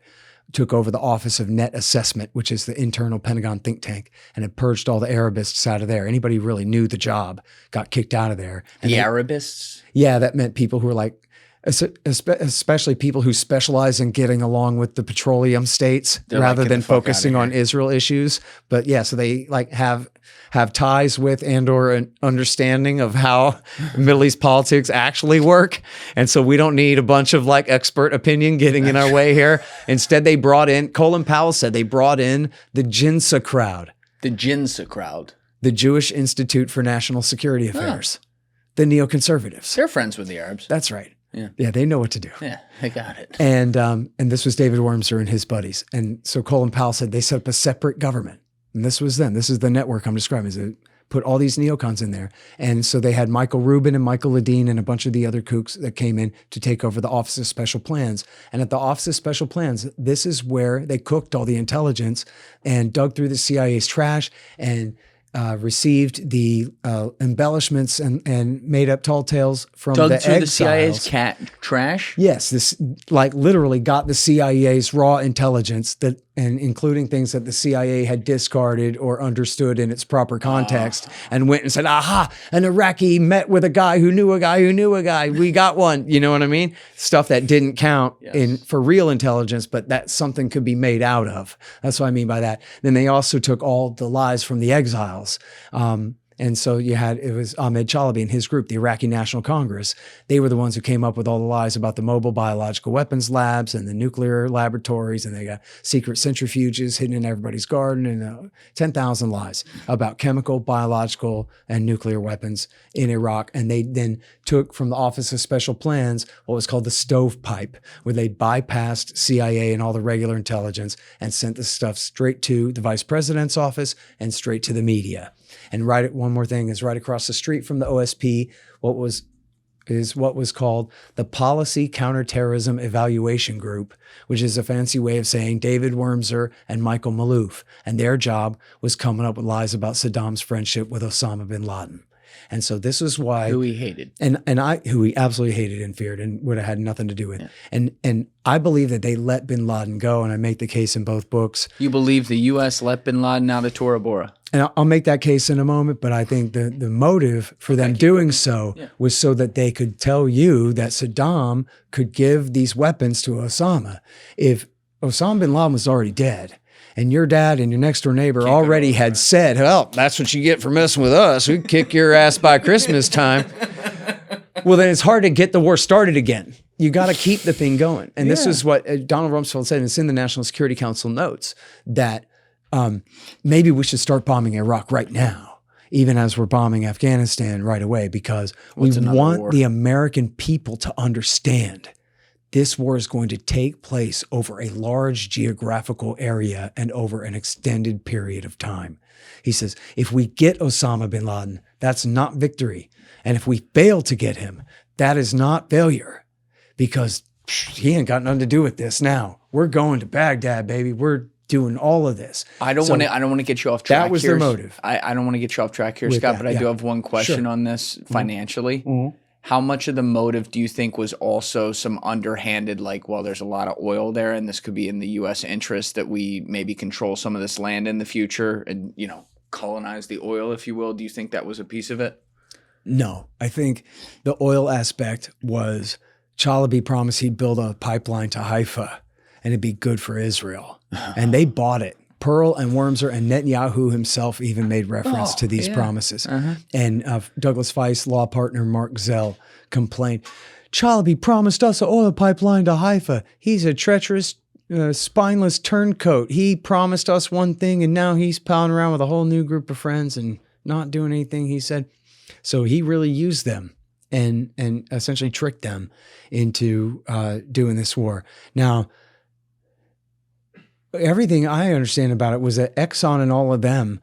took over the Office of Net Assessment, which is the internal Pentagon think tank, and it purged all the Arabists out of there. Anybody who really knew the job got kicked out of there. And Arabists? Yeah, that meant people who were like, especially people who specialize in getting along with the petroleum states rather than focusing on Israel issues. But yeah, so they like have ties with and/or an understanding of how Middle East politics actually work. And so we don't need a bunch of like expert opinion getting in our way here. Instead, they brought in, Colin Powell said they brought in the JINSA crowd. The JINSA crowd. The Jewish Institute for National Security Affairs. The neoconservatives. They're friends with the Arabs. That's right. Yeah, they know what to do. Yeah, they got it. And this was David Wormser and his buddies. And so Colin Powell said they set up a separate government. And this was them. This is the network I'm describing. Is it put all these neocons in there. And so they had Michael Rubin and Michael Ledeen and a bunch of the other kooks that came in to take over the Office of Special Plans. And at the Office of Special Plans, this is where they cooked all the intelligence and dug through the CIA's trash and received the embellishments and made up tall tales from dug the through exiles. the CIA's trash? Yes, this like literally got the CIA's raw intelligence that, and including things that the CIA had discarded or understood in its proper context, and went and said, aha, an Iraqi met with a guy who knew a guy who knew a guy. We got one. You know what I mean? Stuff that didn't count for real intelligence, but that something could be made out of. That's what I mean by that. Then they also took all the lies from the exiles. And so it was Ahmed Chalabi and his group, the Iraqi National Congress. They were the ones who came up with all the lies about the mobile biological weapons labs and the nuclear laboratories. And they got secret centrifuges hidden in everybody's garden and 10,000 lies about chemical, biological, and nuclear weapons in Iraq. And they then took from the Office of Special Plans what was called the stovepipe, where they bypassed CIA and all the regular intelligence and sent the stuff straight to the vice president's office and straight to the media. And one more thing is right across the street from the OSP, what was called the Policy Counterterrorism Evaluation Group, which is a fancy way of saying David Wormser and Michael Maloof. And their job was coming up with lies about Saddam's friendship with Osama bin Laden. And so this is why Who he hated. Who he absolutely hated and feared and would have had nothing to do with. Yeah. And I believe that they let bin Laden go, and I make the case in both books. You believe the U.S. let bin Laden out of Tora Bora? And I'll make that case in a moment, but I think the motive for them doing so was so that they could tell you that Saddam could give these weapons to Osama. If Osama bin Laden was already dead, and your dad and your next door neighbor already had said, well, that's what you get for messing with us. We kick your ass by Christmas time. Well, then it's hard to get the war started again. You got to keep the thing going. And this is what Donald Rumsfeld said, and it's in the National Security Council notes, that maybe we should start bombing Iraq right now, even as we're bombing Afghanistan right away, because we want the American people to understand this war is going to take place over a large geographical area and over an extended period of time. He says, if we get Osama bin Laden, that's not victory. And if we fail to get him, that is not failure, because he ain't got nothing to do with this now. We're going to Baghdad, baby. We're doing all of this. I don't want to get you off track. That was their motive. I don't want to get you off track here, Scott, but I do have one question on this financially. Mm-hmm. How much of the motive do you think was also some underhanded, like, well, there's a lot of oil there and this could be in the U.S. interest that we maybe control some of this land in the future and, colonize the oil, if you will? Do you think that was a piece of it? No, I think the oil aspect was Chalabi promised he'd build a pipeline to Haifa and it'd be good for Israel. And they bought it. Pearl and Wormser and Netanyahu himself even made reference to these promises. And Douglas Feist's law partner, Mark Zell, complained, Chalabi promised us an oil pipeline to Haifa. He's a treacherous, spineless turncoat. He promised us one thing, and now he's palling around with a whole new group of friends and not doing anything he said. So he really used them and essentially tricked them into doing this war. Now, everything I understand about it was that Exxon and all of them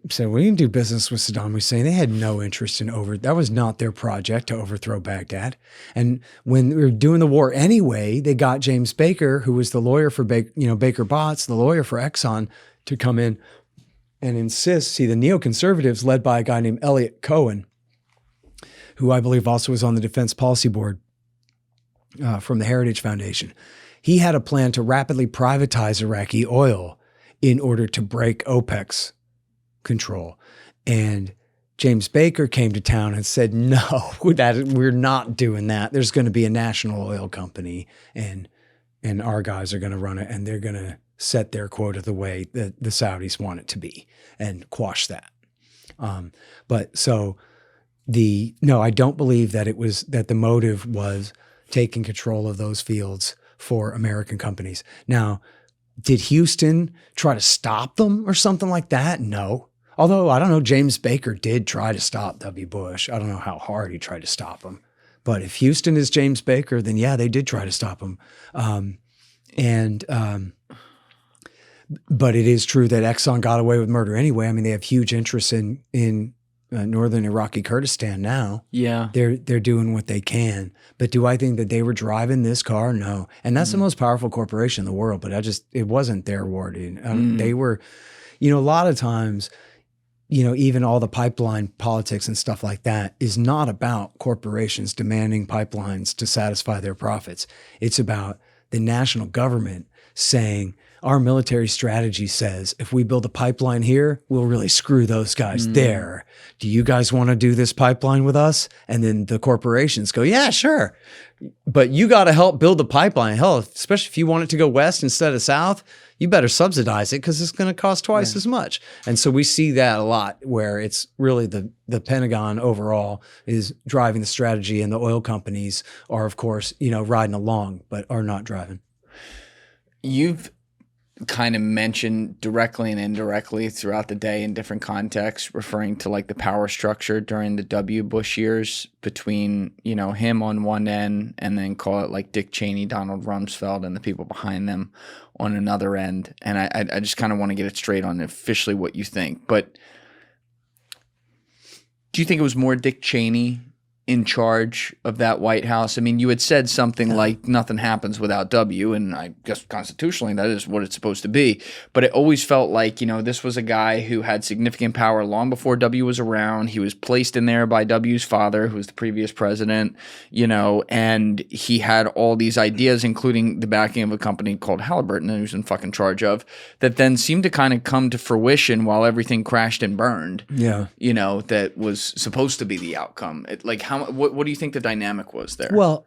said, we didn't do business with Saddam Hussein. They had no interest in that was not their project to overthrow Baghdad. And when we were doing the war anyway, they got James Baker, who was the lawyer for Baker Botts, the lawyer for Exxon, to come in and insist. See, the neoconservatives, led by a guy named Elliot Cohen, who I believe also was on the Defense Policy Board from the Heritage Foundation, he had a plan to rapidly privatize Iraqi oil in order to break OPEC's control. And James Baker came to town and said, no, we're not doing that. There's going to be a national oil company and our guys are going to run it and they're going to set their quota the way that the Saudis want it to be and quash that. I don't believe that the motive was taking control of those fields for American companies. Now, did Houston try to stop them or something like that? No. Although, I don't know, James Baker did try to stop W. Bush. I don't know how hard he tried to stop him. But if Houston is James Baker, then yeah, they did try to stop him. But it is true that Exxon got away with murder anyway. I mean, they have huge interests in northern Iraqi Kurdistan now. Yeah. They're doing what they can. But do I think that they were driving this car? No. And that's the most powerful corporation in the world, but it wasn't their war, dude. They were, a lot of times, even all the pipeline politics and stuff like that is not about corporations demanding pipelines to satisfy their profits. It's about the national government saying, our military strategy says if we build a pipeline here, we'll really screw those guys there. Do you guys want to do this pipeline with us? And then the corporations go, yeah, sure. But you got to help build the pipeline. Hell, especially if you want it to go west instead of south, you better subsidize it because it's going to cost twice as much. And so we see that a lot where it's really the Pentagon overall is driving the strategy, and the oil companies are, of course, riding along, but are not driving. You've kind of mentioned directly and indirectly throughout the day in different contexts, referring to like the power structure during the W. Bush years between, him on one end and then call it like Dick Cheney, Donald Rumsfeld, and the people behind them on another end. And I just kind of want to get it straight on officially what you think. But do you think it was more Dick Cheney in charge of that White House? I mean, you had said something like nothing happens without W, and I guess constitutionally that is what it's supposed to be. But it always felt like, this was a guy who had significant power long before W was around. He was placed in there by W's father, who was the previous president, and he had all these ideas, including the backing of a company called Halliburton, who was in fucking charge of, that then seemed to kind of come to fruition while everything crashed and burned. Yeah. That was supposed to be the outcome. What do you think the dynamic was there? Well,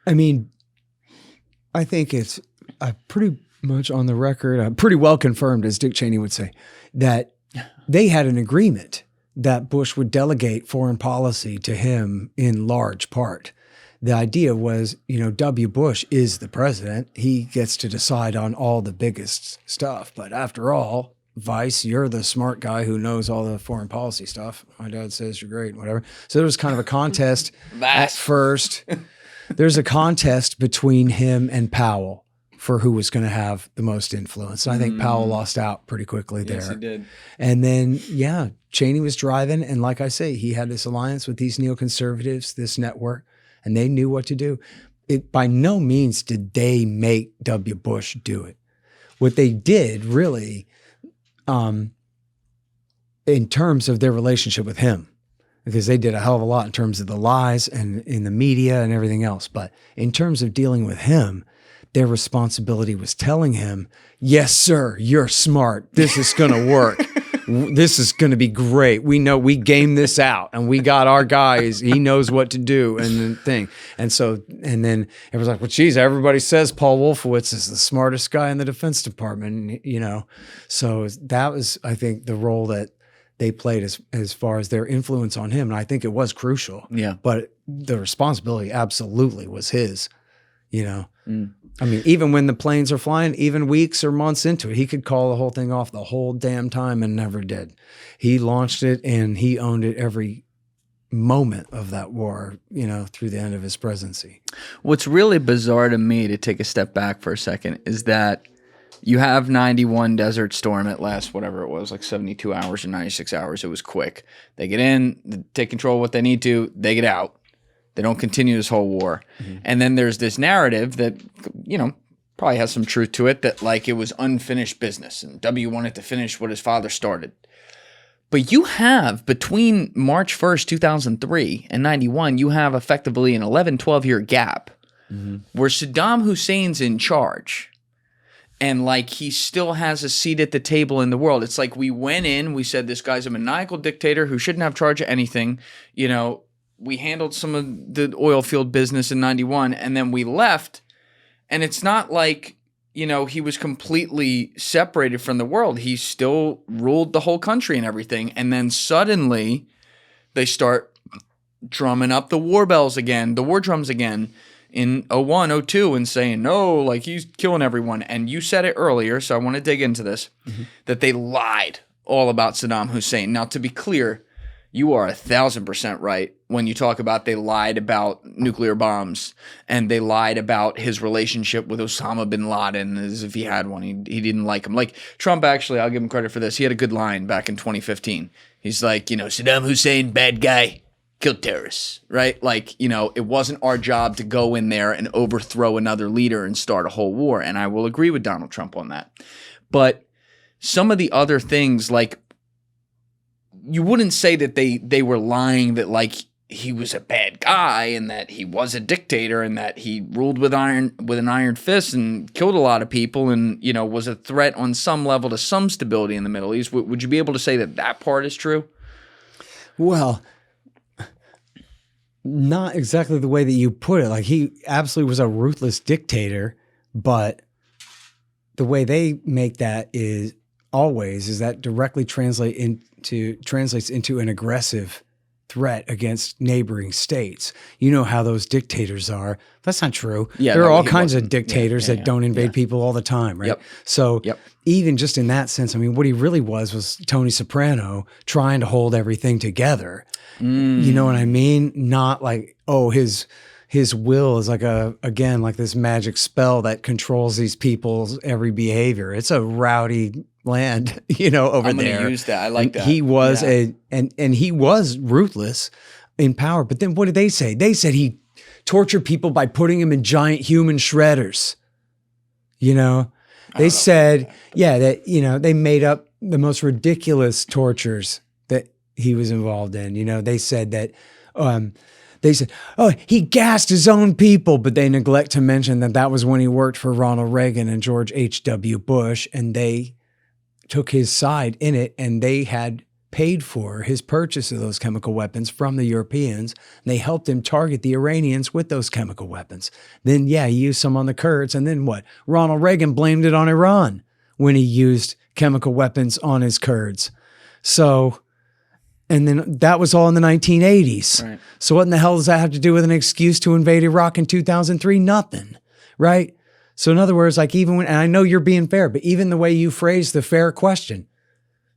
I mean, I think it's pretty much on the record, pretty well confirmed, as Dick Cheney would say, that they had an agreement that Bush would delegate foreign policy to him in large part. The idea was, W. Bush is the president. He gets to decide on all the biggest stuff. But after all, Vice, you're the smart guy who knows all the foreign policy stuff. My dad says you're great, whatever. So there was kind of a contest at first. There's a contest between him and Powell for who was going to have the most influence. And I think Powell lost out pretty quickly there. Yes, he did. And then, Cheney was driving. And like I say, he had this alliance with these neoconservatives, this network, and they knew what to do. By no means did they make W. Bush do it. What they did really, in terms of their relationship with him, because they did a hell of a lot in terms of the lies and in the media and everything else. But in terms of dealing with him, their responsibility was telling him, yes, sir, you're smart. This is going to work. This is going to be great. We know we game this out and we got our guys. He knows what to do and the thing. And then it was like, well, geez, everybody says Paul Wolfowitz is the smartest guy in the Defense Department, So that was, I think, the role that they played as far as their influence on him. And I think it was crucial. Yeah. But the responsibility absolutely was his, I mean, even when the planes are flying, even weeks or months into it, he could call the whole thing off the whole damn time and never did. He launched it and he owned it every moment of that war, through the end of his presidency. What's really bizarre to me, to take a step back for a second, is that you have 91 Desert Storm. It lasts whatever it was, like 72 hours or 96 hours. It was quick. They get in, they take control of what they need to, they get out. They don't continue this whole war. Mm-hmm. And then there's this narrative that, probably has some truth to it, that like it was unfinished business and W wanted to finish what his father started. But you have, between March 1st, 2003 and 91, you have effectively an 11, 12-year gap where Saddam Hussein's in charge. And like he still has a seat at the table in the world. It's like we went in, we said this guy's a maniacal dictator who shouldn't have charge of anything, We handled some of the oil field business in 91 and then we left. And it's not like, he was completely separated from the world. He still ruled the whole country and everything. And then suddenly they start drumming up the war bells again, the war drums again in 01, 02 and saying, no, like he's killing everyone. And you said it earlier, so I want to dig into this, that they lied all about Saddam Hussein. Now, to be clear, you are 1,000% right when you talk about they lied about nuclear bombs and they lied about his relationship with Osama bin Laden as if he had one. He didn't like him. Like Trump, actually, I'll give him credit for this. He had a good line back in 2015. He's like, Saddam Hussein, bad guy, killed terrorists, right? Like, it wasn't our job to go in there and overthrow another leader and start a whole war. And I will agree with Donald Trump on that. But some of the other things, like, you wouldn't say that they were lying that like he was a bad guy and that he was a dictator and that he ruled with an iron fist and killed a lot of people and, you know, was a threat on some level to some stability in the Middle East. Would you be able to say that that part is true? Well, not exactly the way that you put it. Like, he absolutely was a ruthless dictator, but the way they make that is that directly translates into an aggressive threat against neighboring states. You know how those dictators are. That's not true. Yeah, there are no, all he kinds of wasn't. dictators that don't invade people all the time, right? Yep. So Yep. even just in that sense, I mean, what he really was Tony Soprano trying to hold everything together. You know what I mean? Not like, oh, his will is like like this magic spell that controls these people's every behavior. It's a rowdy land, you know, over there. I'm going to use that. I like that. He was and he was ruthless in power. But then what did they say? They said he tortured people by putting them in giant human shredders. You know, they said, that, you know, they made up the most ridiculous tortures that he was involved in. You know, they said that, they said, oh, he gassed his own people, but they neglect to mention that was when he worked for Ronald Reagan and George H.W. Bush, and they took his side in it, and they had paid for his purchase of those chemical weapons from the Europeans. And they helped him target the Iranians with those chemical weapons. Then, he used some on the Kurds, and then what? Ronald Reagan blamed it on Iran when he used chemical weapons on his Kurds. So... and then that was all in the 1980s. Right. So what in the hell does that have to do with an excuse to invade Iraq in 2003? Nothing, right? So in other words, like even when, and I know you're being fair, but even the way you phrased the fair question,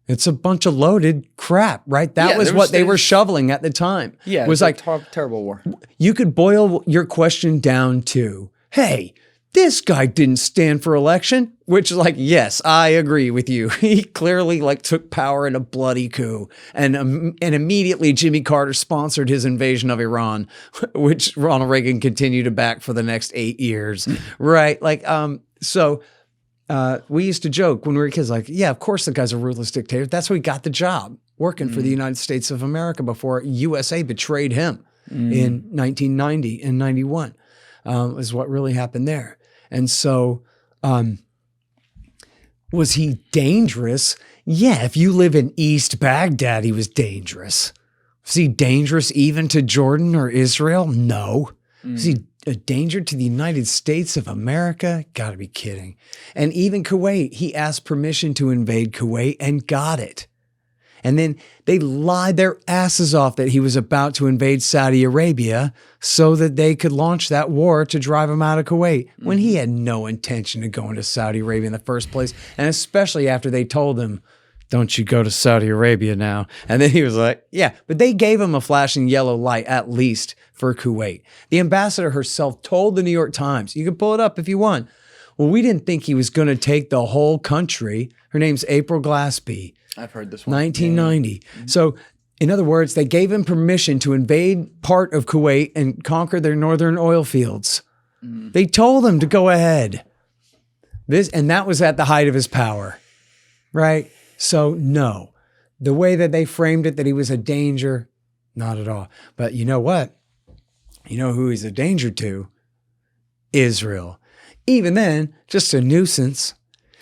it's a bunch of loaded crap, right? That was what they were shoveling at the time. Yeah, it was like terrible war. You could boil your question down to, hey, this guy didn't stand for election, which is like, yes, I agree with you. He clearly like took power in a bloody coup, and immediately Jimmy Carter sponsored his invasion of Iran, which Ronald Reagan continued to back for the next 8 years, right? Like, so we used to joke when we were kids, like, yeah, of course the guy's a ruthless dictator. That's why he got the job working for the United States of America before USA betrayed him in 1990 and 91, is what really happened there. And so, was he dangerous? Yeah, if you live in East Baghdad, he was dangerous. Was he dangerous even to Jordan or Israel? No. Was he a danger to the United States of America? Gotta be kidding. And even Kuwait, he asked permission to invade Kuwait and got it. And then they lied their asses off that he was about to invade Saudi Arabia so that they could launch that war to drive him out of Kuwait when he had no intention of going to Saudi Arabia in the first place. And especially after they told him, don't you go to Saudi Arabia now. And then he was like, yeah, but they gave him a flashing yellow light at least for Kuwait. The ambassador herself told the New York Times, you can pull it up if you want. Well, we didn't think he was going to take the whole country. Her name's April Glaspie. I've heard this one. 1990. So, in other words, they gave him permission to invade part of Kuwait and conquer their northern oil fields. They told him to go ahead. And that was at the height of his power, right? So, no. The way that they framed it, that he was a danger, not at all. But you know what? You know who he's a danger to? Israel. Even then, just a nuisance.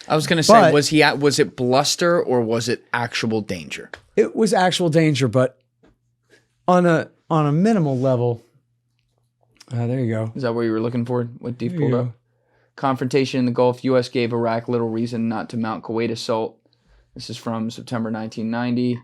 I was going to say, was it bluster or was it actual danger? It was actual danger, but on a minimal level. There you go. Is that what you were looking for? What Dave pulled Yeah. up? Confrontation in the Gulf. U.S. gave Iraq little reason not to mount Kuwait assault. This is from September 1990.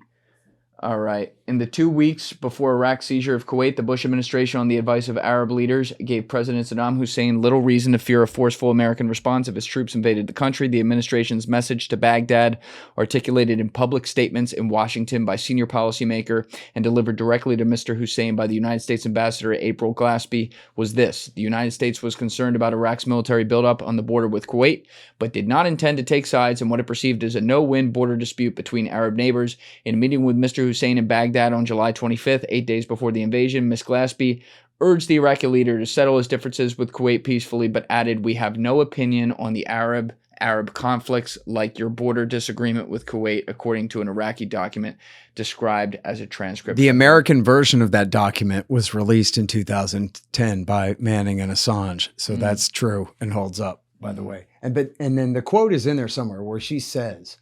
All right. In the 2 weeks before Iraq's seizure of Kuwait, the Bush administration, on the advice of Arab leaders, gave President Saddam Hussein little reason to fear a forceful American response if his troops invaded the country. The administration's message to Baghdad, articulated in public statements in Washington by senior policymaker and delivered directly to Mr. Hussein by the United States ambassador April Glaspie, was this: the United States was concerned about Iraq's military buildup on the border with Kuwait, but did not intend to take sides in what it perceived as a no-win border dispute between Arab neighbors. In a meeting with Mr. Hussein in Baghdad on July 25th, 8 days before the invasion, Ms. Glaspie urged the Iraqi leader to settle his differences with Kuwait peacefully, but added, "We have no opinion on the Arab Arab conflicts like your border disagreement with Kuwait, according to an Iraqi document described as a transcript. The American version of that document was released in 2010 by Manning and Assange. So that's true and holds up, by the way. And then the quote is in there somewhere where she says,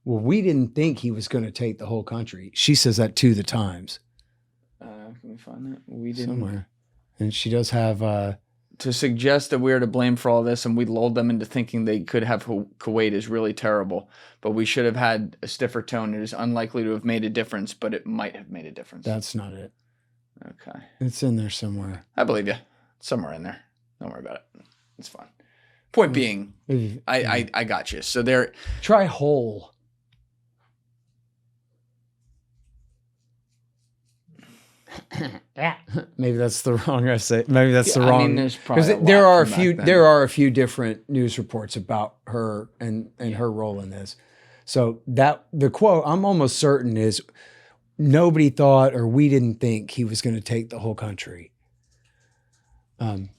well, we didn't think he was going to take the whole country. She says that to the Times. Can we find that? We didn't. Somewhere. And she does have... to suggest that we are to blame for all this and we lulled them into thinking they could have Kuwait is really terrible, but we should have had a stiffer tone. It is unlikely to have made a difference, but it might have made a difference. That's not it. Okay. It's in there somewhere. I believe you. It's somewhere in there. Don't worry about it. It's fine. Point being, I got you. So there. Try whole. Maybe that's the wrong essay. Maybe that's the wrong. I mean, there's probably there are a few different news reports about her and her role in this. So that the quote, I'm almost certain, is nobody thought or we didn't think he was going to take the whole country. And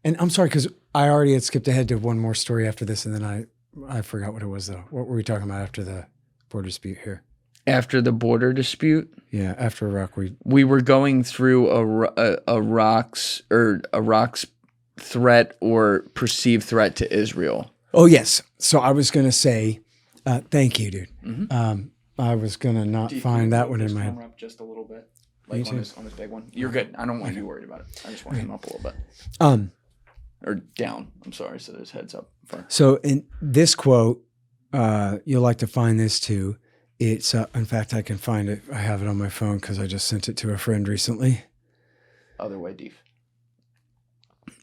I'm sorry because I already had skipped ahead to one more story after this, and then I forgot what it was though. What were we talking about after the border dispute here? After the border dispute, yeah, after Iraq, we were going through Iraq's threat or perceived threat to Israel. Oh yes, so I was going to say, thank you, dude. Mm-hmm. I was going to not find that one in my head. Up just a little bit, like on this big one. You're good. I don't want you worried about it. I just want him up a little bit. Or down. I'm sorry. So there's heads up. So in this quote, you'll like to find this too. It's, in fact, I can find it. I have it on my phone because I just sent it to a friend recently. Other way, Deef.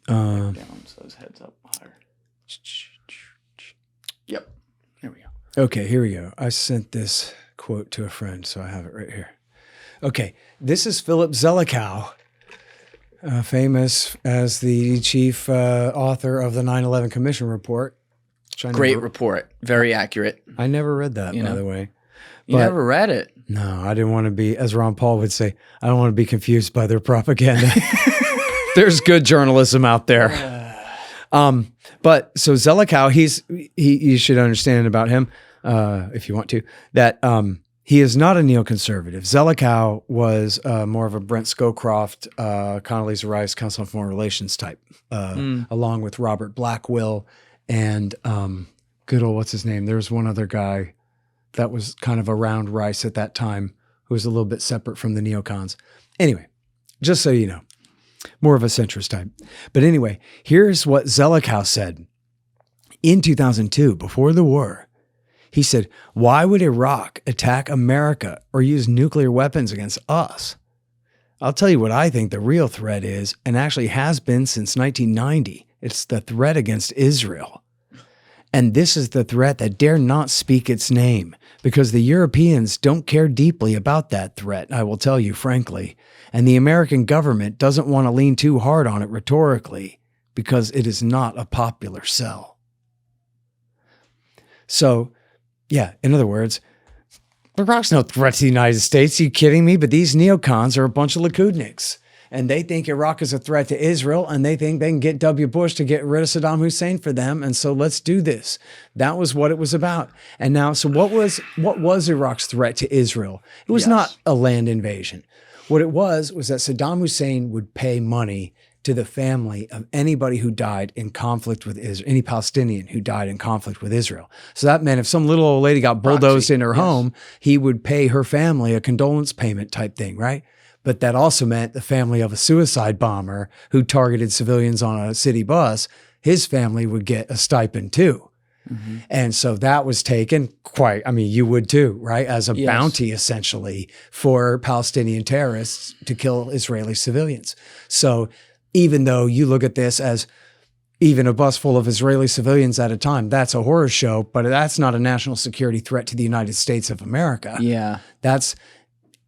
Down, so his head's up higher. Yep. Here we go. Okay, here we go. I sent this quote to a friend, so I have it right here. Okay, this is Philip Zelikow, famous as the chief author of the 9/11 Commission Report. Great report. Very accurate. I never read that, by the way. You never read it? No, I didn't want to be, as Ron Paul would say, I don't want to be confused by their propaganda. There's good journalism out there. But so Zelikow, you should understand about him, if you want to, that he is not a neoconservative. Zelikow was more of a Brent Scowcroft, Condoleezza Rice, Council on Foreign Relations type, along with Robert Blackwell and good old, what's his name? There was one other guy that was kind of around Rice at that time, who was a little bit separate from the neocons. Anyway, just so you know, more of a centrist type. But anyway, here's what Zelikow said. In 2002, before the war, he said, why would Iraq attack America or use nuclear weapons against us? I'll tell you what I think the real threat is, and actually has been since 1990. It's the threat against Israel. And this is the threat that dare not speak its name, because the Europeans don't care deeply about that threat, I will tell you frankly. And the American government doesn't want to lean too hard on it rhetorically, because it is not a popular sell. So, yeah, in other words, Iraq's no threat to the United States. Are you kidding me? But these neocons are a bunch of Likudniks. And they think Iraq is a threat to Israel, and they think they can get W. Bush to get rid of Saddam Hussein for them. And so let's do this. That was what it was about. And now, so what was Iraq's threat to Israel? It was not a land invasion. What it was that Saddam Hussein would pay money to the family of anybody who died in conflict with Israel, any Palestinian who died in conflict with Israel. So that meant if some little old lady got bulldozed in her home, he would pay her family a condolence payment type thing, right? But that also meant the family of a suicide bomber who targeted civilians on a city bus, his family would get a stipend too. Mm-hmm. And so that was taken you would too, right? As a bounty essentially for Palestinian terrorists to kill Israeli civilians. So even though you look at this as even a bus full of Israeli civilians at a time, that's a horror show, but that's not a national security threat to the United States of America. Yeah.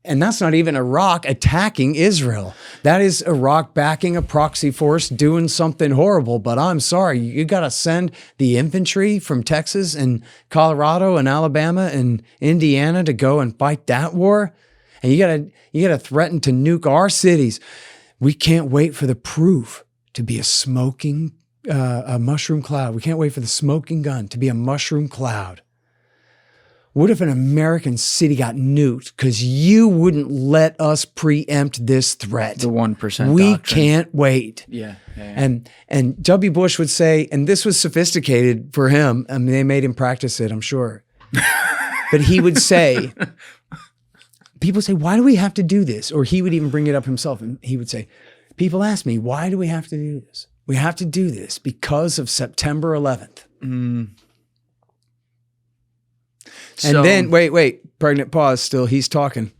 And that's not even Iraq attacking Israel. That is Iraq backing a proxy force doing something horrible. But I'm sorry, you got to send the infantry from Texas and Colorado and Alabama and Indiana to go and fight that war? And you got to threaten to nuke our cities. We can't wait for the proof to be a smoking a mushroom cloud. We can't wait for the smoking gun to be a mushroom cloud. What if an American city got nuked because you wouldn't let us preempt this threat? The 1% We doctrine. can't wait. Yeah. And W. Bush would say, and this was sophisticated for him. I mean, they made him practice it, I'm sure. But he would say, people say, why do we have to do this? Or he would even bring it up himself. And he would say, people ask me, why do we have to do this? We have to do this because of September 11th. And then, wait, pregnant pause still, he's talking.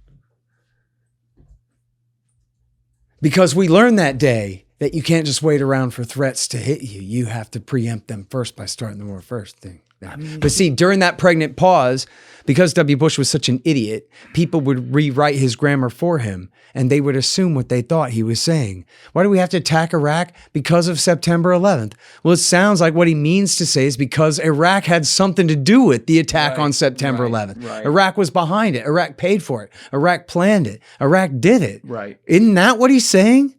Because we learned that day that you can't just wait around for threats to hit you. You have to preempt them first by starting the war first thing. But see, during that pregnant pause, because W. Bush was such an idiot, people would rewrite his grammar for him and they would assume what they thought he was saying. Why do we have to attack Iraq? Because of September 11th. Well, it sounds like what he means to say is because Iraq had something to do with the attack on September 11th. Right. Iraq was behind it. Iraq paid for it. Iraq planned it. Iraq did it. Right. Isn't that what he's saying?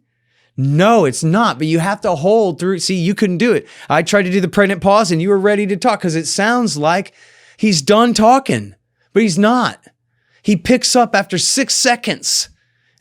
No, it's not, but you have to hold through. See, you couldn't do it. I tried to do the pregnant pause and you were ready to talk because it sounds like he's done talking, but he's not. He picks up after 6 seconds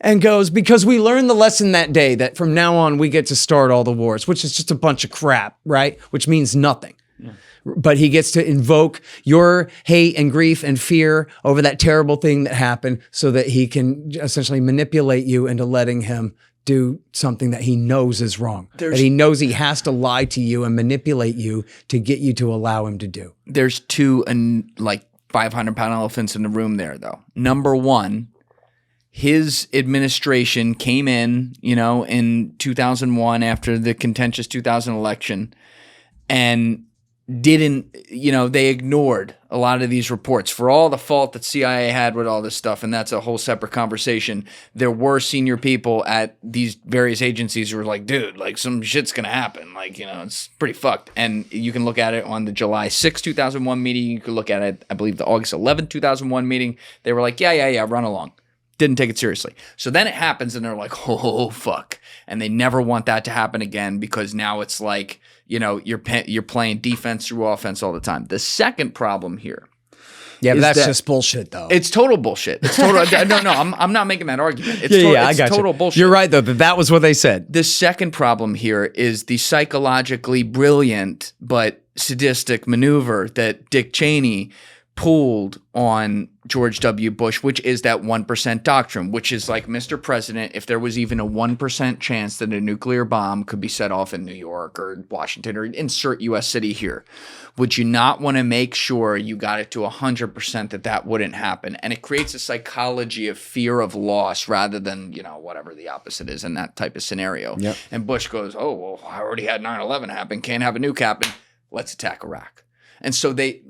and goes, because we learned the lesson that day that from now on we get to start all the wars, which is just a bunch of crap, right? Which means nothing. Yeah. But he gets to invoke your hate and grief and fear over that terrible thing that happened so that he can essentially manipulate you into letting him do something that he knows is wrong. That he knows he has to lie to you and manipulate you to get you to allow him to do. There's two 500-pound elephants in the room there, though. Number one, his administration came in, in 2001 after the contentious 2000 election and didn't, they ignored a lot of these reports for all the fault that CIA had with all this stuff. And that's a whole separate conversation. There were senior people at these various agencies who were like, dude, some shit's going to happen. It's pretty fucked. And you can look at it on the July 6, 2001 meeting. You could look at it, I believe, the August 11, 2001 meeting. They were like, yeah, run along. Didn't take it seriously. So then it happens and they're like, oh, fuck. And they never want that to happen again because now it's like, you're playing defense through offense all the time. The second problem here. Yeah, but that's just bullshit, though. It's total bullshit. It's total. No, I'm not making that argument. It's I got total you. bullshit. You're right, though. That was what they said. The second problem here is the psychologically brilliant but sadistic maneuver that Dick Cheney pulled on George W. Bush, which is that 1% doctrine, which is like, Mr. President, if there was even a 1% chance that a nuclear bomb could be set off in New York or Washington or insert U.S. city here, would you not want to make sure you got it to 100% that wouldn't happen? And it creates a psychology of fear of loss rather than, whatever the opposite is in that type of scenario. Yep. And Bush goes, oh, well, I already had 9/11 happen. Can't have a nuke happen. Let's attack Iraq. And so they,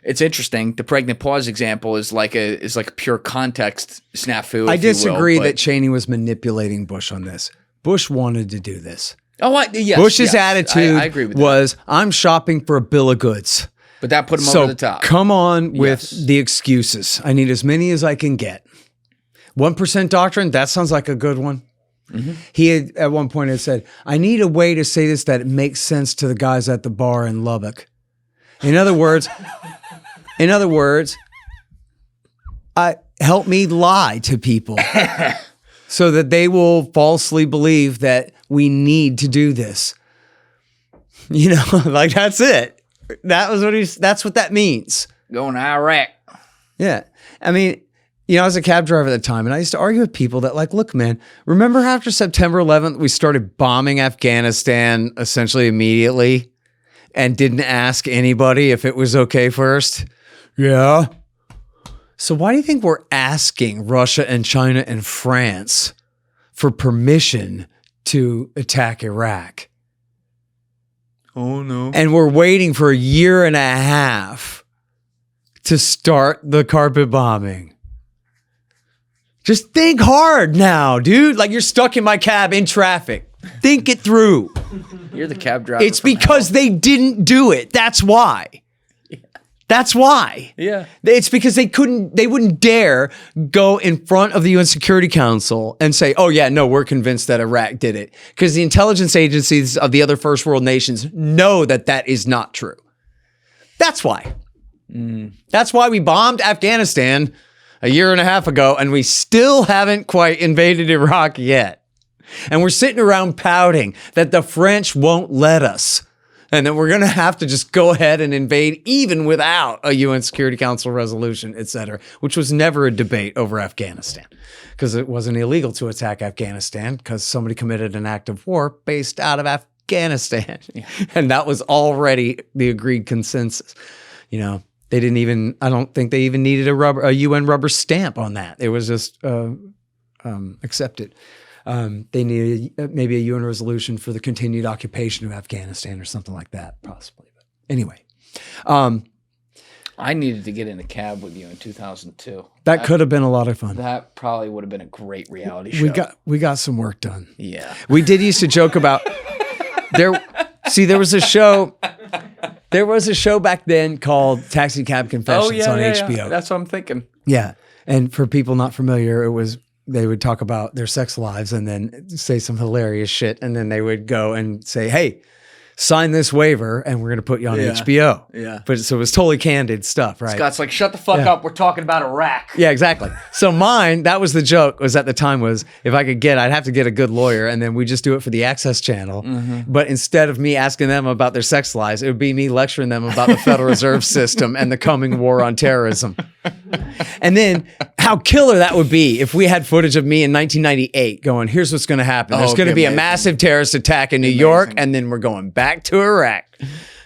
it's interesting. The pregnant pause example is like a pure context snafu. I disagree that Cheney was manipulating Bush on this. Bush wanted to do this. Oh, yes. Bush's attitude I agree with was, that. I'm shopping for a bill of goods. But that put him over the top. Come on with the excuses. I need as many as I can get. 1% doctrine, that sounds like a good one. Mm-hmm. He had, at one point had said, I need a way to say this that it makes sense to the guys at the bar in Lubbock. In other words, help me lie to people so that they will falsely believe that we need to do this. That's it. That's what that means. Going to Iraq. Yeah. I mean, I was a cab driver at the time and I used to argue with people that look, man, remember after September 11th, we started bombing Afghanistan essentially immediately and didn't ask anybody if it was okay first? Yeah. So why do you think we're asking Russia and China and France for permission to attack Iraq? Oh, no. And we're waiting for a year and a half to start the carpet bombing. Just think hard now, dude. You're stuck in my cab in traffic. Think it through. You're the cab driver. It's because they didn't do it. That's why. That's why. Yeah. It's because they wouldn't dare go in front of the UN Security Council and say, oh yeah, no, we're convinced that Iraq did it. Because the intelligence agencies of the other first world nations know that that is not true. That's why. That's why we bombed Afghanistan a year and a half ago, and we still haven't quite invaded Iraq yet. And we're sitting around pouting that the French won't let us. And then we're going to have to just go ahead and invade even without a UN Security Council resolution, et cetera, which was never a debate over Afghanistan because it wasn't illegal to attack Afghanistan because somebody committed an act of war based out of Afghanistan. And that was already the agreed consensus. You know, they didn't even, I don't think they even needed a UN rubber stamp on that. It was just accepted. They needed maybe a UN resolution for the continued occupation of Afghanistan or something like that, possibly. But anyway, I needed to get in a cab with you in 2002. That could have been a lot of fun. That probably would have been a great reality show. We got some work done. Yeah. We did used to joke about there. See, there was a show. There was a show back then called Taxi Cab Confessions on HBO. Yeah. That's what I'm thinking. Yeah, and for people not familiar, it was. They would talk about their sex lives and then say some hilarious shit. And then they would go and say, hey, sign this waiver and we're going to put you on HBO. Yeah. But so it was totally candid stuff, right? Scott's like, shut the fuck up. We're talking about Iraq. Yeah, exactly. So mine, that was the joke, was at the time was if I could I'd have to get a good lawyer and then we just do it for the Access Channel. Mm-hmm. But instead of me asking them about their sex lives, it would be me lecturing them about the Federal Reserve System and the coming war on terrorism. And then how killer that would be if we had footage of me in 1998 going, here's what's going to happen. There's going to be a massive terrorist attack in New York, and then we're going back to Iraq.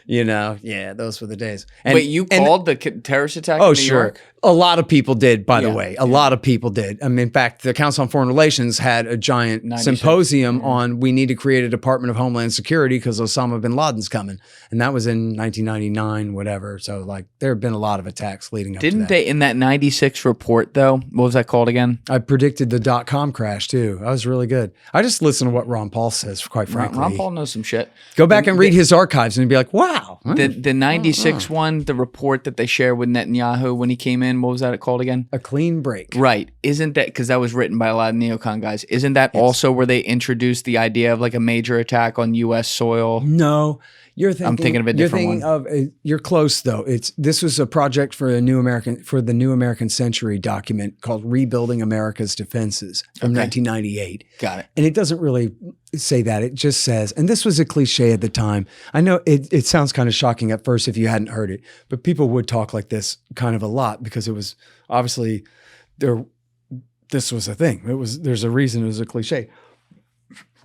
You know, yeah, those were the days. And, wait, you called the terrorist attack in New York? A lot of people did, by the way. A lot of people did. I mean, in fact, the Council on Foreign Relations had a giant symposium on we need to create a Department of Homeland Security because Osama bin Laden's coming. And that was in 1999, whatever. So, like, there have been a lot of attacks leading up to that. Didn't they, in that 96 report, though, what was that called again? I predicted the .com crash, too. That was really good. I just listen to what Ron Paul says, quite frankly. Ron Paul knows some shit. Go back and read his archives and be like, wow. The 96 one, the report that they shared with Netanyahu when he came in, what was that called again? A clean break. Right. Isn't that, because that was written by a lot of neocon guys, isn't that also where they introduced the idea of like a major attack on U.S. soil? No. I'm thinking of a different one. You're close though. This was a project for the New American Century document called Rebuilding America's Defenses from 1998. Got it. And it doesn't really say that. It just says, and this was a cliche at the time. I know it sounds kind of shocking at first if you hadn't heard it, but people would talk like this kind of a lot because it was obviously this was a thing. There's a reason it was a cliche.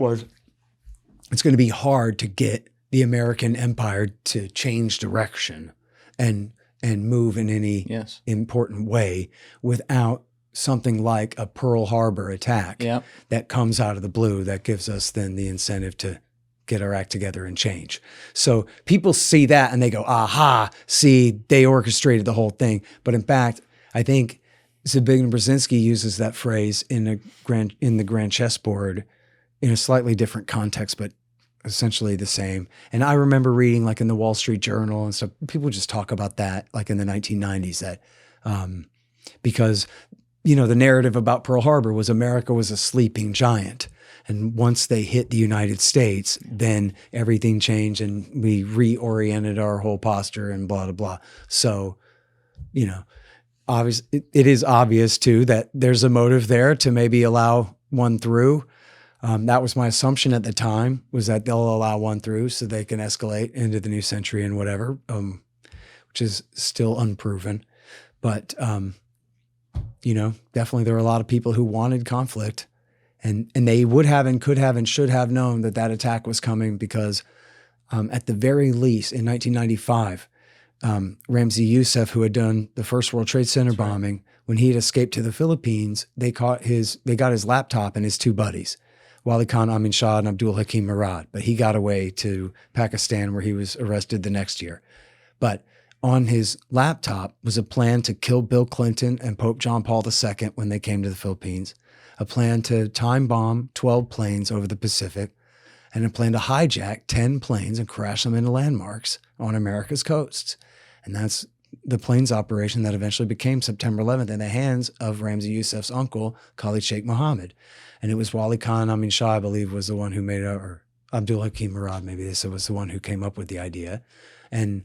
It's going to be hard to get the American empire to change direction and move in any important way without something like a Pearl Harbor attack that comes out of the blue that gives us then the incentive to get our act together and change. So people see that and they go, aha, see, they orchestrated the whole thing. But in fact, I think Zbigniew Brzezinski uses that phrase in the Grand Chessboard in a slightly different context, but essentially the same. And I remember reading like in the Wall Street Journal and stuff, people just talk about that like in the 1990s that because, you know, the narrative about Pearl Harbor was America was a sleeping giant. And once they hit the United States, then everything changed and we reoriented our whole posture and blah, blah, blah. So, you know, it is obvious too that there's a motive there to maybe allow one through. That was my assumption at the time, was that they'll allow one through so they can escalate into the new century and whatever, which is still unproven. But, you know, definitely there were a lot of people who wanted conflict and they would have and could have and should have known that that attack was coming because at the very least in 1995, Ramzi Youssef, who had done the first World Trade Center bombing, when he had escaped to the Philippines, they got his laptop and his two buddies. Wali Khan Amin Shah and Abdul Hakim Murad, but he got away to Pakistan where he was arrested the next year. But on his laptop was a plan to kill Bill Clinton and Pope John Paul II when they came to the Philippines, a plan to time bomb 12 planes over the Pacific, and a plan to hijack 10 planes and crash them into landmarks on America's coasts. And that's the planes operation that eventually became September 11th in the hands of Ramzi Youssef's uncle, Khalid Sheikh Mohammed. And it was Wali Khan Amin Shah, I believe, was the one who made it, or Abdul Hakim Murad, maybe this was the one who came up with the idea. And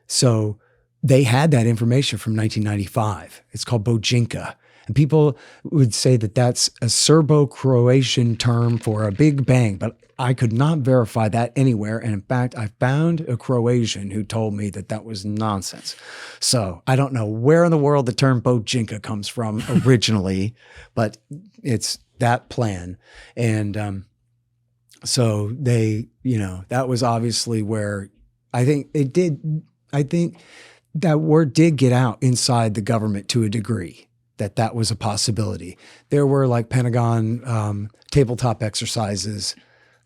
so they had that information from 1995. It's called Bojinka. And people would say that that's a Serbo-Croatian term for a big bang, but I could not verify that anywhere. And in fact, I found a Croatian who told me that that was nonsense. So I don't know where in the world the term Bojinka comes from originally, but it's that plan. And so they, that was obviously where I think that word did get out inside the government to a degree, that was a possibility. There were like Pentagon tabletop exercises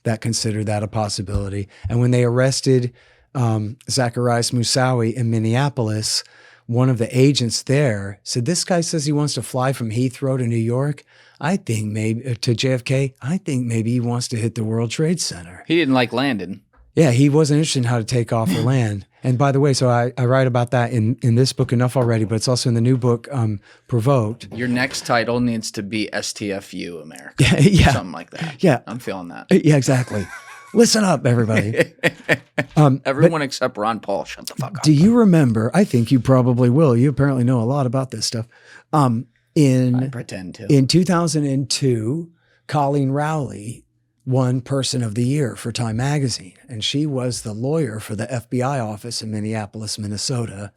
that considered that a possibility. And when they arrested Zacharias Moussaoui in Minneapolis, one of the agents there said, this guy says he wants to fly from Heathrow to New York. I think maybe to JFK. I think maybe he wants to hit the World Trade Center. He didn't like landing. Yeah, he wasn't interested in how to take off or land. And by the way, so I write about that in this book enough already, but it's also in the new book, Provoked. Your next title needs to be STFU America. Yeah. Something like that. Yeah. I'm feeling that. Yeah, exactly. Listen up, everybody. Everyone except Ron Paul, shut the fuck up. Do you remember, I think you probably will, you apparently know a lot about this stuff. I pretend to. In 2002, Colleen Rowley won Person of the Year for Time Magazine. And she was the lawyer for the FBI office in Minneapolis, Minnesota,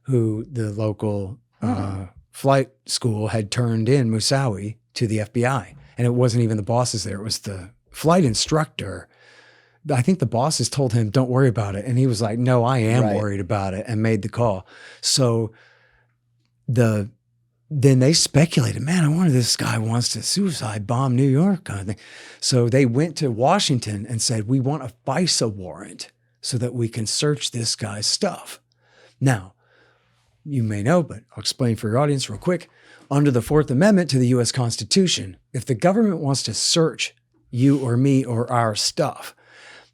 who the local flight school had turned in Moussaoui to the FBI. And it wasn't even the bosses there. It was the flight instructor. I think the bosses told him, don't worry about it. And he was like, no, I am worried about it, and made the call. So then they speculated, man, I wonder if this guy wants to suicide bomb New York kind of thing. So they went to Washington and said, we want a FISA warrant so that we can search this guy's stuff. Now, you may know, but I'll explain for your audience real quick. Under the Fourth Amendment to the U.S. Constitution, if the government wants to search you or me or our stuff,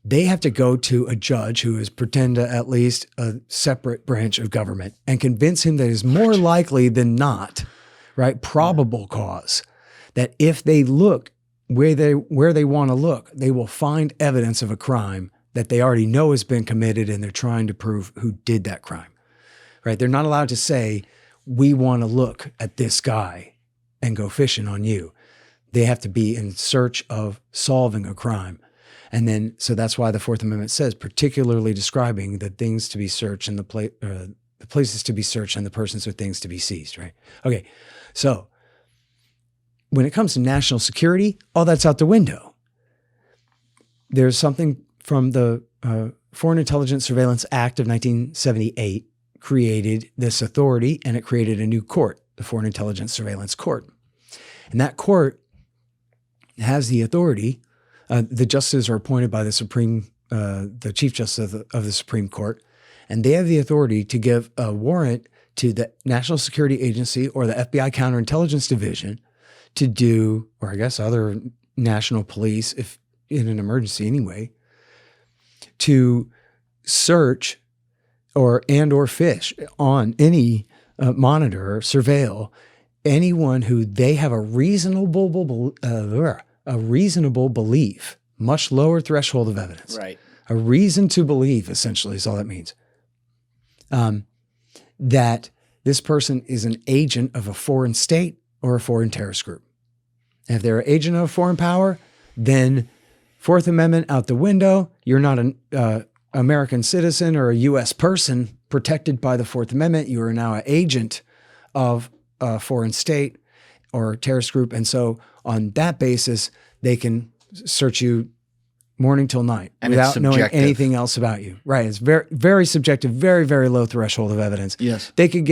they have to go to a judge who is pretend to at least a separate branch of government and convince him that it is more likely than not, right, probable cause, that if they look where they want to look, they will find evidence of a crime that they already know has been committed, and they're trying to prove who did that crime, right? They're not allowed to say, we want to look at this guy and go fishing on you. They have to be in search of solving a crime. And then, so that's why the Fourth Amendment says, particularly describing the things to be searched and the places to be searched and the persons or things to be seized, right? Okay, so when it comes to national security, all that's out the window. There's something from the Foreign Intelligence Surveillance Act of 1978 created this authority, and it created a new court, the Foreign Intelligence Surveillance Court. And that court has the authority. The justices are appointed by the Chief Justice of the Supreme Court, and they have the authority to give a warrant to the National Security Agency or the FBI Counterintelligence Division to do, or I guess other national police, if in an emergency anyway, to search or fish on any monitor or surveil anyone who they have a reasonable belief, much lower threshold of evidence. Right. A reason to believe, essentially, is all that means. That this person is an agent of a foreign state or a foreign terrorist group. And if they're an agent of a foreign power, then Fourth Amendment out the window. You're not an American citizen or a U.S. person protected by the Fourth Amendment. You are now an agent of a foreign state or terrorist group. And so on that basis, they can search you morning till night and without knowing anything else about you. Right. It's very, very subjective, very, very low threshold of evidence. Yes. They could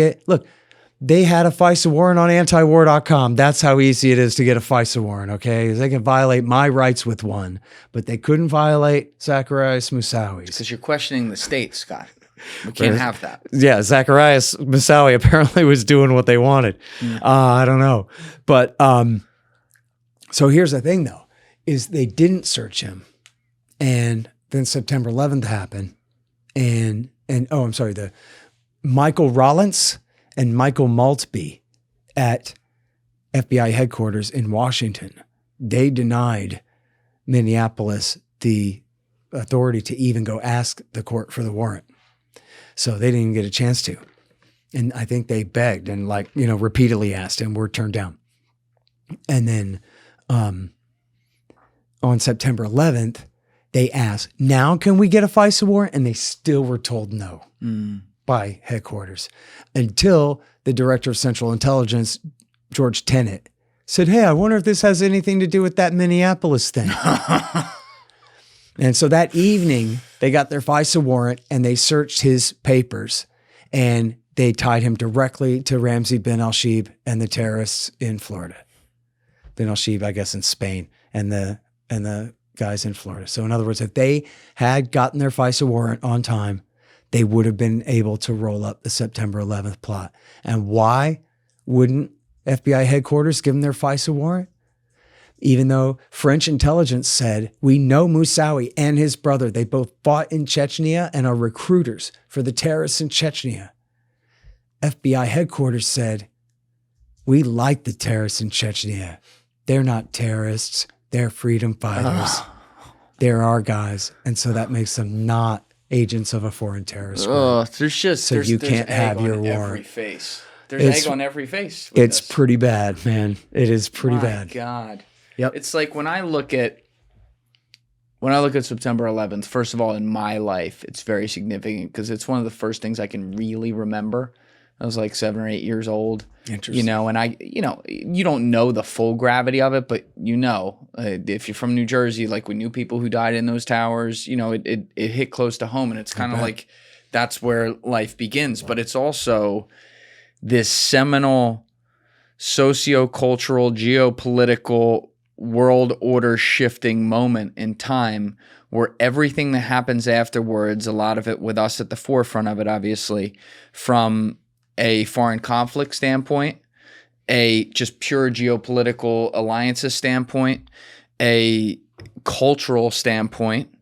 they had a FISA warrant on antiwar.com. That's how easy it is to get a FISA warrant, okay? They can violate my rights with one, but they couldn't violate Zacharias Moussaui's. Because you're questioning the state, Scott. We can't have that. Yeah, Zacharias Moussaoui apparently was doing what they wanted. I don't know. But so here's the thing, though, is they didn't search him. And then September 11th happened, and the Michael Rollins and Michael Maltby at FBI headquarters in Washington. They denied Minneapolis the authority to even go ask the court for the warrant. So they didn't even get a chance to. And I think they begged and repeatedly asked and were turned down. And then on September 11th, they asked, now can we get a FISA warrant? And they still were told no by headquarters until the director of Central Intelligence, George Tenet, said, hey, I wonder if this has anything to do with that Minneapolis thing. And so that evening, they got their FISA warrant and they searched his papers and they tied him directly to Ramzi bin al-Shibh and the terrorists in Florida. Bin al-Shibh, I guess, in Spain, and the guys in Florida. So in other words, if they had gotten their FISA warrant on time, they would have been able to roll up the September 11th plot. And why wouldn't FBI headquarters give them their FISA warrant? Even though French intelligence said, we know Moussaoui and his brother, they both fought in Chechnya and are recruiters for the terrorists in Chechnya. FBI headquarters said, we like the terrorists in Chechnya. They're not terrorists. They're freedom fighters. They're our guys. And so that makes them not agents of a foreign terrorist group. Oh, there's can't have your warrant. Every face. There's egg on every face. It's pretty bad, man. It is pretty bad. My God. Yep. It's like when I look at September 11th, first of all, in my life, it's very significant because it's one of the first things I can really remember. I was like 7 or 8 years old. Interesting. And you don't know the full gravity of it, but if you're from New Jersey, like we knew people who died in those towers, it hit close to home, and it's kind of like that's where life begins. But it's also this seminal socio-cultural, geopolitical, world order shifting moment in time where everything that happens afterwards, a lot of it with us at the forefront of it, obviously, from a foreign conflict standpoint, a just pure geopolitical alliances standpoint, a cultural standpoint,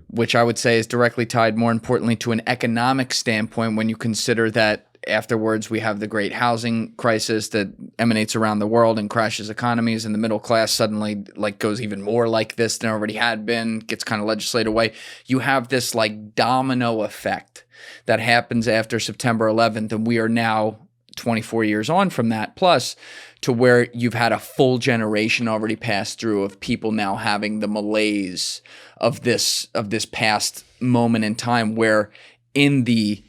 which I would say is directly tied, more importantly, to an economic standpoint when you consider that afterwards we have the great housing crisis that emanates around the world and crashes economies, and the middle class suddenly goes even more like this than already had been, gets kind of legislated away. You have this domino effect that happens after September 11th, and we are now 24 years on from that, plus to where you've had a full generation already pass through of people now having the malaise of this past moment in time, where in the,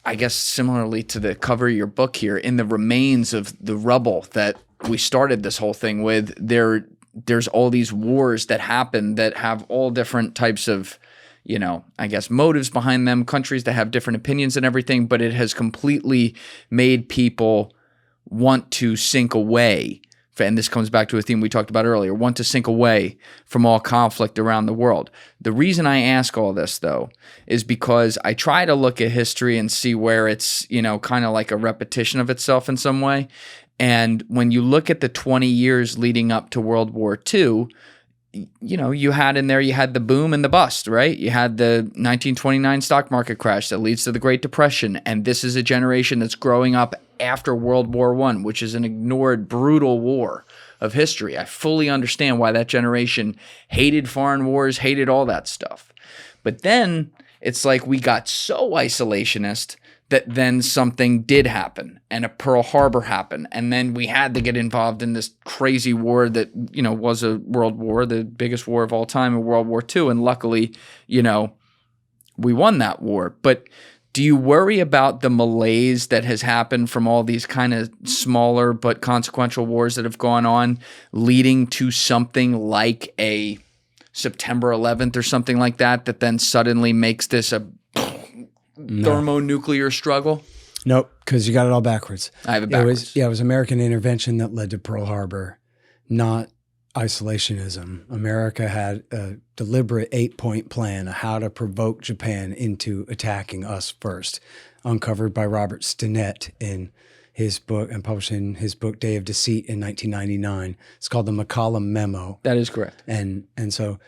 I guess similarly to the cover of your book here, in the remains of the rubble that we started this whole thing with, there's all these wars that happen that have all different types of, I guess motives behind them, countries that have different opinions and everything, but it has completely made people want to sink away. And this comes back to a theme we talked about earlier, want to sink away from all conflict around the world. The reason I ask all this, though, is because I try to look at history and see where it's, kind of like a repetition of itself in some way. And when you look at the 20 years leading up to World War II, you had the boom and the bust, right? You had the 1929 stock market crash that leads to the Great Depression. And this is a generation that's growing up after World War I, which is an ignored, brutal war of history. I fully understand why that generation hated foreign wars, hated all that stuff. But then it's like we got so isolationist that then something did happen, and a Pearl Harbor happened, and then we had to get involved in this crazy war that, was a world war, the biggest war of all time in World War II, and luckily, we won that war. But do you worry about the malaise that has happened from all these kind of smaller but consequential wars that have gone on, leading to something like a September 11th or something like that then suddenly makes this a thermonuclear struggle? Nope, because you got it all backwards. I have it backwards. It was American intervention that led to Pearl Harbor, not isolationism. America had a deliberate 8-point plan of how to provoke Japan into attacking us first, uncovered by Robert Stinnett in his book and published in his book Day of Deceit in 1999. It's called the McCollum Memo. That is correct. And so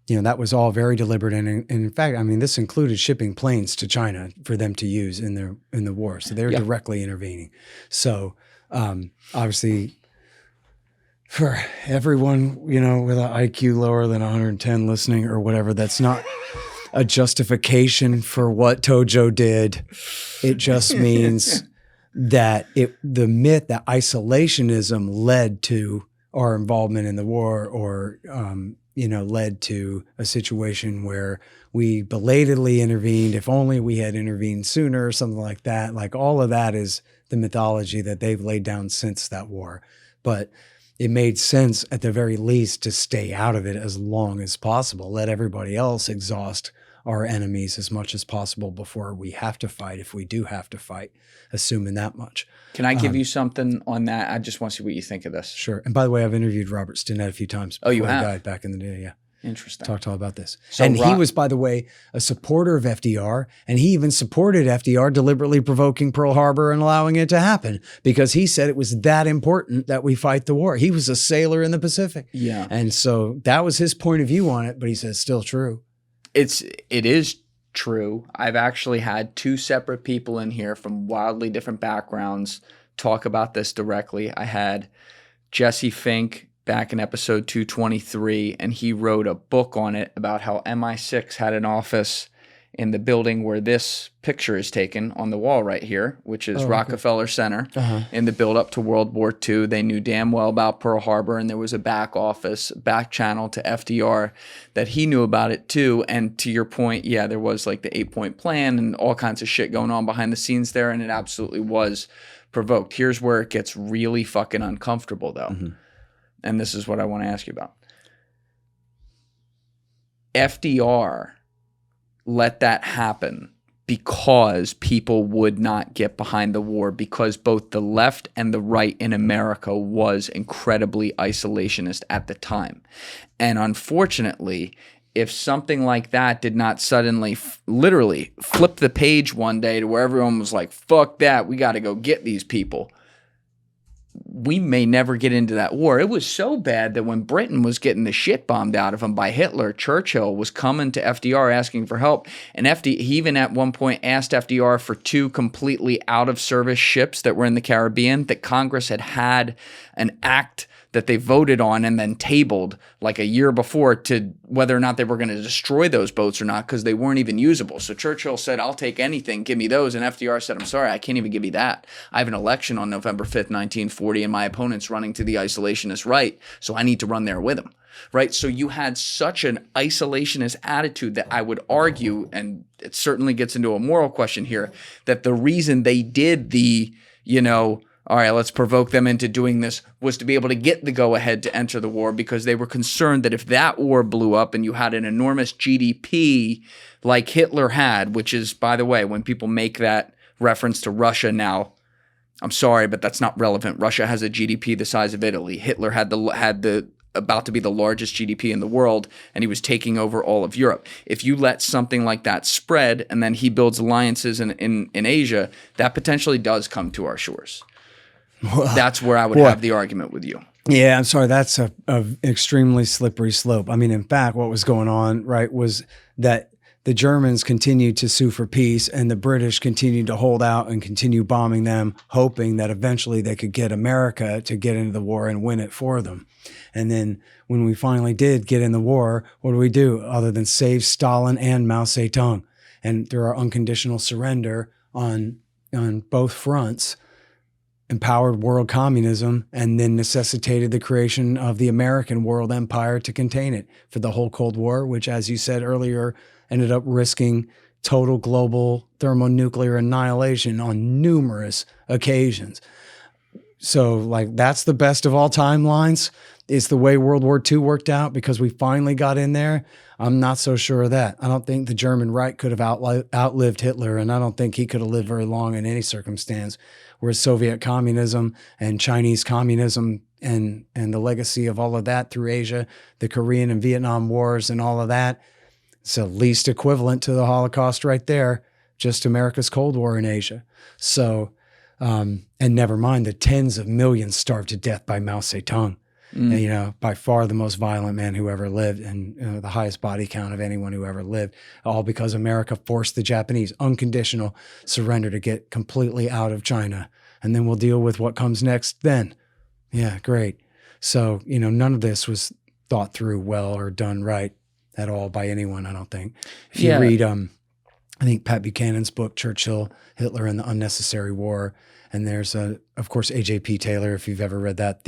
that was all very deliberate. And in fact, I mean, this included shipping planes to China for them to use in the war. So they were directly intervening. So obviously, for everyone, with an IQ lower than 110 listening or whatever, that's not a justification for what Tojo did. It just means that the myth that isolationism led to our involvement in the war, or led to a situation where we belatedly intervened. If only we had intervened sooner, or something like that. Like, all of that is the mythology that they've laid down since that war. But it made sense at the very least to stay out of it as long as possible. Let everybody else exhaust our enemies as much as possible before we have to fight, if we do have to fight, assuming that much. Can I give you something on that? I just want to see what you think of this. Sure. And by the way, I've interviewed Robert Stinnett a few times. Oh, you have? He died back in the day, yeah. Interesting. Talked all about this. So and he was, by the way, a supporter of FDR, and he even supported FDR deliberately provoking Pearl Harbor and allowing it to happen, because he said it was that important that we fight the war. He was a sailor in the Pacific. Yeah. And so that was his point of view on it, but he said it's still true. It is true. I've actually had two separate people in here from wildly different backgrounds talk about this directly. I had Jesse Fink back in episode 223, and he wrote a book on it about how MI6 had an office in the building where this picture is taken on the wall right here, which is Rockefeller Center. In the build up to World War II, they knew damn well about Pearl Harbor, and there was a back office, back channel to FDR that he knew about it too. And to your point, yeah, there was like the 8-point plan and all kinds of shit going on behind the scenes there, and it absolutely was provoked. Here's where it gets really fucking uncomfortable though. And this is what I want to ask you about. FDR let that happen because people would not get behind the war, because both the left and the right in America was incredibly isolationist at the time. And unfortunately, if something like that did not suddenly literally flip the page one day to where everyone was like, fuck that, we got to go get these people, we may never get into that war. It was so bad that when Britain was getting the shit bombed out of him by Hitler, Churchill was coming to FDR asking for help. And he even at one point asked FDR for 2 completely out-of-service ships that were in the Caribbean that Congress had an act that they voted on and then tabled like a year before to whether or not they were going to destroy those boats or not, because they weren't even usable. So Churchill said, I'll take anything, give me those. And FDR said, I'm sorry, I can't even give you that. I have an election on November 5th, 1940, and my opponent's running to the isolationist right, so I need to run there with him. Right? So you had such an isolationist attitude that I would argue, and it certainly gets into a moral question here, that the reason they did the, all right, let's provoke them into doing this, was to be able to get the go-ahead to enter the war, because they were concerned that if that war blew up and you had an enormous GDP like Hitler had, which is, by the way, when people make that reference to Russia now, I'm sorry, but that's not relevant. Russia has a GDP the size of Italy. Hitler had the about to be the largest GDP in the world, and he was taking over all of Europe. If you let something like that spread and then he builds alliances in Asia, that potentially does come to our shores. That's where I would have the argument with you. Yeah, I'm sorry. That's a extremely slippery slope. I mean, in fact, what was going on, right, was that the Germans continued to sue for peace, and the British continued to hold out and continue bombing them, hoping that eventually they could get America to get into the war and win it for them. And then when we finally did get in the war, what do we do other than save Stalin and Mao Zedong? And through our unconditional surrender on both fronts, empowered world communism, and then necessitated the creation of the American world empire to contain it for the whole Cold War, which, as you said earlier, ended up risking total global thermonuclear annihilation on numerous occasions. So, like, that's the best of all timelines. It's the way World War II worked out because we finally got in there. I'm not so sure of that. I don't think the German Reich could have outlived Hitler, and I don't think he could have lived very long in any circumstance. Whereas Soviet communism and Chinese communism and the legacy of all of that through Asia, the Korean and Vietnam wars and all of that, it's at least equivalent to the Holocaust right there, just America's Cold War in Asia. So, and never mind the tens of millions starved to death by Mao Zedong. And, you know, by far the most violent man who ever lived, and the highest body count of anyone who ever lived, all because America forced the Japanese unconditional surrender to get completely out of China. And then we'll deal with what comes next then. Yeah, great. So, you know, none of this was thought through well or done right at all by anyone, I don't think. If you read, I think Pat Buchanan's book, Churchill, Hitler and the Unnecessary War, and there's, of course, A.J.P. Taylor, if you've ever read that,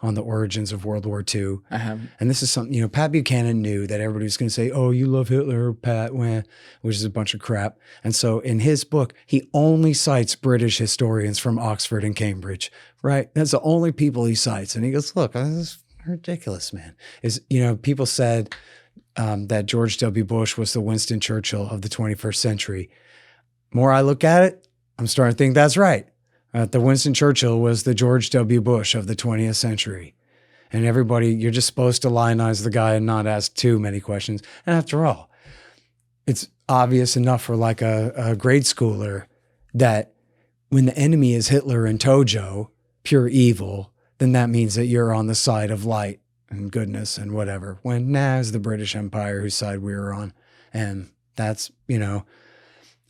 on the origins of World War II. I have. And this is something, you know, Pat Buchanan knew that everybody was going to say, oh, you love Hitler, Pat, which is a bunch of crap. And so in his book, he only cites British historians from Oxford and Cambridge, right? That's the only people he cites. And he goes, look, this is ridiculous, man. You know, people said that George W. Bush was the Winston Churchill of the 21st century. More I look at it, I'm starting to think that's right. The Winston Churchill was the George W. Bush of the 20th century. And everybody, you're just supposed to lionize the guy and not ask too many questions. And after all, it's obvious enough for like a grade schooler that when the enemy is Hitler and Tojo, pure evil, then that means that you're on the side of light and goodness and whatever. When it's the British Empire whose side we were on. And that's, you know,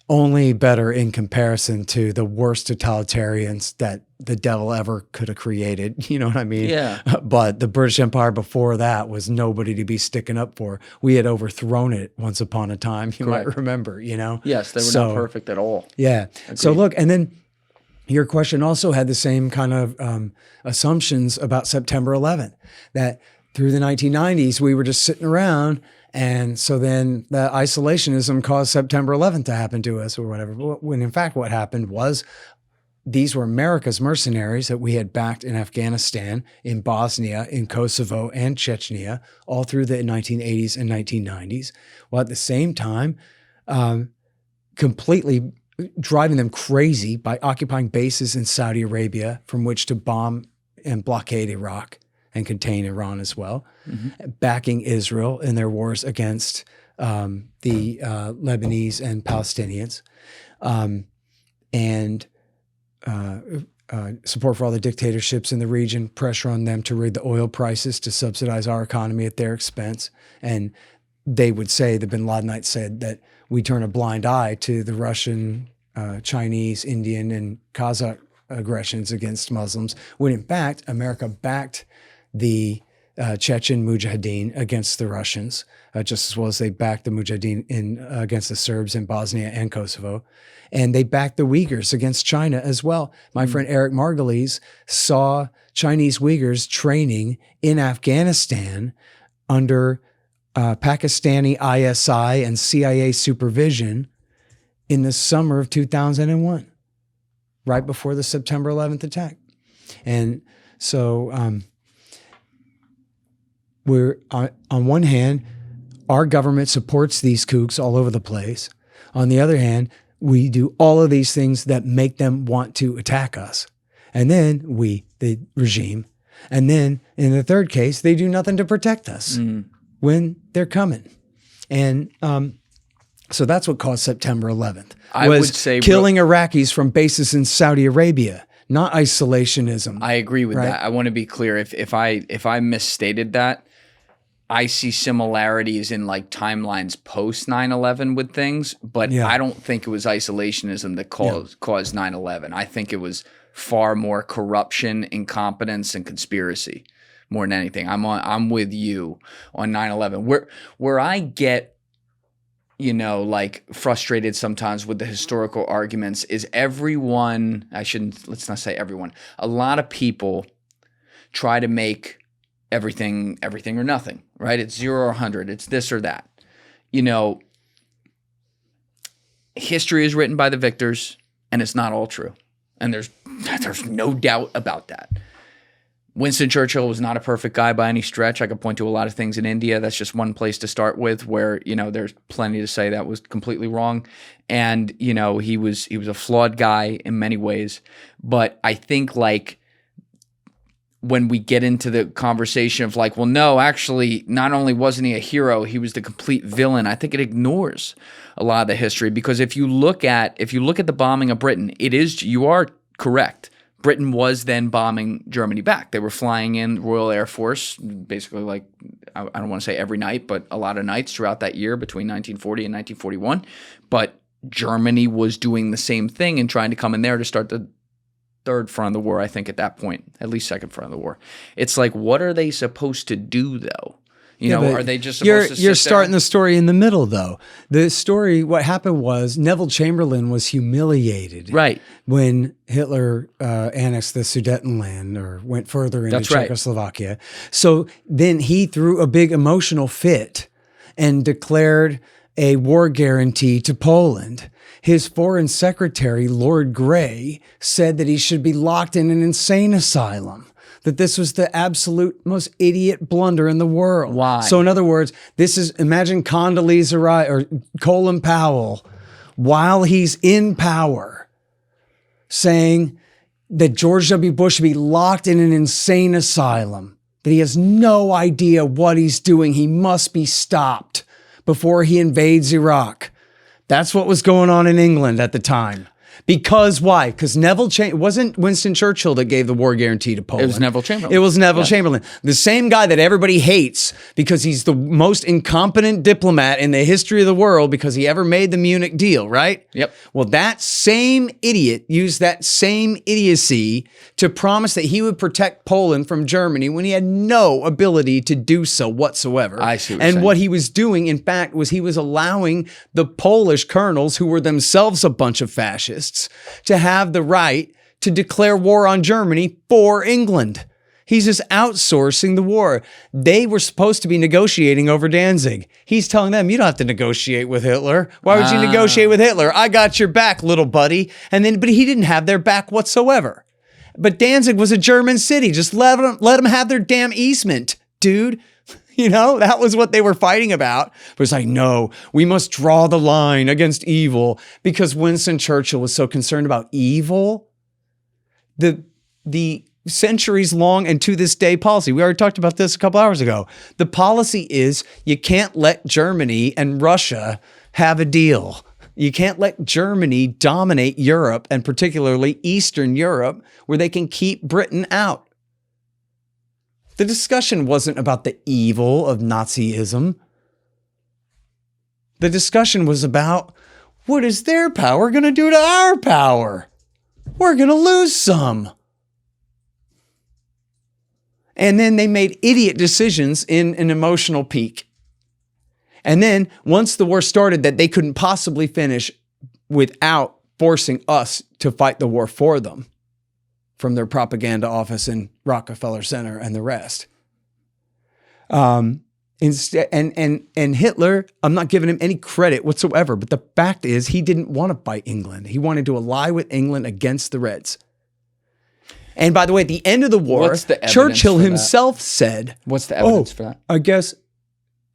only better in comparison to the worst totalitarians that the devil ever could have created. You know what I mean? Yeah. But the British Empire before that was nobody to be sticking up for. We had overthrown it once upon a time. You might remember, you know? Yes, they were not perfect at all. Yeah. Agreed. So look, and then your question also had the same kind of assumptions about September 11th, that through the 1990s, we were just sitting around. And so then the isolationism caused September 11th to happen to us or whatever. When in fact, what happened was these were America's mercenaries that we had backed in Afghanistan, in Bosnia, in Kosovo, and Chechnya, all through the 1980s and 1990s, while at the same time, completely driving them crazy by occupying bases in Saudi Arabia from which to bomb and blockade Iraq and contain Iran as well, backing Israel in their wars against the Lebanese and Palestinians, and support for all the dictatorships in the region, pressure on them to rig the oil prices to subsidize our economy at their expense. And they would say, the bin Ladenites said, that we turn a blind eye to the Russian, Chinese, Indian, and Kazakh aggressions against Muslims, when in fact, America backed the Chechen Mujahideen against the Russians, just as well as they backed the Mujahideen against the Serbs in Bosnia and Kosovo. And they backed the Uyghurs against China as well. My friend Eric Margulies saw Chinese Uyghurs training in Afghanistan under Pakistani ISI and CIA supervision in the summer of 2001, right before the September 11th attack. And so we're on one hand, our government supports these kooks all over the place. On the other hand, we do all of these things that make them want to attack us. And then the regime, and then in the third case, they do nothing to protect us when they're coming. And so that's what caused September 11th. I would say killing Iraqis from bases in Saudi Arabia, not isolationism. I agree with that. I want to be clear. If I misstated that, I see similarities in like timelines post 9/11 with things, but I don't think it was isolationism that caused 9/11. I think it was far more corruption, incompetence, and conspiracy more than anything. I'm with you on 9/11. Where I get, you know, like frustrated sometimes with the historical arguments is let's not say everyone. A lot of people try to make everything or nothing, right? It's 0 or 100. It's this or that. You know, history is written by the victors, and it's not all true. And there's no doubt about that. Winston Churchill was not a perfect guy by any stretch. I could point to a lot of things in India. That's just one place to start with where, you know, there's plenty to say that was completely wrong. And, you know, he was a flawed guy in many ways. But I think like when we get into the conversation of like, well, no, actually, not only wasn't he a hero, he was the complete villain. I think it ignores a lot of the history because if you look at the bombing of Britain, you are correct. Britain was then bombing Germany back. They were flying in Royal Air Force, basically like, I don't want to say every night, but a lot of nights throughout that year between 1940 and 1941. But Germany was doing the same thing and trying to come in there to start the third front of the war, I think, at that point, at least second front of the war. It's like, what are they supposed to do, though? You know, are they just supposed to You're sit starting there? the story in the middle, though. The story, what happened was Neville Chamberlain was humiliated. Right. When Hitler annexed the Sudetenland or went further into That's right. Czechoslovakia. So then he threw a big emotional fit and declared a war guarantee to Poland. His foreign secretary, Lord Grey, said that he should be locked in an insane asylum, that this was the absolute most idiot blunder in the world. Why? So in other words, imagine Condoleezza Rice or Colin Powell, while he's in power, saying that George W. Bush should be locked in an insane asylum, that he has no idea what he's doing. He must be stopped before he invades Iraq. That's what was going on in England at the time. Because why? Because it wasn't Winston Churchill that gave the war guarantee to Poland. It was Neville Chamberlain. It was Neville Chamberlain. The same guy that everybody hates because he's the most incompetent diplomat in the history of the world because he ever made the Munich deal, right? Yep. Well, that same idiot used that same idiocy to promise that he would protect Poland from Germany when he had no ability to do so whatsoever. I see what you're And saying. what he was doing, in fact, was he was allowing the Polish colonels, who were themselves a bunch of fascists, to have the right to declare war on Germany for England. He's just outsourcing the war. They were supposed to be negotiating over Danzig. He's telling them, you don't have to negotiate with Hitler. Why would you negotiate with Hitler? I got your back, little buddy. But he didn't have their back whatsoever. But Danzig was a German city. Just let them have their damn easement, dude. You know, that was what they were fighting about. It was like, no, we must draw the line against evil because Winston Churchill was so concerned about evil. The centuries long and to this day policy, we already talked about this a couple hours ago. The policy is you can't let Germany and Russia have a deal. You can't let Germany dominate Europe, and particularly Eastern Europe, where they can keep Britain out. The discussion wasn't about the evil of Nazism. The discussion was about, what is their power going to do to our power? We're going to lose some. And then they made idiot decisions in an emotional peak. And then once the war started that they couldn't possibly finish without forcing us to fight the war for them, from their propaganda office in Rockefeller Center and the rest. Instead, and Hitler, I'm not giving him any credit whatsoever, but the fact is he didn't want to fight England. He wanted to ally with England against the Reds. And by the way, at the end of the war, What's the evidence Churchill for that? himself said, What's the evidence for that? I guess,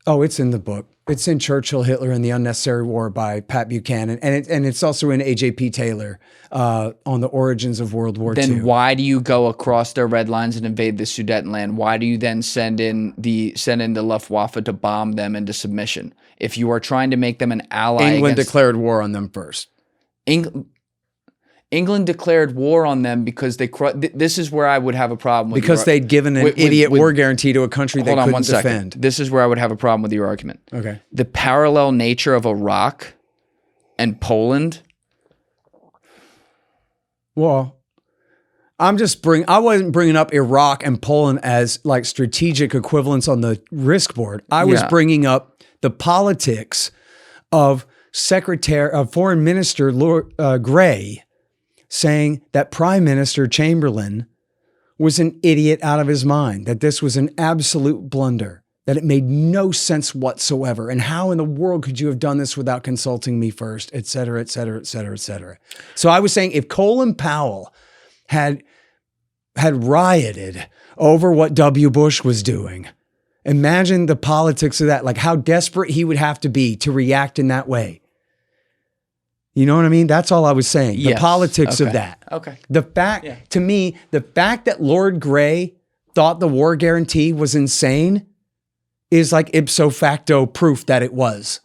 it's in the book. It's in Churchill, Hitler, and the Unnecessary War by Pat Buchanan. And it's also in A.J.P. Taylor on the origins of World War II. Then why do you go across their red lines and invade the Sudetenland? Why do you then send in the Luftwaffe to bomb them into submission? If you are trying to make them an ally England against... declared war on them first. England declared war on them because they... This is where I would have a problem with Because they'd given an idiot war guarantee to a country they couldn't defend. This is where I would have a problem with your argument. Okay. The parallel nature of Iraq and Poland... Well, I wasn't bringing up Iraq and Poland as like strategic equivalents on the risk board. I was bringing up the politics of Foreign Minister Lord Grey saying that Prime Minister Chamberlain was an idiot out of his mind, that this was an absolute blunder, that it made no sense whatsoever. And how in the world could you have done this without consulting me first, et cetera, et cetera, et cetera, et cetera. So I was saying if Colin Powell had rioted over what W. Bush was doing, imagine the politics of that, like how desperate he would have to be to react in that way. You know what I mean? That's all I was saying. The politics of that. Okay. To me, the fact that Lord Grey thought the war guarantee was insane is like ipso facto proof that it was.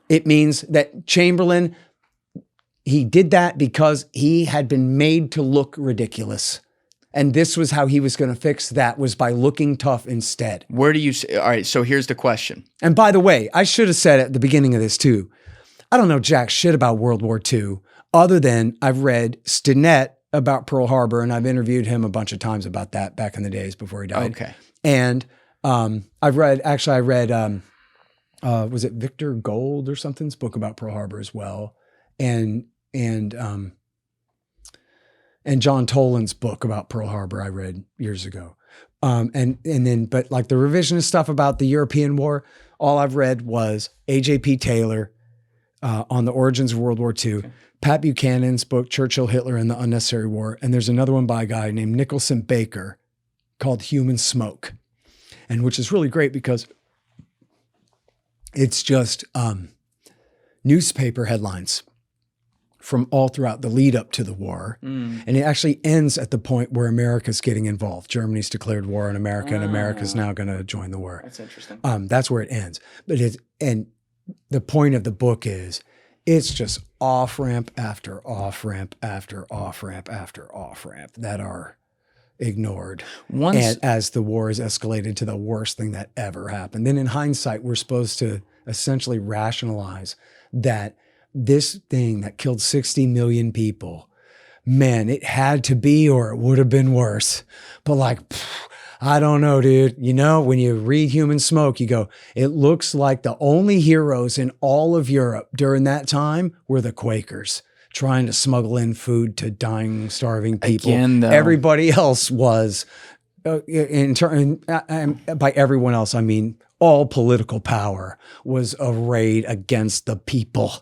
It means that Chamberlain he did that because he had been made to look ridiculous. And this was how he was going to fix that, was by looking tough instead. Where do you all right, so here's the question. And by the way, I should have said at the beginning of this too, I don't know jack shit about World War II, other than I've read Stinnett about Pearl Harbor, and I've interviewed him a bunch of times about that back in the days before he died. Okay. And I read was it Victor Gold or something's book about Pearl Harbor as well. And John Toland's book about Pearl Harbor I read years ago. But like the revisionist stuff about the European War, all I've read was A.J.P. Taylor on the origins of World War II, okay. Pat Buchanan's book, Churchill, Hitler, and the Unnecessary War. And there's another one by a guy named Nicholson Baker called Human Smoke, and which is really great because it's just newspaper headlines from all throughout the lead up to the war. And it actually ends at the point where America's getting involved. Germany's declared war on America and America's now going to join the war. That's interesting. That's where it ends. And the point of the book is it's just off-ramp after off-ramp after off-ramp after off-ramp that are ignored. And as the war is escalated to the worst thing that ever happened. Then in hindsight, we're supposed to essentially rationalize that this thing that killed 60 million people, man, it had to be or it would have been worse. But like, I don't know, dude. You know, when you read Human Smoke, you go, it looks like the only heroes in all of Europe during that time were the Quakers trying to smuggle in food to dying, starving people. Again, though, everybody else was, by everyone else, I mean, all political power was arrayed against the people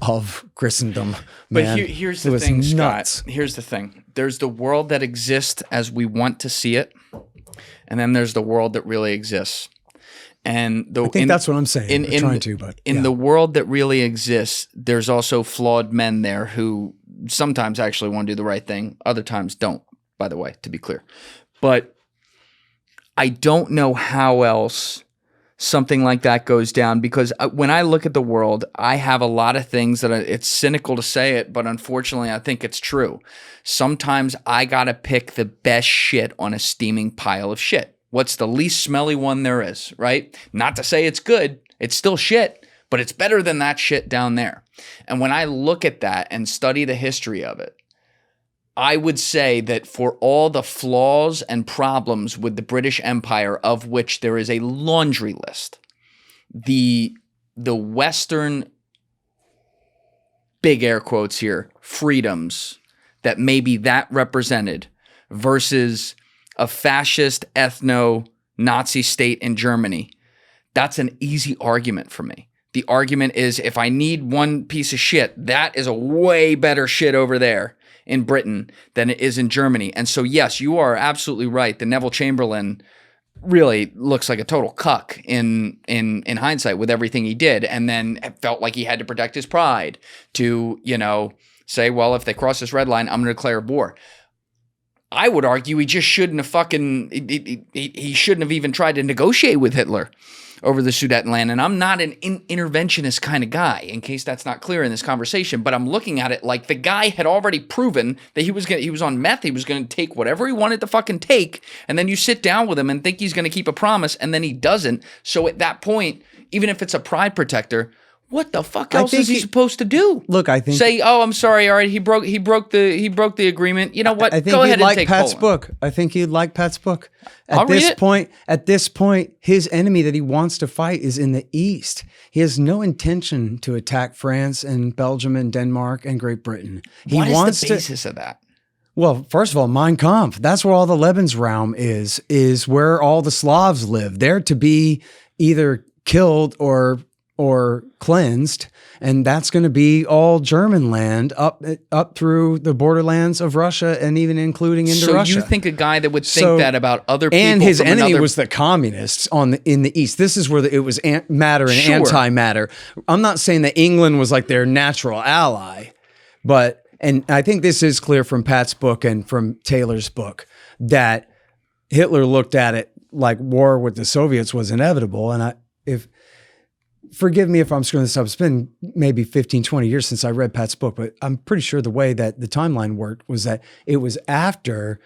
of Christendom. Man, but here's the thing, Scott. Here's the thing. There's the world that exists as we want to see it, and then there's the world that really exists. And I think that's what I'm saying. In the world that really exists, there's also flawed men there who sometimes actually want to do the right thing, other times don't, by the way, to be clear. But I don't know how else something like that goes down, because when I look at the world, I have a lot of things that it's cynical to say it, but unfortunately I think it's true. Sometimes I got to pick the best shit on a steaming pile of shit. What's the least smelly one there is, right? Not to say it's good, it's still shit, but it's better than that shit down there. And when I look at that and study the history of it, I would say that for all the flaws and problems with the British Empire, of which there is a laundry list, the Western, big air quotes here, freedoms that maybe that represented versus a fascist ethno-Nazi state in Germany, that's an easy argument for me. The argument is, if I need one piece of shit, that is a way better shit over there in Britain than it is in Germany. And so, yes, you are absolutely right. The Neville Chamberlain really looks like a total cuck in hindsight with everything he did, and then felt like he had to protect his pride to, say, well, if they cross this red line, I'm going to declare war. I would argue he just shouldn't have he shouldn't have even tried to negotiate with Hitler over the Sudetenland. And I'm not an interventionist kind of guy, in case that's not clear in this conversation, but I'm looking at it like the guy had already proven that he was on meth, he was going to take whatever he wanted to fucking take, and then you sit down with him and think he's going to keep a promise, and then he doesn't. So at that point, even if it's a pride protector, what the fuck else is he supposed to do? Look, I think say, "Oh, I'm sorry. All right, he broke the agreement." You know what? I think Go ahead and take Pat's Poland. book. I think he'd like Pat's book. I'll read it. At this point, his enemy that he wants to fight is in the East. He has no intention to attack France and Belgium and Denmark and Great Britain. What is the basis of that? Well, first of all, Mein Kampf. That's where all the Lebensraum is where all the Slavs live. They're to be either killed or cleansed, and that's going to be all German land up through the borderlands of Russia and even including into Russia. So you think a guy that would think that about other people, and his enemy was the communists in the East. This is where it was matter and antimatter. I'm not saying that England was like their natural ally, and I think this is clear from Pat's book and from Taylor's book that Hitler looked at it like war with the Soviets was inevitable, and forgive me if I'm screwing this up. It's been maybe 15, 20 years since I read Pat's book, but I'm pretty sure the way that the timeline worked was that it was after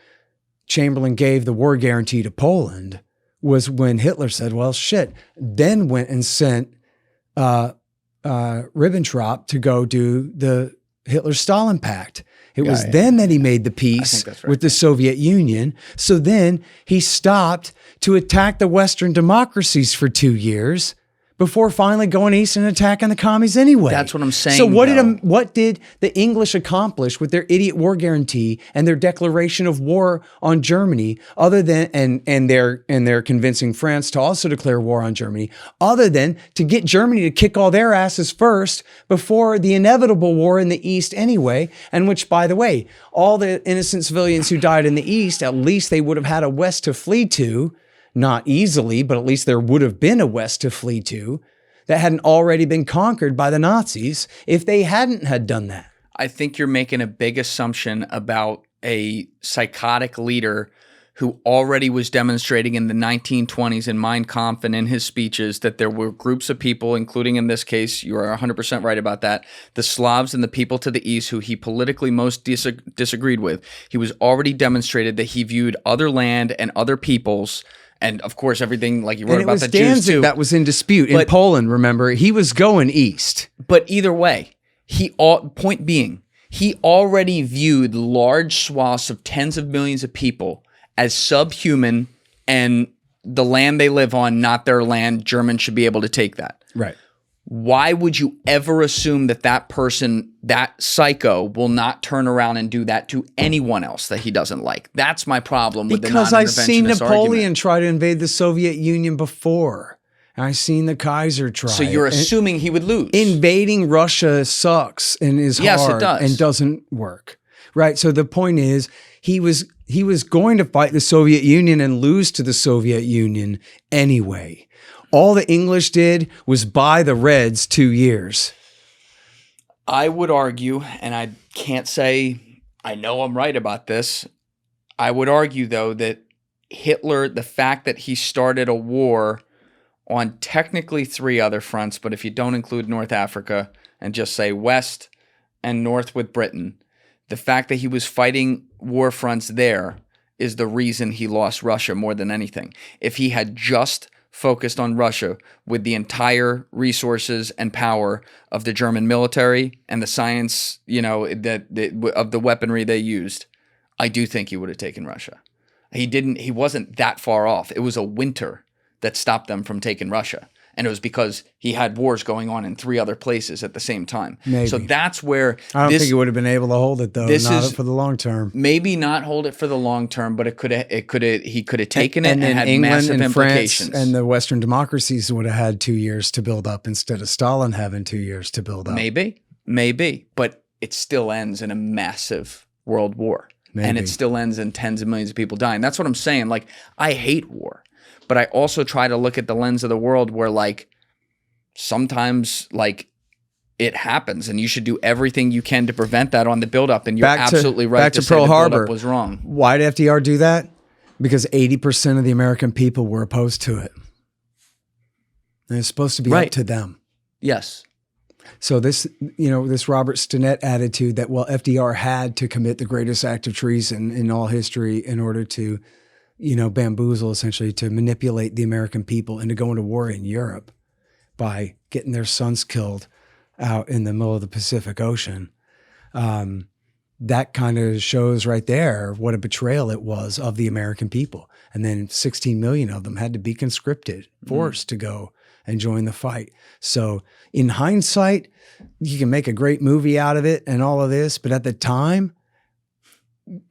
Chamberlain gave the war guarantee to Poland was when Hitler said, well, shit, then went and sent Ribbentrop to go do the Hitler-Stalin Pact. It was then that he made the peace with the Soviet Union. So then he stopped to attack the Western democracies for 2 years before finally going east and attacking the commies anyway. That's what I'm saying. So what did the English accomplish with their idiot war guarantee and their declaration of war on Germany, other than and their convincing France to also declare war on Germany, other than to get Germany to kick all their asses first before the inevitable war in the East anyway, and which, by the way, all the innocent civilians who died in the East, at least they would have had a West to flee to. Not easily, but at least there would have been a West to flee to that hadn't already been conquered by the Nazis if they hadn't had done that. I think you're making a big assumption about a psychotic leader who already was demonstrating in the 1920s in Mein Kampf and in his speeches that there were groups of people, including in this case, you are 100% right about that, the Slavs and the people to the east who he politically most disagreed with. He was already demonstrated that he viewed other land and other peoples. And of course, everything like you wrote about the Jews too. That was in dispute in Poland. Remember, he was going east. But either way, point being, he already viewed large swaths of tens of millions of people as subhuman, and the land they live on, not their land. Germans should be able to take that. Right. Why would you ever assume that that person, that psycho, will not turn around and do that to anyone else that he doesn't like? That's my problem with the non-interventionist argument. Because I've seen Napoleon try to invade the Soviet Union before. I've seen the Kaiser try. So you're assuming he would lose. Invading Russia sucks and is hard. Yes, it does. And doesn't work. Right? So the point is, he was going to fight the Soviet Union and lose to the Soviet Union anyway. All the English did was buy the Reds 2 years. I would argue, and I can't say I know I'm right about this. I would argue, though, that Hitler, the fact that he started a war on technically 3 other fronts, but if you don't include North Africa and just say West and North with Britain, the fact that he was fighting war fronts there is the reason he lost Russia more than anything. If he had just focused on Russia with the entire resources and power of the German military and the science, of the weaponry they used, I do think he would have taken Russia. He wasn't that far off. It was a winter that stopped them from taking Russia. And it was because he had wars going on in 3 other places at the same time. Maybe. So that's where I don't think he would have been able to hold it, though. Not for the long term. Maybe not hold it for the long term, but he could have taken it and had England massive and implications. France and the Western democracies would have had 2 years to build up instead of Stalin having 2 years to build up. Maybe, but it still ends in a massive world war. Maybe. And it still ends in tens of millions of people dying. That's what I'm saying. Like, I hate war. But I also try to look at the lens of the world where, like, sometimes, like, it happens, and you should do everything you can to prevent that on the buildup. And you're absolutely right. Back to Pearl Harbor was wrong. Why did FDR do that? Because 80% of the American people were opposed to it. And it's supposed to be up to them. Yes. So this Robert Stinnett attitude that, well, FDR had to commit the greatest act of treason in all history in order to, bamboozle, essentially, to manipulate the American people into going to war in Europe by getting their sons killed out in the middle of the Pacific Ocean. That kind of shows right there what a betrayal it was of the American people. And then 16 million of them had to be conscripted, forced to go and join the fight. So in hindsight, you can make a great movie out of it and all of this, but at the time,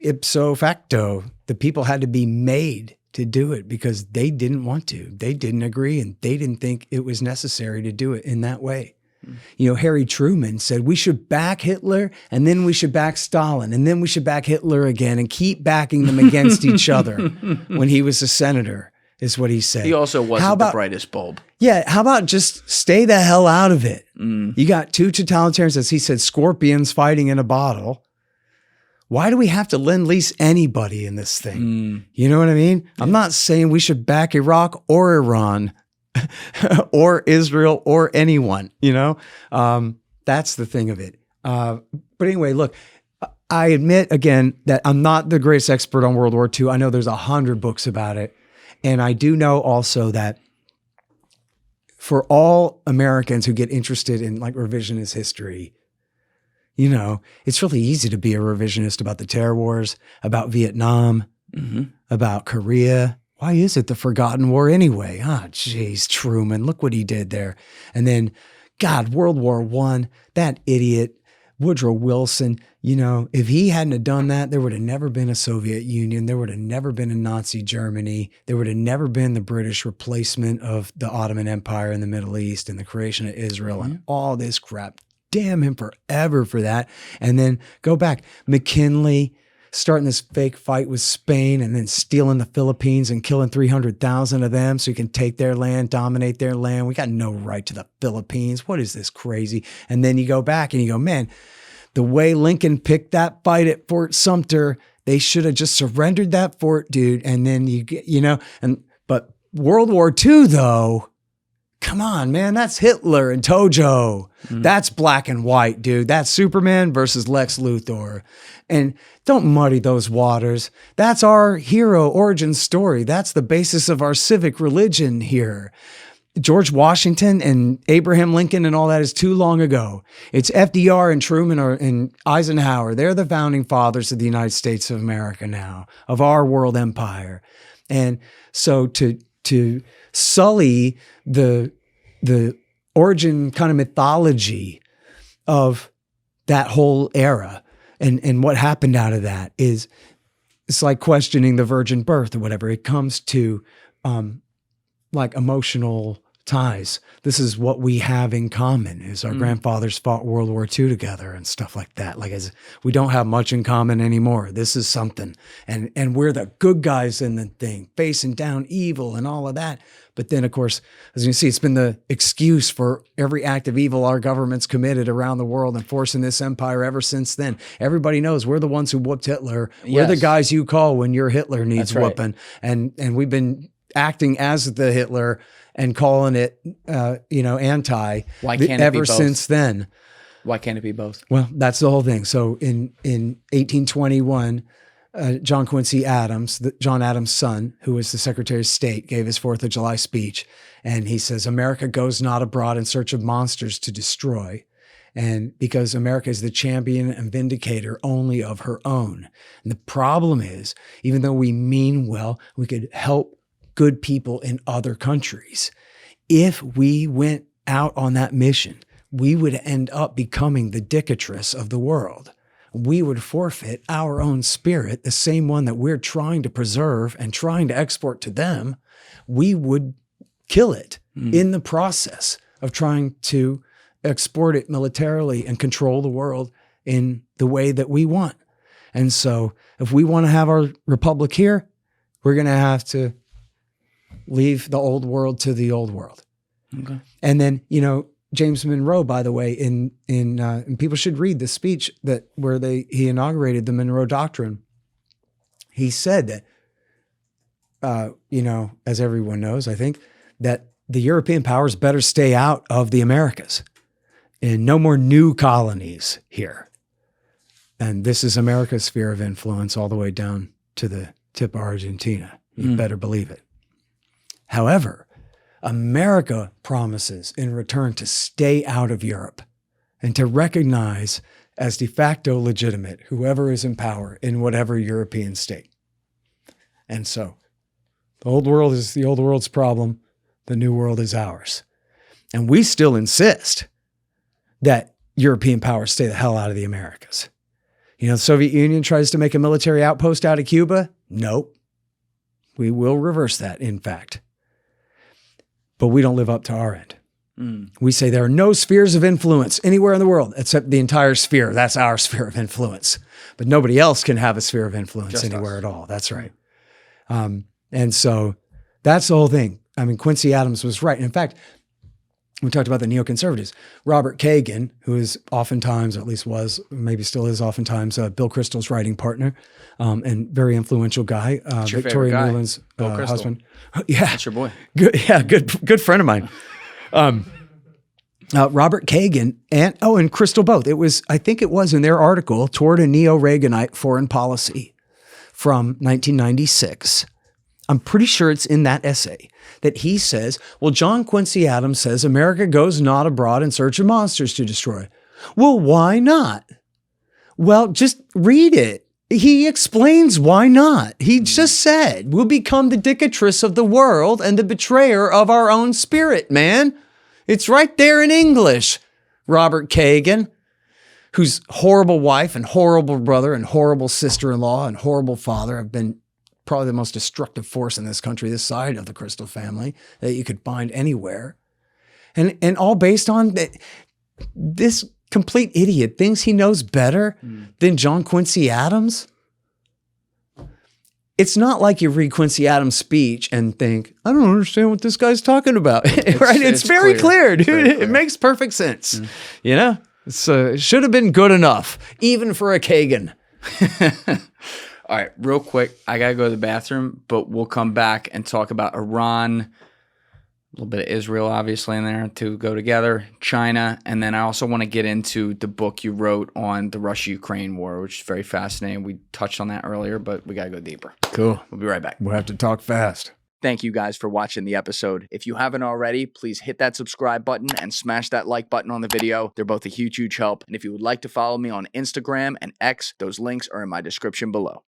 ipso facto, the people had to be made to do it because they didn't want to. They didn't agree, and they didn't think it was necessary to do it in that way. Harry Truman said, we should back Hitler, and then we should back Stalin, and then we should back Hitler again, and keep backing them against each other when he was a senator, is what he said. He also wasn't the brightest bulb. Yeah, how about just stay the hell out of it? You got 2 totalitarians, as he said, scorpions fighting in a bottle. Why do we have to lend-lease anybody in this thing? You know what I mean? I'm not saying we should back Iraq or Iran. or Israel or anyone, you know? That's the thing of it. But anyway, look, I admit again that I'm not the greatest expert on World War II. I know there's 100 books about it. And I do know also that for all Americans who get interested in like revisionist history, you know, it's really easy to be a revisionist about the terror wars, about Vietnam, about Korea. Why is it the forgotten war anyway? Ah, geez, Truman, look what he did there. And then, God, World War I, that idiot, Woodrow Wilson, you know, if he hadn't have done that, there would have never been a Soviet Union. There would have never been a Nazi Germany. There would have never been the British replacement of the Ottoman Empire in the Middle East and the creation of Israel and all this crap. Damn him forever for that. And then go back, McKinley starting this fake fight with Spain and then stealing the Philippines and killing 300,000 of them so you can take their land, dominate their land. We got no right to the Philippines. What is this crazy? And then you go back and you go, man, the way Lincoln picked that fight at Fort Sumter, they should have just surrendered that fort, dude. And then you get, you know, but World War II though, come on, man, that's Hitler and Tojo. That's black and white, dude. That's Superman versus Lex Luthor. And don't muddy those waters. That's our hero origin story. That's the basis of our civic religion here. George Washington and Abraham Lincoln and all that is too long ago. It's FDR and Truman and Eisenhower. They're the founding fathers of the United States of America now, of our world empire. And so to sully the origin kind of mythology of that whole era and what happened out of that is, it's like questioning the virgin birth or whatever. It comes to like emotional ties. This is what we have in common is our grandfathers fought World War II together and stuff like that. Like we don't have much in common anymore. This is something. And we're the good guys in the thing, facing down evil and all of that. But then, of course, as you can see, it's been the excuse for every act of evil our government's committed around the world and forcing this empire ever since then. Everybody knows we're the ones who whooped Hitler. We're the guys you call when your Hitler needs whooping. And we've been acting as the Hitler and calling it, anti. Why can't it ever be both? Since then? Why can't it be both? Well, that's the whole thing. So in 1821, John Quincy Adams, John Adams' son, who was the Secretary of State, gave his 4th of July speech. And he says, America goes not abroad in search of monsters to destroy. And because America is the champion and vindicator only of her own. And the problem is, even though we mean well, we could help good people in other countries. If we went out on that mission, we would end up becoming the dictatress of the world. We would forfeit our own spirit, the same one that we're trying to preserve and trying to export to them. We would kill it in the process of trying to export it militarily and control the world in the way that we want. And so if we want to have our republic here, we're going to have to leave the old world to the old world. Okay. And then, James Monroe, by the way, and people should read the speech where he inaugurated the Monroe Doctrine. He said that, as everyone knows, I think, that the European powers better stay out of the Americas and no more new colonies here. And this is America's sphere of influence all the way down to the tip of Argentina. You better believe it. However, America promises in return to stay out of Europe and to recognize as de facto legitimate whoever is in power in whatever European state. And so the old world is the old world's problem. The new world is ours. And we still insist that European powers stay the hell out of the Americas. The Soviet Union tries to make a military outpost out of Cuba. Nope. We will reverse that, in fact. But we don't live up to our end. We say there are no spheres of influence anywhere in the world except the entire sphere. That's our sphere of influence. But nobody else can have a sphere of influence just anywhere at all. That's right. And so that's the whole thing. I mean, Quincy Adams was right. In fact, we talked about the neoconservatives. Robert Kagan, who is oftentimes, or at least was, maybe still is oftentimes, Bill Kristol's writing partner, and very influential guy. Victoria Nuland's husband. Yeah, That's your boy. Good friend of mine. Robert Kagan and Crystal both. I think it was in their article, Toward a Neo-Reaganite Foreign Policy from 1996. I'm pretty sure it's in that essay that he says, well, John Quincy Adams says America goes not abroad in search of monsters to destroy. Well, why not? Well, just read it. He explains why not. He just said, we'll become the dictatress of the world and the betrayer of our own spirit, man. It's right there in English. Robert Kagan, whose horrible wife and horrible brother and horrible sister-in-law and horrible father have been probably the most destructive force in this country, this side of the Crystal family, that you could find anywhere. And all based on this complete idiot thinks he knows better than John Quincy Adams. It's not like you read Quincy Adams' speech and think, I don't understand what this guy's talking about. Right? It's very clear, dude. Very clear. It makes perfect sense. You know? It should have been good enough, even for a Kagan. All right, real quick, I got to go to the bathroom, but we'll come back and talk about Iran, a little bit of Israel, obviously, in there to go together, China, and then I also want to get into the book you wrote on the Russia-Ukraine war, which is very fascinating. We touched on that earlier, but we got to go deeper. Cool. We'll be right back. We'll have to talk fast. Thank you guys for watching the episode. If you haven't already, please hit that subscribe button and smash that like button on the video. They're both a huge, huge help. And if you would like to follow me on Instagram and X, those links are in my description below.